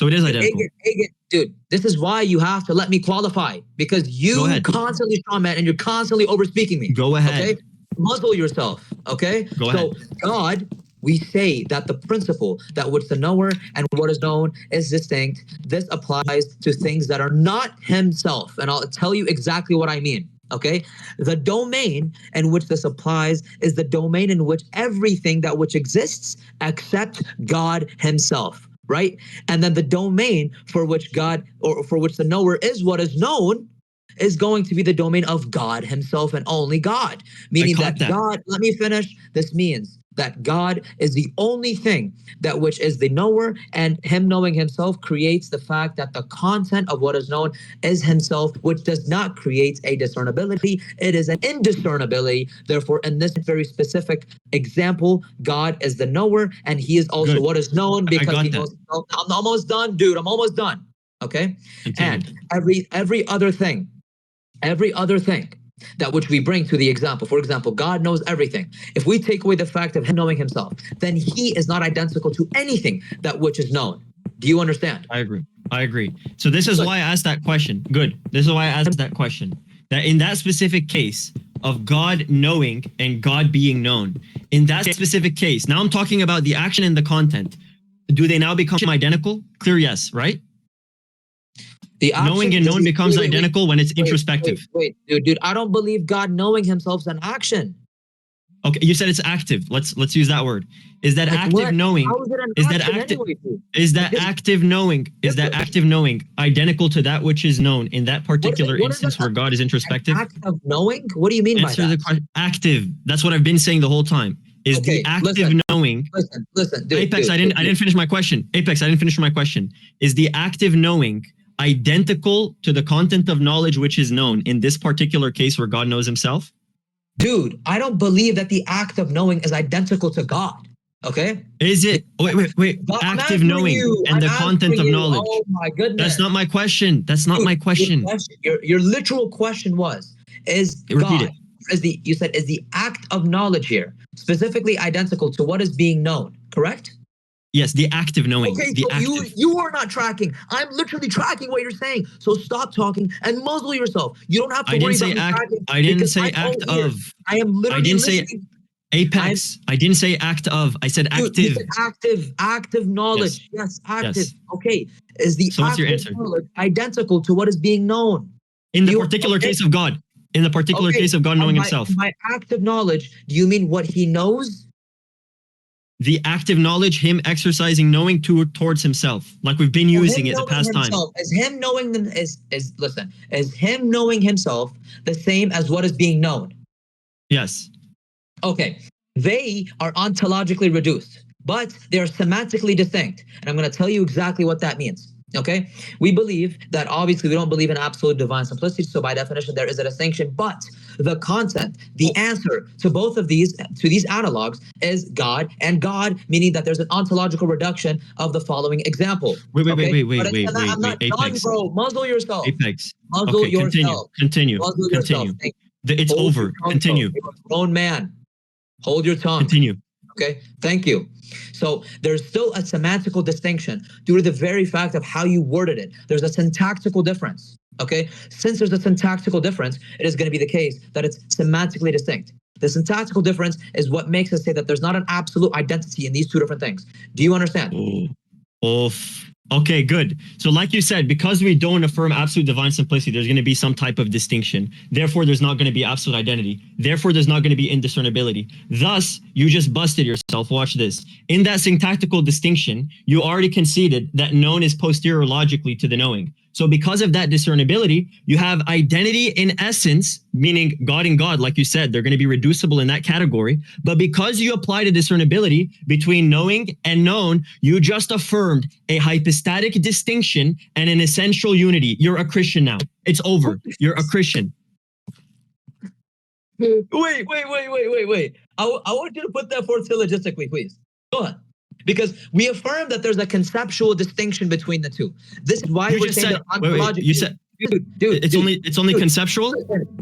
Dude, this is why you have to let me qualify, because you constantly comment and you're constantly overspeaking me. Go ahead. Okay? Muzzle yourself. Okay? Go ahead. So God, we say that the principle that which the knower and what is known is distinct. This applies to things that are not himself. And I'll tell you exactly what I mean. Okay? The domain in which this applies is the domain in which everything that which exists except God himself. Right? And then the domain for which God, or for which the knower is what is known, is going to be the domain of God himself and only God. Meaning that God, let me finish. This means that God is the only thing that which is the knower, and him knowing himself creates the fact that the content of what is known is himself, which does not create a discernibility. It is an indiscernibility. Therefore, in this very specific example, God is the knower and he is also what is known, because he knows himself. I'm almost done, dude. I'm almost done. Okay? And every other thing that which we bring to the example, for example, God knows everything. If we take away the fact of him knowing himself, then he is not identical to anything that which is known. Do you understand? I agree. So this is why I asked that question. Good. This is why I asked that question. That in that specific case of God knowing and God being known, in that specific case, now I'm talking about the action and the content. Do they now become identical? Clear yes, right? The knowing and known becomes identical when it's introspective. Wait, dude, I don't believe God knowing himself is an action. Okay, you said it's active. Let's use that word. Is that Like active what? knowing? How is it an Is that action active? anyway, dude? Is that Like, active knowing? Is that active knowing identical to that which is known in that particular instance where God is introspective? An act of knowing? What do you mean Answer by that? the question. Active. That's what I've been saying the whole time. Is the active knowing? Listen, dude, Apex, dude, I didn't finish my question. Apex, I didn't finish my question. Is the active knowing identical to the content of knowledge which is known in this particular case where God knows himself? Dude, I don't believe that the act of knowing is identical to God. Okay? Is it? Wait. Active knowing and the content of knowledge. Oh my goodness. That's not my question. That's not my question. Your literal question was, is Repeat God, you said, is the act of knowledge here specifically identical to what is being known, correct? Yes, the active knowing. Okay, the so active. you are not tracking. I'm literally tracking what you're saying. So stop talking and muzzle yourself. You don't have to worry about me tracking. I didn't say act of. I am literally I didn't listening. say Apex. I didn't say act of. I said active. You said active knowledge. Yes, active. Yes. Okay. Is the so what's your answer? Knowledge identical to what is being known? In the particular case of God. In the particular case of God knowing himself. By active knowledge, do you mean what he knows? The active knowledge, him exercising knowing towards himself, like we've been using it the past time. Is him knowing them is him knowing himself the same as what is being known? Yes. Okay. They are ontologically reduced, but they are semantically distinct. And I'm going to tell you exactly what that means. Okay. We believe that obviously we don't believe in absolute divine simplicity. So by definition, there is a distinction, but the content, the answer to both of these, to these analogs is God, and God meaning that there's an ontological reduction of the following example. Wait, I'm not done, bro. Muzzle yourself. Apex. Muzzle yourself. Continue. Muzzle yourself. It's over. Continue. You're a grown man. Hold your tongue. Continue. Okay. Thank you. So there's still a semantical distinction due to the very fact of how you worded it. There's a syntactical difference. Okay. Since there's a syntactical difference, it is going to be the case that it's semantically distinct. The syntactical difference is what makes us say that there's not an absolute identity in these two different things. Do you understand? Okay, good. So like you said, because we don't affirm absolute divine simplicity, there's going to be some type of distinction. Therefore, there's not going to be absolute identity. Therefore, there's not going to be indiscernibility. Thus, you just busted yourself. Watch this. In that syntactical distinction, you already conceded that known is posterior logically to the knowing. So because of that discernibility, you have identity in essence, meaning God and God, like you said, they're going to be reducible in that category. But because you applied a discernibility between knowing and known, you just affirmed a hypostatic distinction and an essential unity. You're a Christian now. It's over. You're a Christian. Wait. I want you to put that forth syllogistically, please. Go ahead. Because we affirm that there's a conceptual distinction between the two. This is why you we're just saying said, that ontologically. You said, dude, it's only conceptual.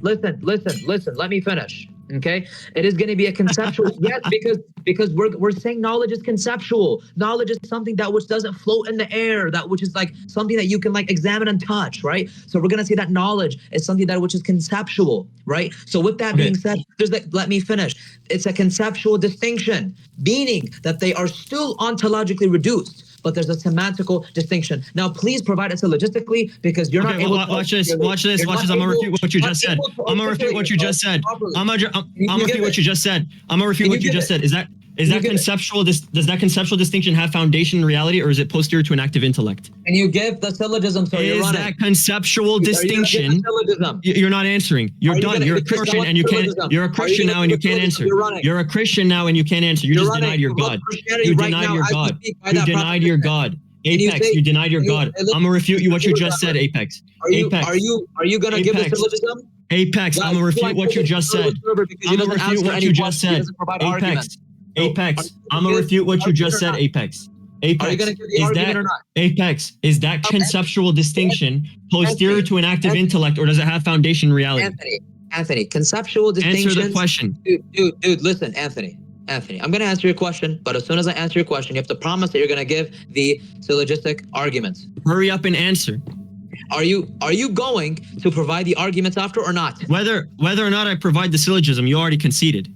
Listen. Let me finish. Okay, it is going to be a conceptual. Yes, because we're saying knowledge is conceptual. Knowledge is something that which doesn't float in the air. That which is like something that you can like examine and touch, right? So we're going to say that knowledge is something that which is conceptual, right? So with that being said, let me finish. It's a conceptual distinction, meaning that they are still ontologically reduced. But there's a semantical distinction. Now, please provide it syllogistically because you're not able to. Watch this. I'm going to refute what you just said. I'm going to refute what you just said. I'm going to refute what you just said. I'm going to refute what you just said. Is that conceptual? Does that conceptual distinction have foundation in reality, or is it posterior to an active intellect? And you give the syllogism. So is that conceptual distinction? You're not answering. You're done. You're a Christian and you can't. You're a Christian now and you can't answer. You're a Christian now and you can't answer. You just denied your God. You denied your God. You denied your God. Apex, you denied your God. I'm gonna refute you what you just said, Apex. Are you gonna give the syllogism? Apex, I'm gonna refute what you just said. I'm gonna refute what you just said. Apex, I'm gonna refute what you just said, Apex. Apex, is that conceptual distinction posterior to an active intellect, or does it have foundation in reality? Anthony, conceptual distinction. Answer the question. Dude, listen, Anthony, I'm going to answer your question, but as soon as I answer your question, you have to promise that you're going to give the syllogistic arguments. Hurry up and answer. Are you going to provide the arguments after or not? Whether or not I provide the syllogism, you already conceded.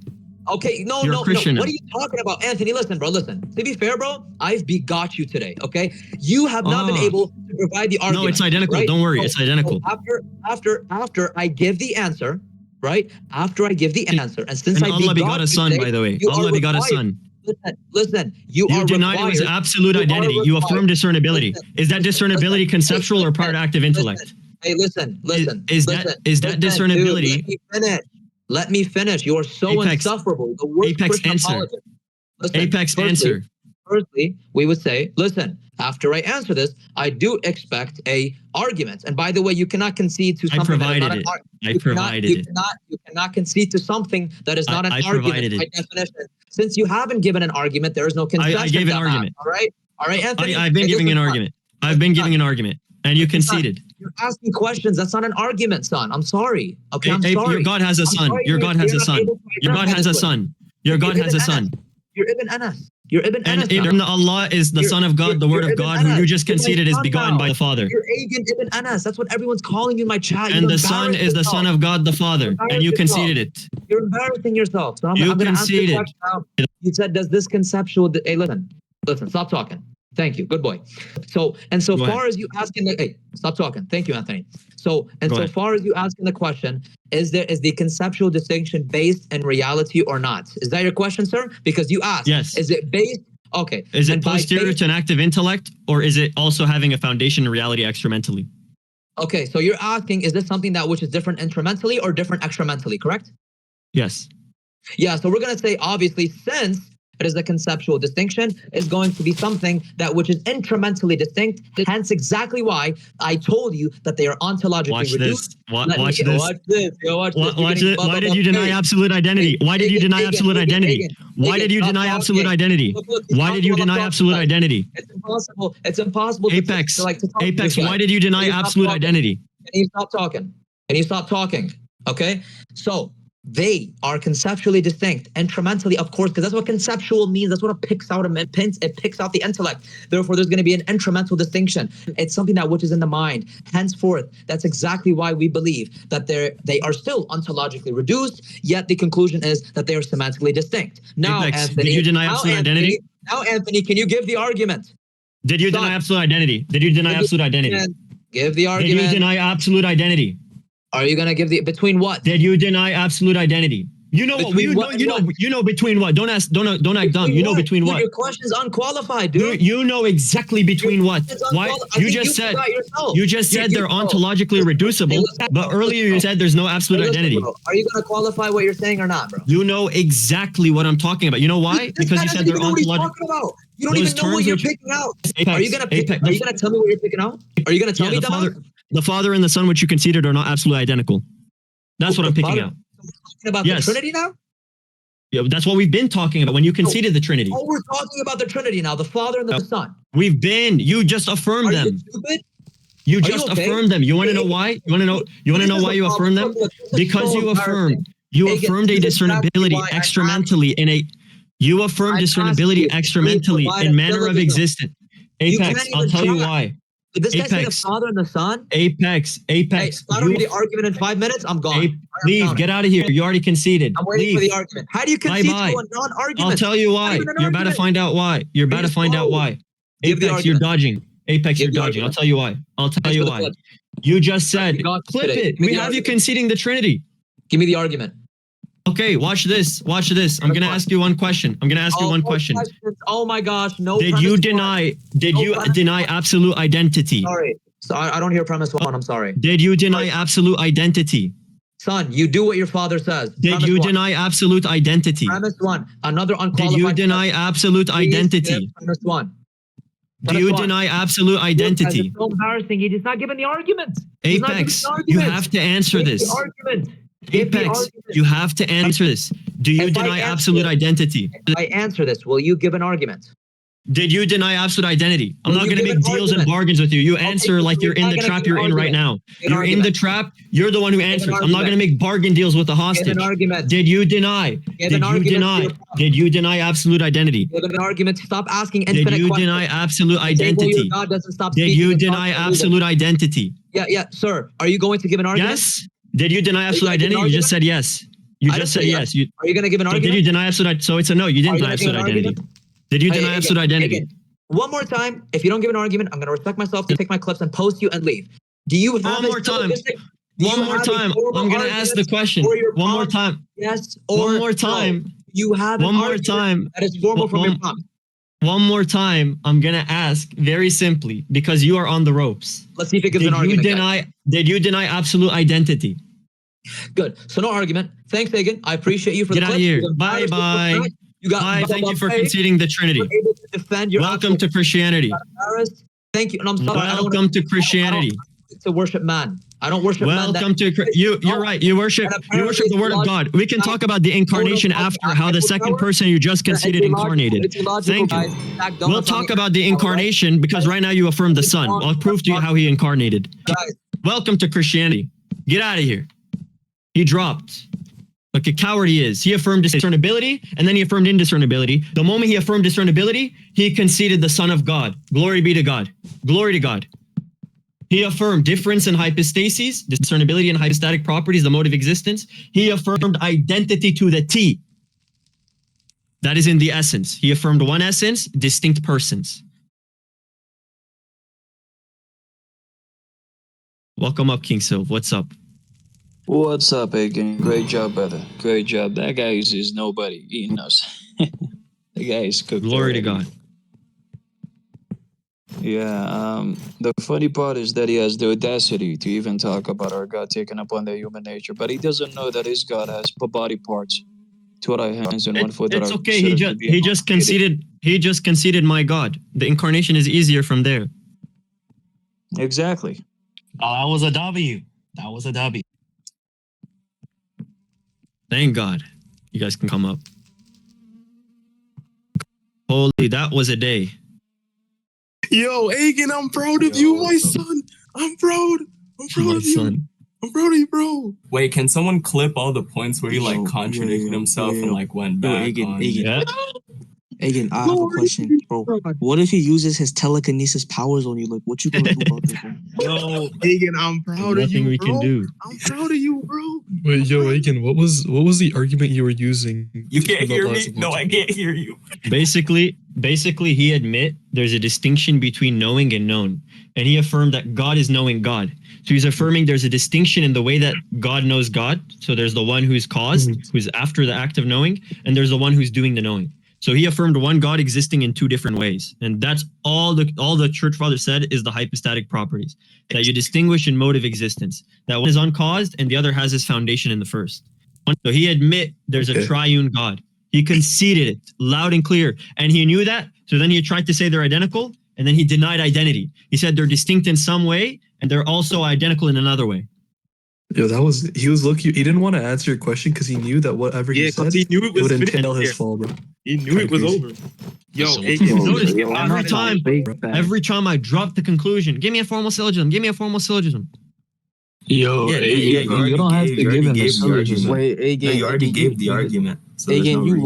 Okay, no. What are you talking about, Anthony? Listen. To be fair, bro, I've begot you today. Okay, you have not been able to provide the argument. No, it's identical. Right? Don't worry, it's identical. So after I give the answer, right? After I give the answer, and since And I Allah begot a son, by the way. Allah begot a son. Listen, you You are denied it was required- absolute identity. You affirm discernibility. Is that discernibility conceptual or part active intellect? Hey, listen. Is that discernibility? Dude, let me finish. You are so Apex, insufferable. The worst Apex Christian answer. apologist. Listen, Apex answer. Firstly, we would say, listen, after I answer this, I do expect a argument. And by the way, you cannot concede to something that is not an argument. You cannot concede to something that is not an argument by definition. Since you haven't given an argument, there is no concession. I gave an argument. All right, Anthony. I've been giving an argument. I've been giving an argument, and you conceded. You're asking questions. That's not an argument, son. I'm sorry. Okay, I'm sorry. Your God has a son. Your God has a son. Your God has a son. Your God has a son. You're Ibn Anas. You're Ibn Anas. And Allah is the Son of God, the Word of God, who you just conceded is begotten by the Father. You're Agen Ibn Anas. That's what everyone's calling you in my chat. And the Son is the Son of God, the Father, and you conceded it. You're embarrassing yourself. So I'm You going to ask you a conceded. question now. You said, does this conceptual... Hey, listen, stop talking. Thank you. Good boy. So far as you asking the... Hey, stop talking. Thank you, Anthony. So far as you asking the question, is the conceptual distinction based in reality or not? Is that your question, sir? Because you asked. Yes. Is it based... Okay. Is it posterior to an active intellect, or is it also having a foundation in reality extramentally? Okay, so you're asking, is this something that which is different intramentally or different extramentally, correct? Yes. Yeah, so we're going to say, obviously, since it is a conceptual distinction, is going to be something that which is intramentally distinct. Hence, exactly why I told you that they are ontologically reduced. Watch this. Why did you deny absolute identity? Why did you deny absolute identity? Why did you deny absolute identity? Why did you deny absolute identity? It's impossible. Apex. Apex. Why did you deny absolute identity? Can you stop talking? Can you stop talking? Okay. So they are conceptually distinct, intramentally, of course, because that's what conceptual means. That's what it picks out. It picks out the intellect. Therefore, there's going to be an intramental distinction. It's something that which is in the mind. Henceforth, that's exactly why we believe that they are still ontologically reduced. Yet the conclusion is that they are semantically distinct. Now, Apex, Anthony, did you deny absolute identity? Now, Anthony, can you give the argument? Did you deny absolute identity? Did you deny absolute identity? Give the argument. Did you deny absolute identity? Are you gonna give the between what? Did you deny absolute identity? You know what? You know between what? Don't act dumb. You know between what? Your question's unqualified, dude. You know exactly between what? Why? You just said they're ontologically reducible, but earlier you said there's no absolute identity. Bro, are you gonna qualify what you're saying or not, bro? You know exactly what I'm talking about. You know why? Because you said they're ontological. You don't even know what you're picking out. Are you gonna tell me what you're picking out? Are you gonna tell me the Father and the Son, which you conceded, are not absolutely identical. That's what I'm picking out. Talking about the Trinity now? Yeah, that's what we've been talking about when you conceded the Trinity. Oh, we're talking about the Trinity now, the Father and the Son. You just affirmed them. You stupid? You just affirmed them. You want to know why? You want to know why you affirmed them? Because you affirmed a discernibility extramentally you affirmed discernibility extramentally in manner of existence. Apex, I'll tell you why. Did this guy say the Father and the Son? Apex. Hey, if I don't need the argument in 5 minutes, I'm gone. Please get out of here. You already conceded. I'm waiting for the argument. How do you concede to a non-argument? I'll tell you why. You're about to find out why. Apex, you're dodging. Apex, you're dodging. I'll tell you why. You just said, clip it. We have you conceding the Trinity. Give me the argument. Okay, watch this. I'm going to ask you one question. Oh my gosh, no. Did you deny absolute identity? Sorry. So I don't hear premise one. I'm sorry. Did you deny absolute identity? Son, you do what your father says. Did you deny absolute identity? Premise one. Another unqualified. Did you deny absolute identity? Premise one. Do you deny absolute identity? It's so embarrassing. He is not giving the argument. Apex, you have to answer this. Apex, you have to answer this. Do you deny absolute identity? If I answer this, will you give an argument? Did you deny absolute identity? I'm not going to make deals and bargains with you. You answer like you're in the trap you're in right now. You're in the trap. You're the one who answers. I'm not going to make bargain deals with a hostage. Did you deny? Did you deny absolute identity? Give an argument. Stop asking infinite questions. Did you deny absolute identity? Did you deny absolute identity? Yeah, sir. Are you going to give an argument? Yes. Did you deny absolute identity? You just said yes. You just said yes. Are you going to give an argument? Did you deny absolute? So it's a no. You didn't deny absolute identity. Did you deny absolute identity? One more time. If you don't give an argument, I'm going to respect myself to take my clips and post you and leave. Do you have one more time? One more time. I'm gonna ask the question. One more time. Yes or one more time. No. You have one more time. That is formal from your mom. One more time. I'm gonna ask very simply because you are on the ropes. Let's see if it gives an argument. Did you deny absolute identity? Good. So no argument. Thanks, Agen. I appreciate you for Get the out of here. Bye bye. You got bye. Thank you for conceding the Trinity. Able to defend your Welcome to Christianity. Thank you. And I'm sorry. Welcome to Christianity. To worship man. I don't worship man. Welcome to you're right. You worship the word of God. We can talk about the incarnation after how the second person you just conceded incarnated. Thank you. We'll talk about the incarnation because right now you affirm the Son. I'll prove to you how he incarnated. Welcome to Christianity. Get out of here. He dropped. Like a coward he is. He affirmed discernibility and then he affirmed indiscernibility. The moment he affirmed discernibility, he conceded the Son of God. Glory be to God. Glory to God. He affirmed difference in hypostases, discernibility and hypostatic properties, the mode of existence. He affirmed identity to the T. That is in the essence. He affirmed one essence, distinct persons. Welcome up, King Silv. What's up? What's up, Agen? Great job, brother. Great job. That guy is nobody. He knows. The guy is cooked. Glory to God. Yeah, the funny part is that he has the audacity to even talk about our God taking upon their human nature, but he doesn't know that his God has body parts, 2 hands and 1 foot. It's okay. He just conceded my God. The incarnation is easier from there. Exactly. Oh, that was a W. That was a W. Thank God. You guys can come up. Holy, that was a day. Yo, Agen, I'm proud of you, my son. I'm proud. I'm proud of you. Son. I'm proud of you, bro. Wait, can someone clip all the points where he like contradicted himself and like went back Agen, on? Agen. Agen, I have a question, bro. What if he uses his telekinesis powers on you? Like, what you gonna do about that, bro? Yo, Agen, I'm proud of you, Nothing we bro. can do. I'm proud of you, bro. Wait, yo, Agen, what was the argument you were using? You can't hear me? No, I can't hear you. Basically, he admit there's a distinction between knowing and known. And he affirmed that God is knowing God. So he's affirming there's a distinction in the way that God knows God. So there's the one who's caused, who's after the act of knowing, and there's the one who's doing the knowing. So he affirmed one God existing in 2 different ways. And that's all the church father said is the hypostatic properties, that you distinguish in mode of existence. That one is uncaused and the other has his foundation in the first. So he admit there's a triune God. He conceded it loud and clear. And he knew that. So then he tried to say they're identical and then he denied identity. He said they're distinct in some way and they're also identical in another way. Yo, he was lucky. He didn't want to answer your question because he knew that whatever he said, he knew it would finished entail his here. fall, bro. He knew it was over. Yo, Notice every time I drop the conclusion, give me a formal syllogism. Give me a formal syllogism. Yo, you don't have to give him the syllogism. Wait, Agen, you already gave the argument. So Agen, you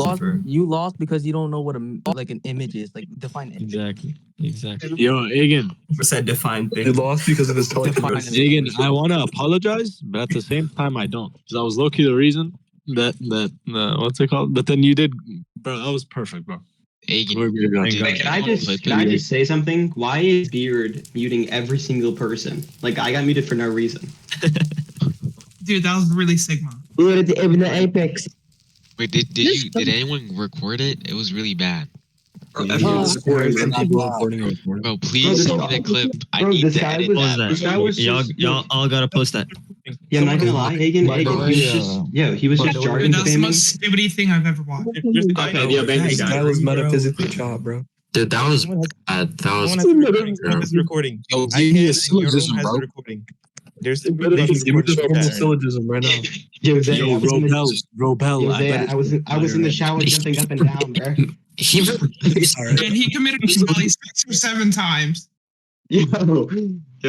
lost because you don't know what an image is. Like, define it. Exactly. Yo, Agen. What's that defined thing? You lost because of his telekinesis. Agen, I want to apologize, but at the same time, I don't. Because I was low-key the reason that what's it called? But then you did, bro. That was perfect, bro. Agen, can I just say something? Why is Beard muting every single person? Like, I got muted for no reason. Dude, that was really Sigma. In the Apex. Wait, did anyone record it? It was really bad. Bro, please send me that clip. I need to edit that. Y'all all gotta post that. Yeah, I'm not gonna lie, Agen, he was just jargon Dude, that's the spamming. most stupid thing I've ever watched. Okay, yeah, this guy was metaphysically chopped, bro. Dude, that was bad. That was. This recording. Yo, give me a syllogism, bro. There's syllogism right now. Yo, Robel. I was in the shower jumping up and down, bro. And he committed probably 6 or 7 times. Yo,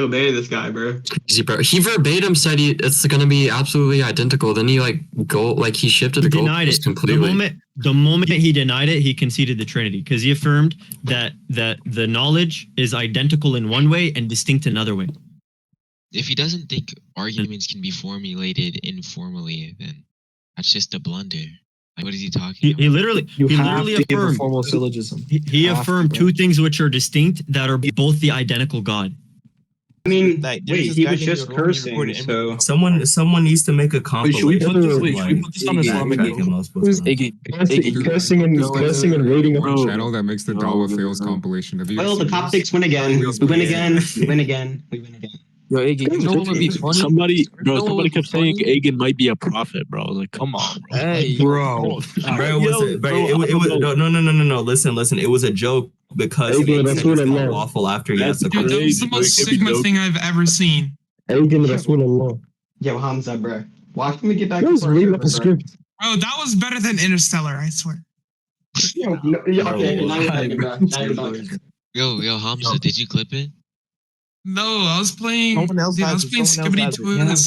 ban this guy, bro. Crazy, bro. He verbatim said it's gonna be absolutely identical. Then he he shifted the goal completely. The moment he denied it, he conceded the Trinity because he affirmed that the knowledge is identical in one way and distinct in another way. If he doesn't think arguments can be formulated informally, then that's just a blunder. Like, what is he talking about? He literally affirmed formal syllogism. He affirmed 2 things which are distinct that are both the identical God. I mean, Like, wait, he was just cursing, so someone needs to make a compilation. Should we put this on Islamic? Who's cursing and rating a channel that makes the Dawa Fails compilation. Have you well, the seen top this? 6 win again. We win again. We win again. We win again. Yo, Agen, you know what would be funny? Somebody kept saying Agen might be a prophet, bro. I was like, come on, bro. Hey, bro, it was no. Listen. It was a joke because he said he was lawful after he asked the Dude, that was the most Sigma thing I've ever seen. Agen Rasulullah. Yo, Hamza, bro. Watch me get back to the script. Oh, that was better than Interstellar, I swear. Okay, now you're back. Yo, Hamza, did you clip it? No, I was playing. Someone else I was has it, playing someone else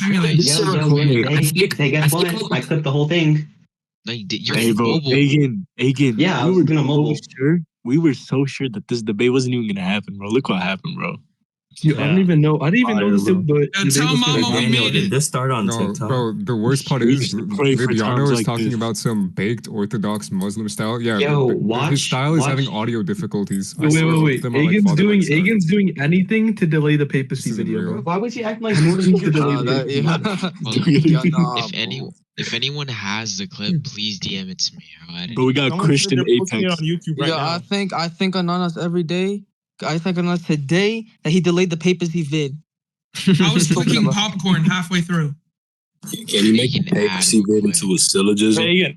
Skibidi has it. Toilet Simulator. Hey, guess what? I clipped the whole thing. Like, you're Hey, bro, mobile. Agen. Yeah, I was gonna mobile. We were so sure that this debate wasn't even gonna happen, bro. Look what happened, bro. Dude, I don't even know. I didn't even know this. But tell Mama we made it. This start on TikTok. Bro, the worst part is Viviano is like talking this. about some baked Orthodox Muslim style. Yeah, Yo, his style is watch. having audio difficulties. Wait. Agen's doing anything to delay the papacy video, bro. Why was he acting like Jordan to delay Well, if anyone has the clip, please DM it to me. But we got Christian Apex on YouTube right now. I think Ananas every day. I think Ananas today that he delayed the papacy vid. I was clicking popcorn halfway through. Can you make a papacy vid into a syllogism? Agen.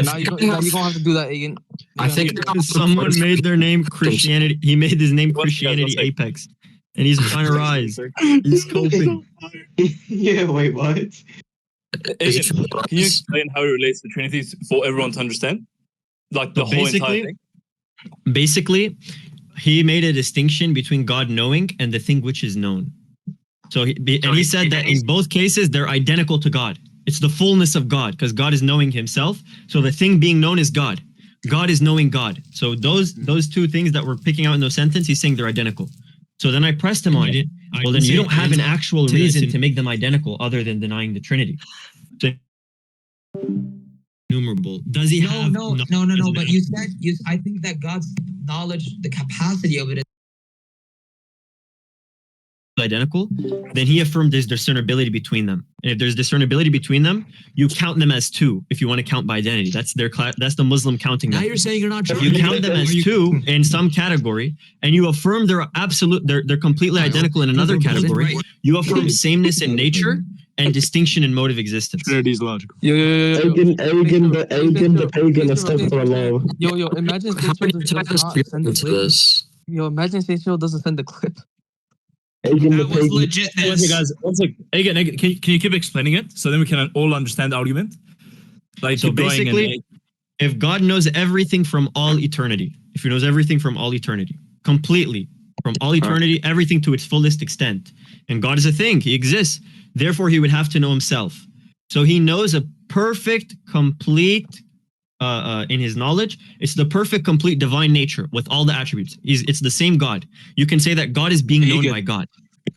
Now you're gonna have to do that, Agen. I think someone made their name Christianity. He made his name Christianity Apex, and he's trying to rise. He's coping. Yeah, wait, what? Agen, can you explain how it relates to Trinity for everyone to understand? Like the whole entire thing? Basically, he made a distinction between God knowing and the thing which is known. So he said that in both cases, they're identical to God. It's the fullness of God because God is knowing himself. So the thing being known is God. God is knowing God. So those two things that we're picking out in those sentences, he's saying they're identical. So then I pressed him on it. Well, then you don't have an actual reason to make them identical other than denying the Trinity. So, numerable. Does he have? No. But you said I think that God's knowledge, the capacity of it is identical, then he affirmed there's discernibility between them. And if there's discernibility between them, you count them as two if you want to count by identity. That's that's the Muslim counting now method. you're saying you're not If you count them as two in some category and you affirm they're completely identical in another category, you affirm sameness in nature and distinction in mode of existence. Trinity's logical. Agen the pagan is stuck for Allah. Yo, imagine Seychelles doesn't send the clip. That was legitness. Okay, guys, one sec. Agen, can you keep explaining it so then we can all understand the argument? Like, so basically, if God knows everything from all eternity, if he knows everything from all eternity, completely, from all eternity, everything to its fullest extent, and God is a thing, he exists, therefore he would have to know himself. So he knows a perfect, complete, in his knowledge, it's the perfect, complete divine nature with all the attributes. It's the same God. You can say that God is being known by God.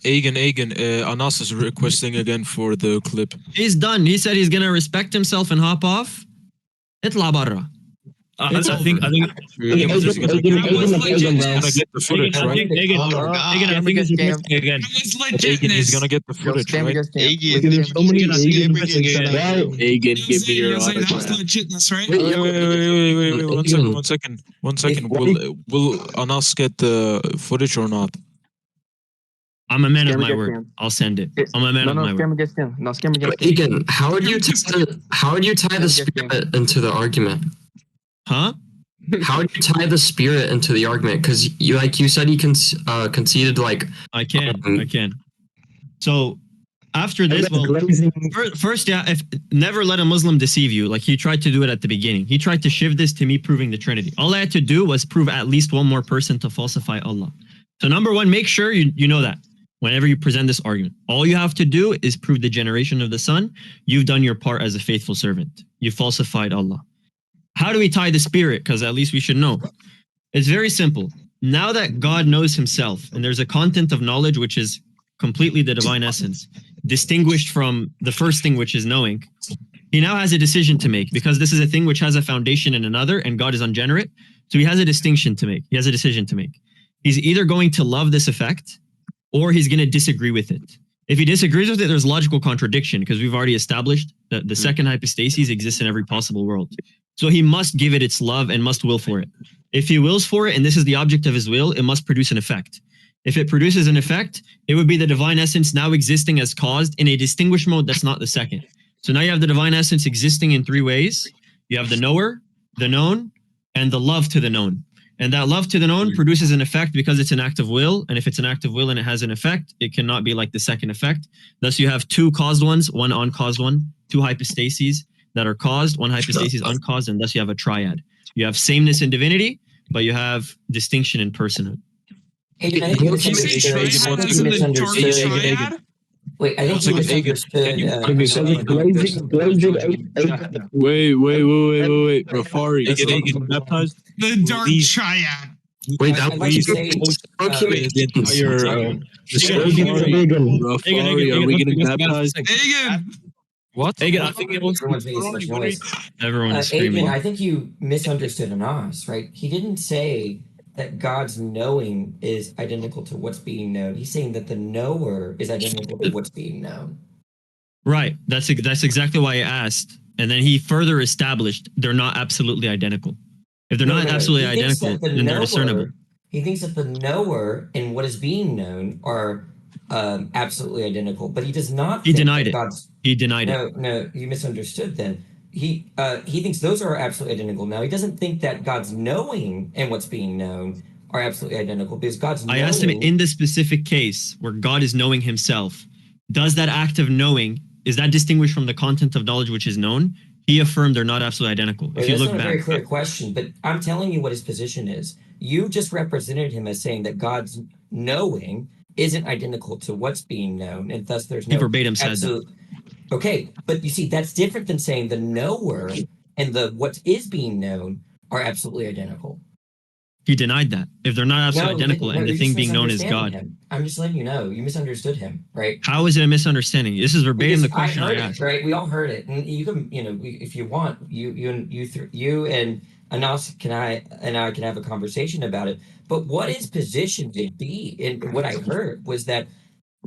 Agen, Anas is requesting again for the clip. He's done. He said he's gonna respect himself and hop off. Itla barra. I think Agen is gonna get the footage, right? Agen is gonna get the footage, right? Agen, give me your legitness, right? Wait, one second. Will Anas get the footage or not? I'm a man of my word. I'll send it. I'm a man of my word. Agen, how would you tie the spirit into the argument? Huh? How would you tie the spirit into the argument? Because you said he conceded like I can. So after this, first, never let a Muslim deceive you. Like he tried to do it at the beginning. He tried to shift this to me proving the Trinity. All I had to do was prove at least one more person to falsify Allah. So number one, make sure you know that whenever you present this argument, all you have to do is prove the generation of the Son. You've done your part as a faithful servant. You falsified Allah. How do we tie the spirit? Because at least we should know. It's very simple. Now that God knows himself, and there's a content of knowledge which is completely the divine essence, distinguished from the first thing which is knowing, he now has a decision to make because this is a thing which has a foundation in another and God is ungenerate. So he has a distinction to make. He has a decision to make. He's either going to love this effect or he's going to disagree with it. If he disagrees with it, there's logical contradiction because we've already established that the second hypostasis exists in every possible world. So he must give it its love and must will for it. If he wills for it, and this is the object of his will, it must produce an effect. If it produces an effect, it would be the divine essence now existing as caused in a distinguished mode that's not the second. So now you have the divine essence existing in three ways. You have the knower, the known, and the love to the known. And that love to the known produces an effect because it's an act of will. And if it's an act of will and it has an effect, it cannot be like the second effect. Thus, you have two caused ones, one uncaused one, two hypostases that are caused, one hypostasis uncaused, and thus you have a triad. You have sameness in divinity, but you have distinction in personhood. Wait, I think you misunderstood. Wait. Rafari, Agen. baptized? The dark triad. Wait, that please. The entire. Rafari, are we getting baptized? Agen. What? Agen, I think Everyone's screaming. Agen, I think you misunderstood ANAS, right? He didn't say that God's knowing is identical to what's being known. He's saying that the knower is identical to what's being known. Right. That's exactly why I asked. And then he further established they're not absolutely identical. If they're not absolutely identical, then they're discernible. He thinks that the knower and what is being known are absolutely identical, but he does not. He denied it. He denied it. No, you misunderstood. Then he thinks those are absolutely identical. Now he doesn't think that God's knowing and what's being known are absolutely identical because God's. I asked him in the specific case where God is knowing Himself. Does that act of knowing is that distinguished from the content of knowledge which is known? He affirmed they're not absolutely identical. If you look back, that's not a very clear question, but I'm telling you what his position is. You just represented him as saying that God's knowing isn't identical to what's being known, and thus there's no. He verbatim said that. Okay, but you see, that's different than saying the knower and the what is being known are absolutely identical. He denied that. If they're not absolutely identical and the thing being known is God. Him. I'm just letting you know. You misunderstood him, right? How is it a misunderstanding? This is verbatim the question I asked. Right? We all heard it. And you can, if you want, you and Anas I can have a conversation about it. But what his position would be, and what I heard was that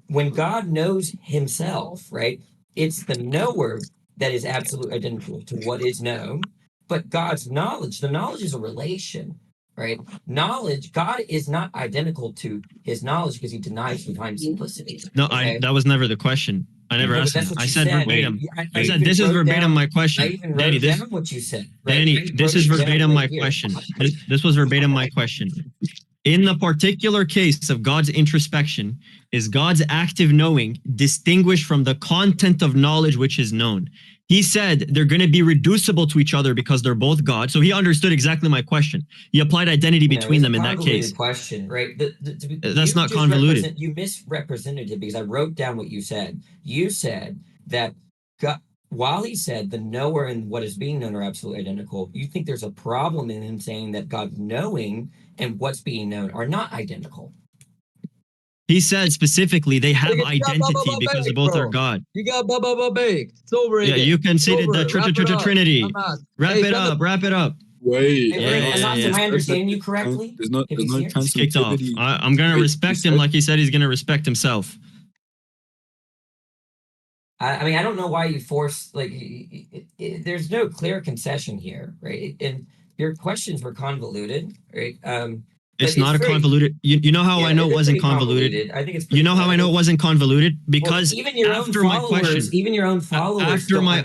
when God knows Himself, right, it's the knower that is absolutely identical to what is known. But God's knowledge, the knowledge is a relation. Right? Knowledge, God is not identical to His knowledge because He denies divine simplicity. No, okay? I that was never the question. I never asked that. I said verbatim. I said this is verbatim my question. Danny, this what you said. Danny, this is verbatim my question. This was verbatim my question. In the particular case of God's introspection, is God's active knowing distinguished from the content of knowledge which is known? He said they're going to be reducible to each other because they're both God. So he understood exactly my question. He applied identity between them in that case. Question, right? That's not convoluted. You misrepresented it because I wrote down what you said. You said that God, while he said the knower and what is being known are absolutely identical, you think there's a problem in him saying that God's knowing and what's being known are not identical. He said specifically they have identity because they both are God. You got baked. It's over. Yeah, you conceded the Trinity. Wrap it up. Wait. Am I understanding you correctly? There's not He's kicked off. I'm going to respect him like he said he's going to respect himself. I mean, I don't know why you force, there's no clear concession here, right? And your questions were convoluted, right? It's not a convoluted. You know how I know it wasn't convoluted? I think it's. You know how I know it wasn't convoluted? Because even your own followers, after my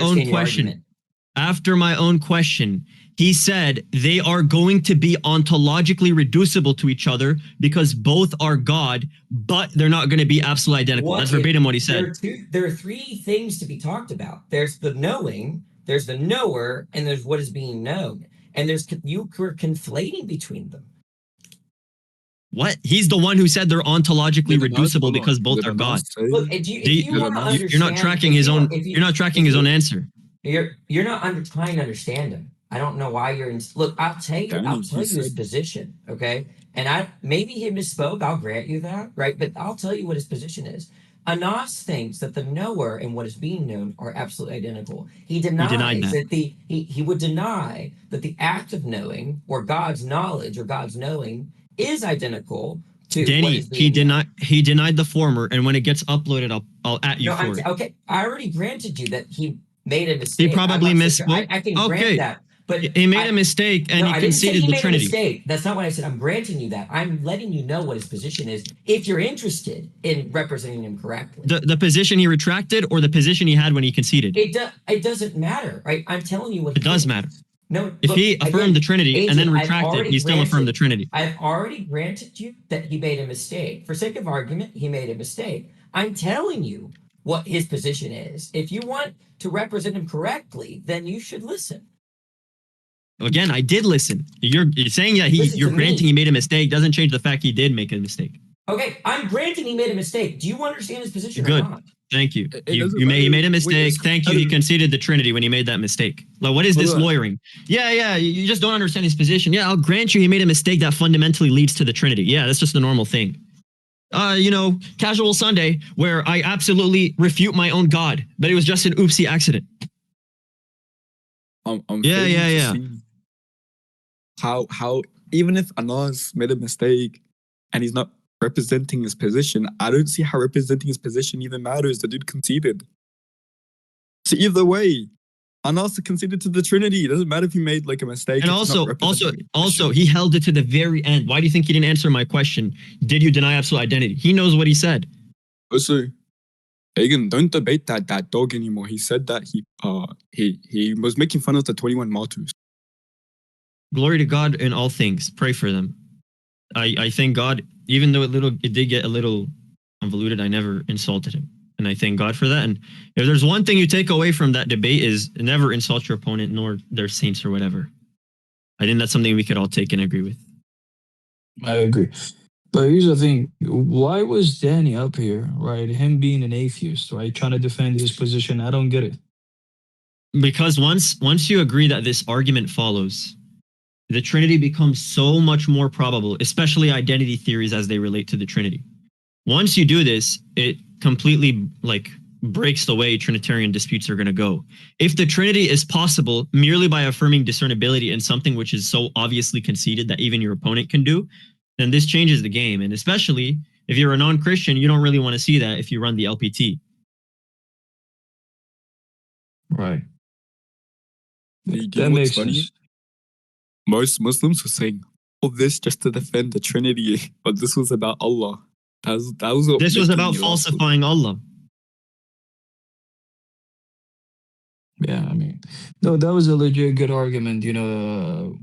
own question, he said they are going to be ontologically reducible to each other because both are God, but they're not going to be absolutely identical. That's verbatim what he said. There are three things to be talked about. There's the knowing, there's the knower, and there's what is being known. And you were conflating between them. What? He's the one who said they're ontologically reducible because both are God. Look, you're not tracking his own. You're not tracking his own answer. You're not trying to understand him. I don't know why you're in. Look, I'll tell you his position. Okay, and maybe he misspoke. I'll grant you that, right? But I'll tell you what his position is. ANAS thinks that the knower and what is being known are absolutely identical. He denied that he would deny that the act of knowing or God's knowledge or God's knowing is identical Danny, he denied the former, and when it gets uploaded, I'll at you for it. Okay, I already granted you that he made a mistake. He probably misspoke. I can grant that. But he made a mistake and he conceded the Trinity. Mistake. That's not what I said. I'm granting you that. I'm letting you know what his position is if you're interested in representing him correctly. The position he retracted or the position he had when he conceded? It doesn't matter, right? I'm telling you what it does matter. No, if he affirmed the Trinity Agent, and then retracted, he still affirmed the Trinity. I've already granted you that he made a mistake. For sake of argument, he made a mistake. I'm telling you what his position is. If you want to represent him correctly, then you should listen. Again, I did listen. You're saying that you're granting he made a mistake doesn't change the fact he did make a mistake. Okay, I'm granting he made a mistake. Do you understand his position Good. or not? Thank you. He made a mistake. Thank you. He conceded the Trinity when he made that mistake. Like, what is this lawyering? Yeah. You just don't understand his position. Yeah, I'll grant you he made a mistake that fundamentally leads to the Trinity. Yeah, that's just a normal thing. Casual Sunday where I absolutely refute my own God, but it was just an oopsie accident. Yeah. How even if ANAS made a mistake and he's not representing his position, I don't see how representing his position even matters. The dude conceded. So either way, ANAS conceded to the Trinity. It doesn't matter if he made like a mistake. And also, he held it to the very end. Why do you think he didn't answer my question? Did you deny absolute identity? He knows what he said. Also, Agen, don't debate that dog anymore. He said that he was making fun of the 21 martyrs. Glory to God in all things. Pray for them. I thank God, even though it did get a little convoluted, I never insulted him. And I thank God for that. And if there's one thing you take away from that debate is never insult your opponent nor their saints or whatever. I think that's something we could all take and agree with. I agree. But here's the thing. Why was Danny up here, right? Him being an atheist, right? Trying to defend his position. I don't get it. Because once you agree that this argument follows, the Trinity becomes so much more probable, especially identity theories as they relate to the Trinity. Once you do this, it completely breaks the way Trinitarian disputes are going to go. If the Trinity is possible merely by affirming discernibility in something which is so obviously conceded that even your opponent can do, then this changes the game. And especially if you're a non-Christian, you don't really want to see that if you run the LPT. Right. That makes sense. Most Muslims were saying all this just to defend the Trinity, but this was about Allah. This was about falsifying Allah. Yeah, I mean, no, that was a legit good argument,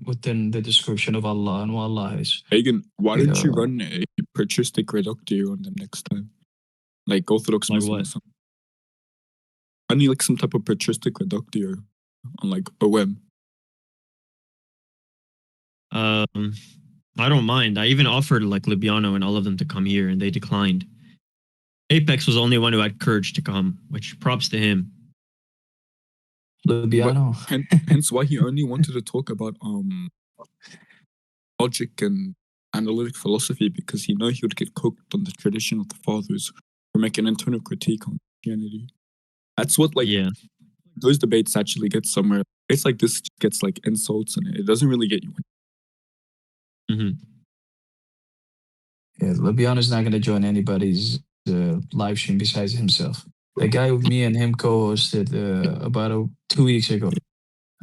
within the description of Allah and what Allah is. Agen, why don't you run a patristic reductio on them next time? Like Orthodox Muslims. I need some type of patristic reductio on OM. I don't mind. I even offered Libiano and all of them to come here and they declined. Apex was the only one who had courage to come, which props to him. Libiano. Hence why he only wanted to talk about logic and analytic philosophy, because he knows he would get cooked on the tradition of the fathers for making an internal critique on Christianity. That's what those debates actually get somewhere. It's like this gets insults and it doesn't really get you in. Mm-hmm. Yeah, Libiano's not going to join anybody's live stream besides himself. The guy with me and him co-hosted about 2 weeks ago.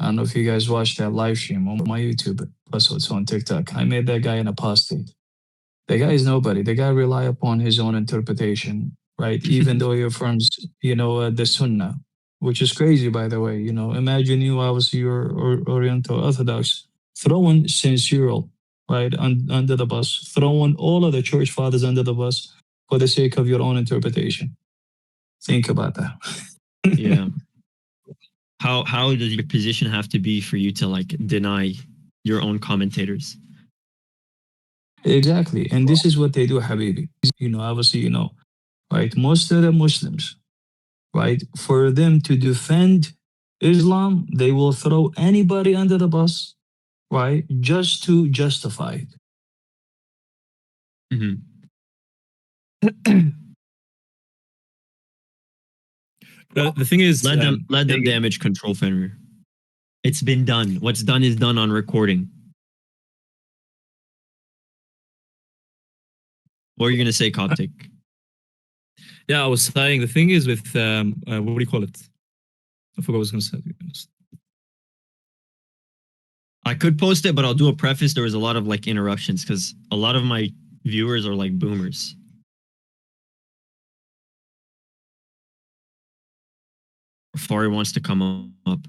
I don't know if you guys watched that live stream on my YouTube, plus it's on TikTok. I made that guy an apostate. The guy is nobody. The guy rely upon his own interpretation, right? Even though he affirms, the Sunnah, which is crazy, by the way. Imagine you, obviously, you're Oriental Orthodox, throwing Saint Cyril, right, under the bus, throwing all of the church fathers under the bus for the sake of your own interpretation. Think about that. Yeah. How does your position have to be for you to deny your own commentators? Exactly. And this is what they do, Habibi. Obviously, right? Most of the Muslims, right, for them to defend Islam, they will throw anybody under the bus, right, just to justify it. Mm-hmm. The thing is, let them damage control Fenrir. It's been done. What's done is done on recording. What were you gonna say, Coptic? Yeah, I was saying the thing is with what do you call it? I forgot what I was gonna say. I could post it, but I'll do a preface. There was a lot of like interruptions because a lot of my viewers are like boomers. Rafari wants to come up.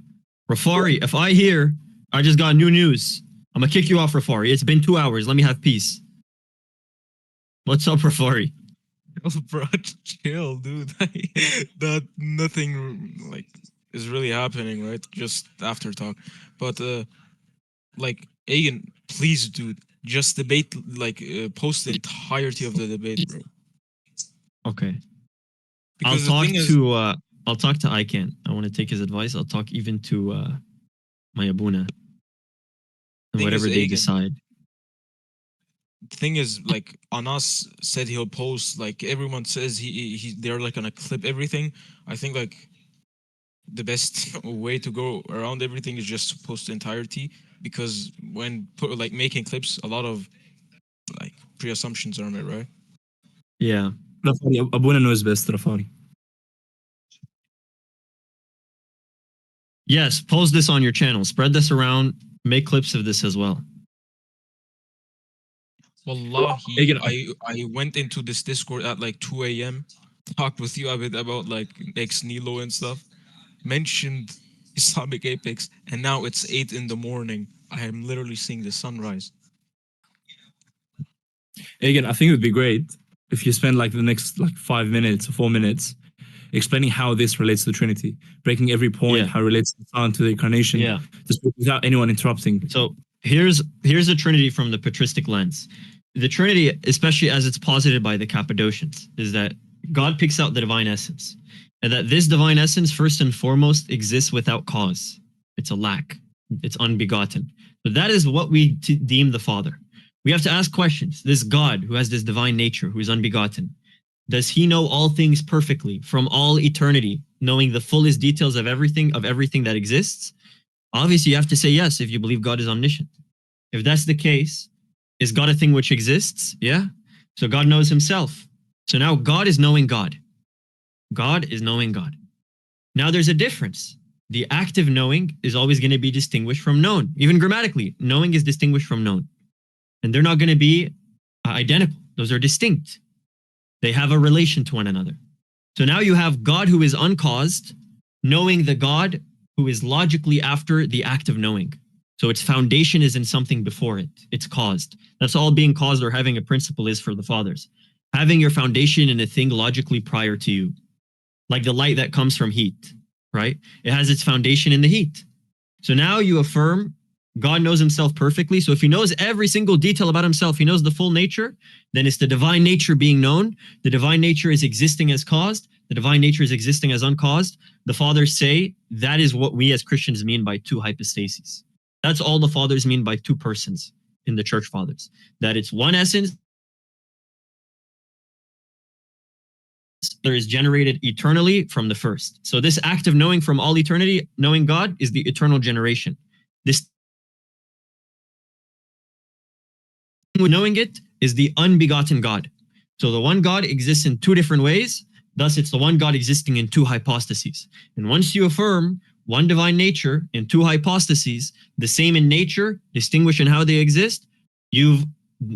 Rafari, if I hear I just got new news, I'm gonna kick you off, Rafari. It's been 2 hours. Let me have peace. What's up, Rafari? Oh, bro, chill, dude. That nothing like is really happening, right? Just after talk, but like Agen, please, dude, just debate. Like, post the entirety of the debate, bro. Okay. Because the thing is, I'll talk to Ican. I want to take his advice. I'll talk even to my Abuna. And whatever they decide. Thing is, like, ANAS said he'll post, like, everyone says they're like gonna clip everything. I think like the best way to go around everything is just to post the entirety, because when like making clips, a lot of like pre-assumptions are made, right? Yeah. Rafari, Abuna knows best, Rafari. Yes, post this on your channel. Spread this around. Make clips of this as well. Wallahi, I went into this Discord at like 2 a.m. Talked with you a bit about like ex Nilo and stuff. Mentioned Islamic Apex, and now it's 8 in the morning. I am literally seeing the sunrise. Again, I think it would be great if you spend like the next like 5 minutes or 4 minutes explaining how this relates to the Trinity, breaking every point, how it relates to the Son, to the Incarnation, just without anyone interrupting. So here's a Trinity from the patristic lens. The Trinity, especially as it's posited by the Cappadocians, is that God picks out the divine essence, and that this divine essence, first and foremost, exists without cause. It's a lack. It's unbegotten. But that is what we deem the Father. We have to ask questions. This God who has this divine nature, who is unbegotten, does he know all things perfectly from all eternity, knowing the fullest details of everything that exists? Obviously, you have to say yes if you believe God is omniscient. If that's the case, is God a thing which exists? Yeah. So God knows himself. So now God is knowing God. God is knowing God. Now there's a difference. The active knowing is always going to be distinguished from known. Even grammatically, knowing is distinguished from known. And they're not going to be identical. Those are distinct. They have a relation to one another. So now you have God who is uncaused, knowing the God who is logically after the act of knowing. So its foundation is in something before it. It's caused. That's all being caused or having a principle is for the fathers. Having your foundation in a thing logically prior to you. Like the light that comes from heat, right? It has its foundation in the heat. So now you affirm God knows himself perfectly. So if he knows every single detail about himself, he knows the full nature, then it's the divine nature being known. The divine nature is existing as caused. The divine nature is existing as uncaused. The fathers say that is what we as Christians mean by two hypostases. That's all the fathers mean by two persons in the church fathers. That it's one essence that is generated eternally from the first. So this act of knowing from all eternity, knowing God, is the eternal generation. This knowing it is the unbegotten God. So the one God exists in two different ways. Thus, it's the one God existing in two hypostases. And once you affirm one divine nature in two hypostases, the same in nature, distinguished in how they exist, you've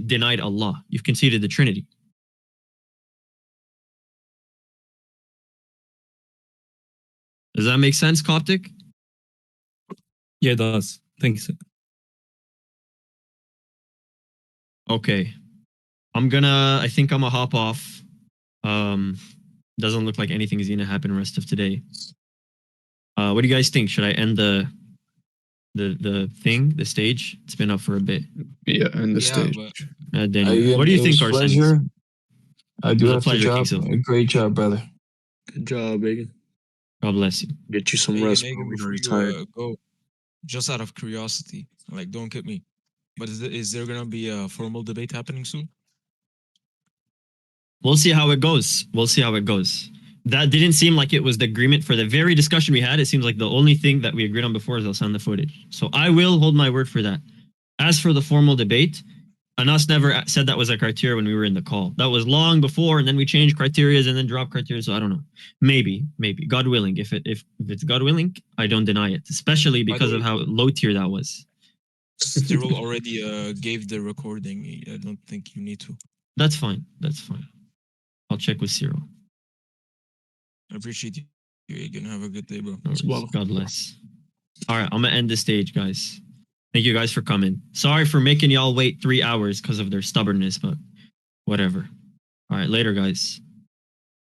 denied Allah. You've conceded the Trinity. Does that make sense, Coptic? Yeah, it does. Thanks. Okay. I think I'm gonna hop off. Doesn't look like anything is gonna happen the rest of today. What do you guys think? Should I end the stage? It's been up for a bit. Yeah, end the stage. Danny, what do you think, Arsene? I do have to drop. Great job, brother. Good job, Agen. God bless you. Get you some rest, bro. We know you're tired. Go. Just out of curiosity, like, don't kick me. But is there gonna be a formal debate happening soon? We'll see how it goes. That didn't seem like it was the agreement for the very discussion we had. It seems like the only thing that we agreed on before is I'll send the footage. So I will hold my word for that. As for the formal debate, ANAS never said that was a criteria when we were in the call. That was long before, and then we changed criteria and then dropped criteria. So I don't know. Maybe, God willing. If it's God willing, I don't deny it, especially because of how low tier that was. Cyril already gave the recording. I don't think you need to. That's fine. I'll check with Cyril. I appreciate you. You're gonna have a good day, bro. God bless. All right, I'm gonna end the stage, guys. Thank you guys for coming. Sorry for making y'all wait 3 hours because of their stubbornness, but whatever. All right, later, guys.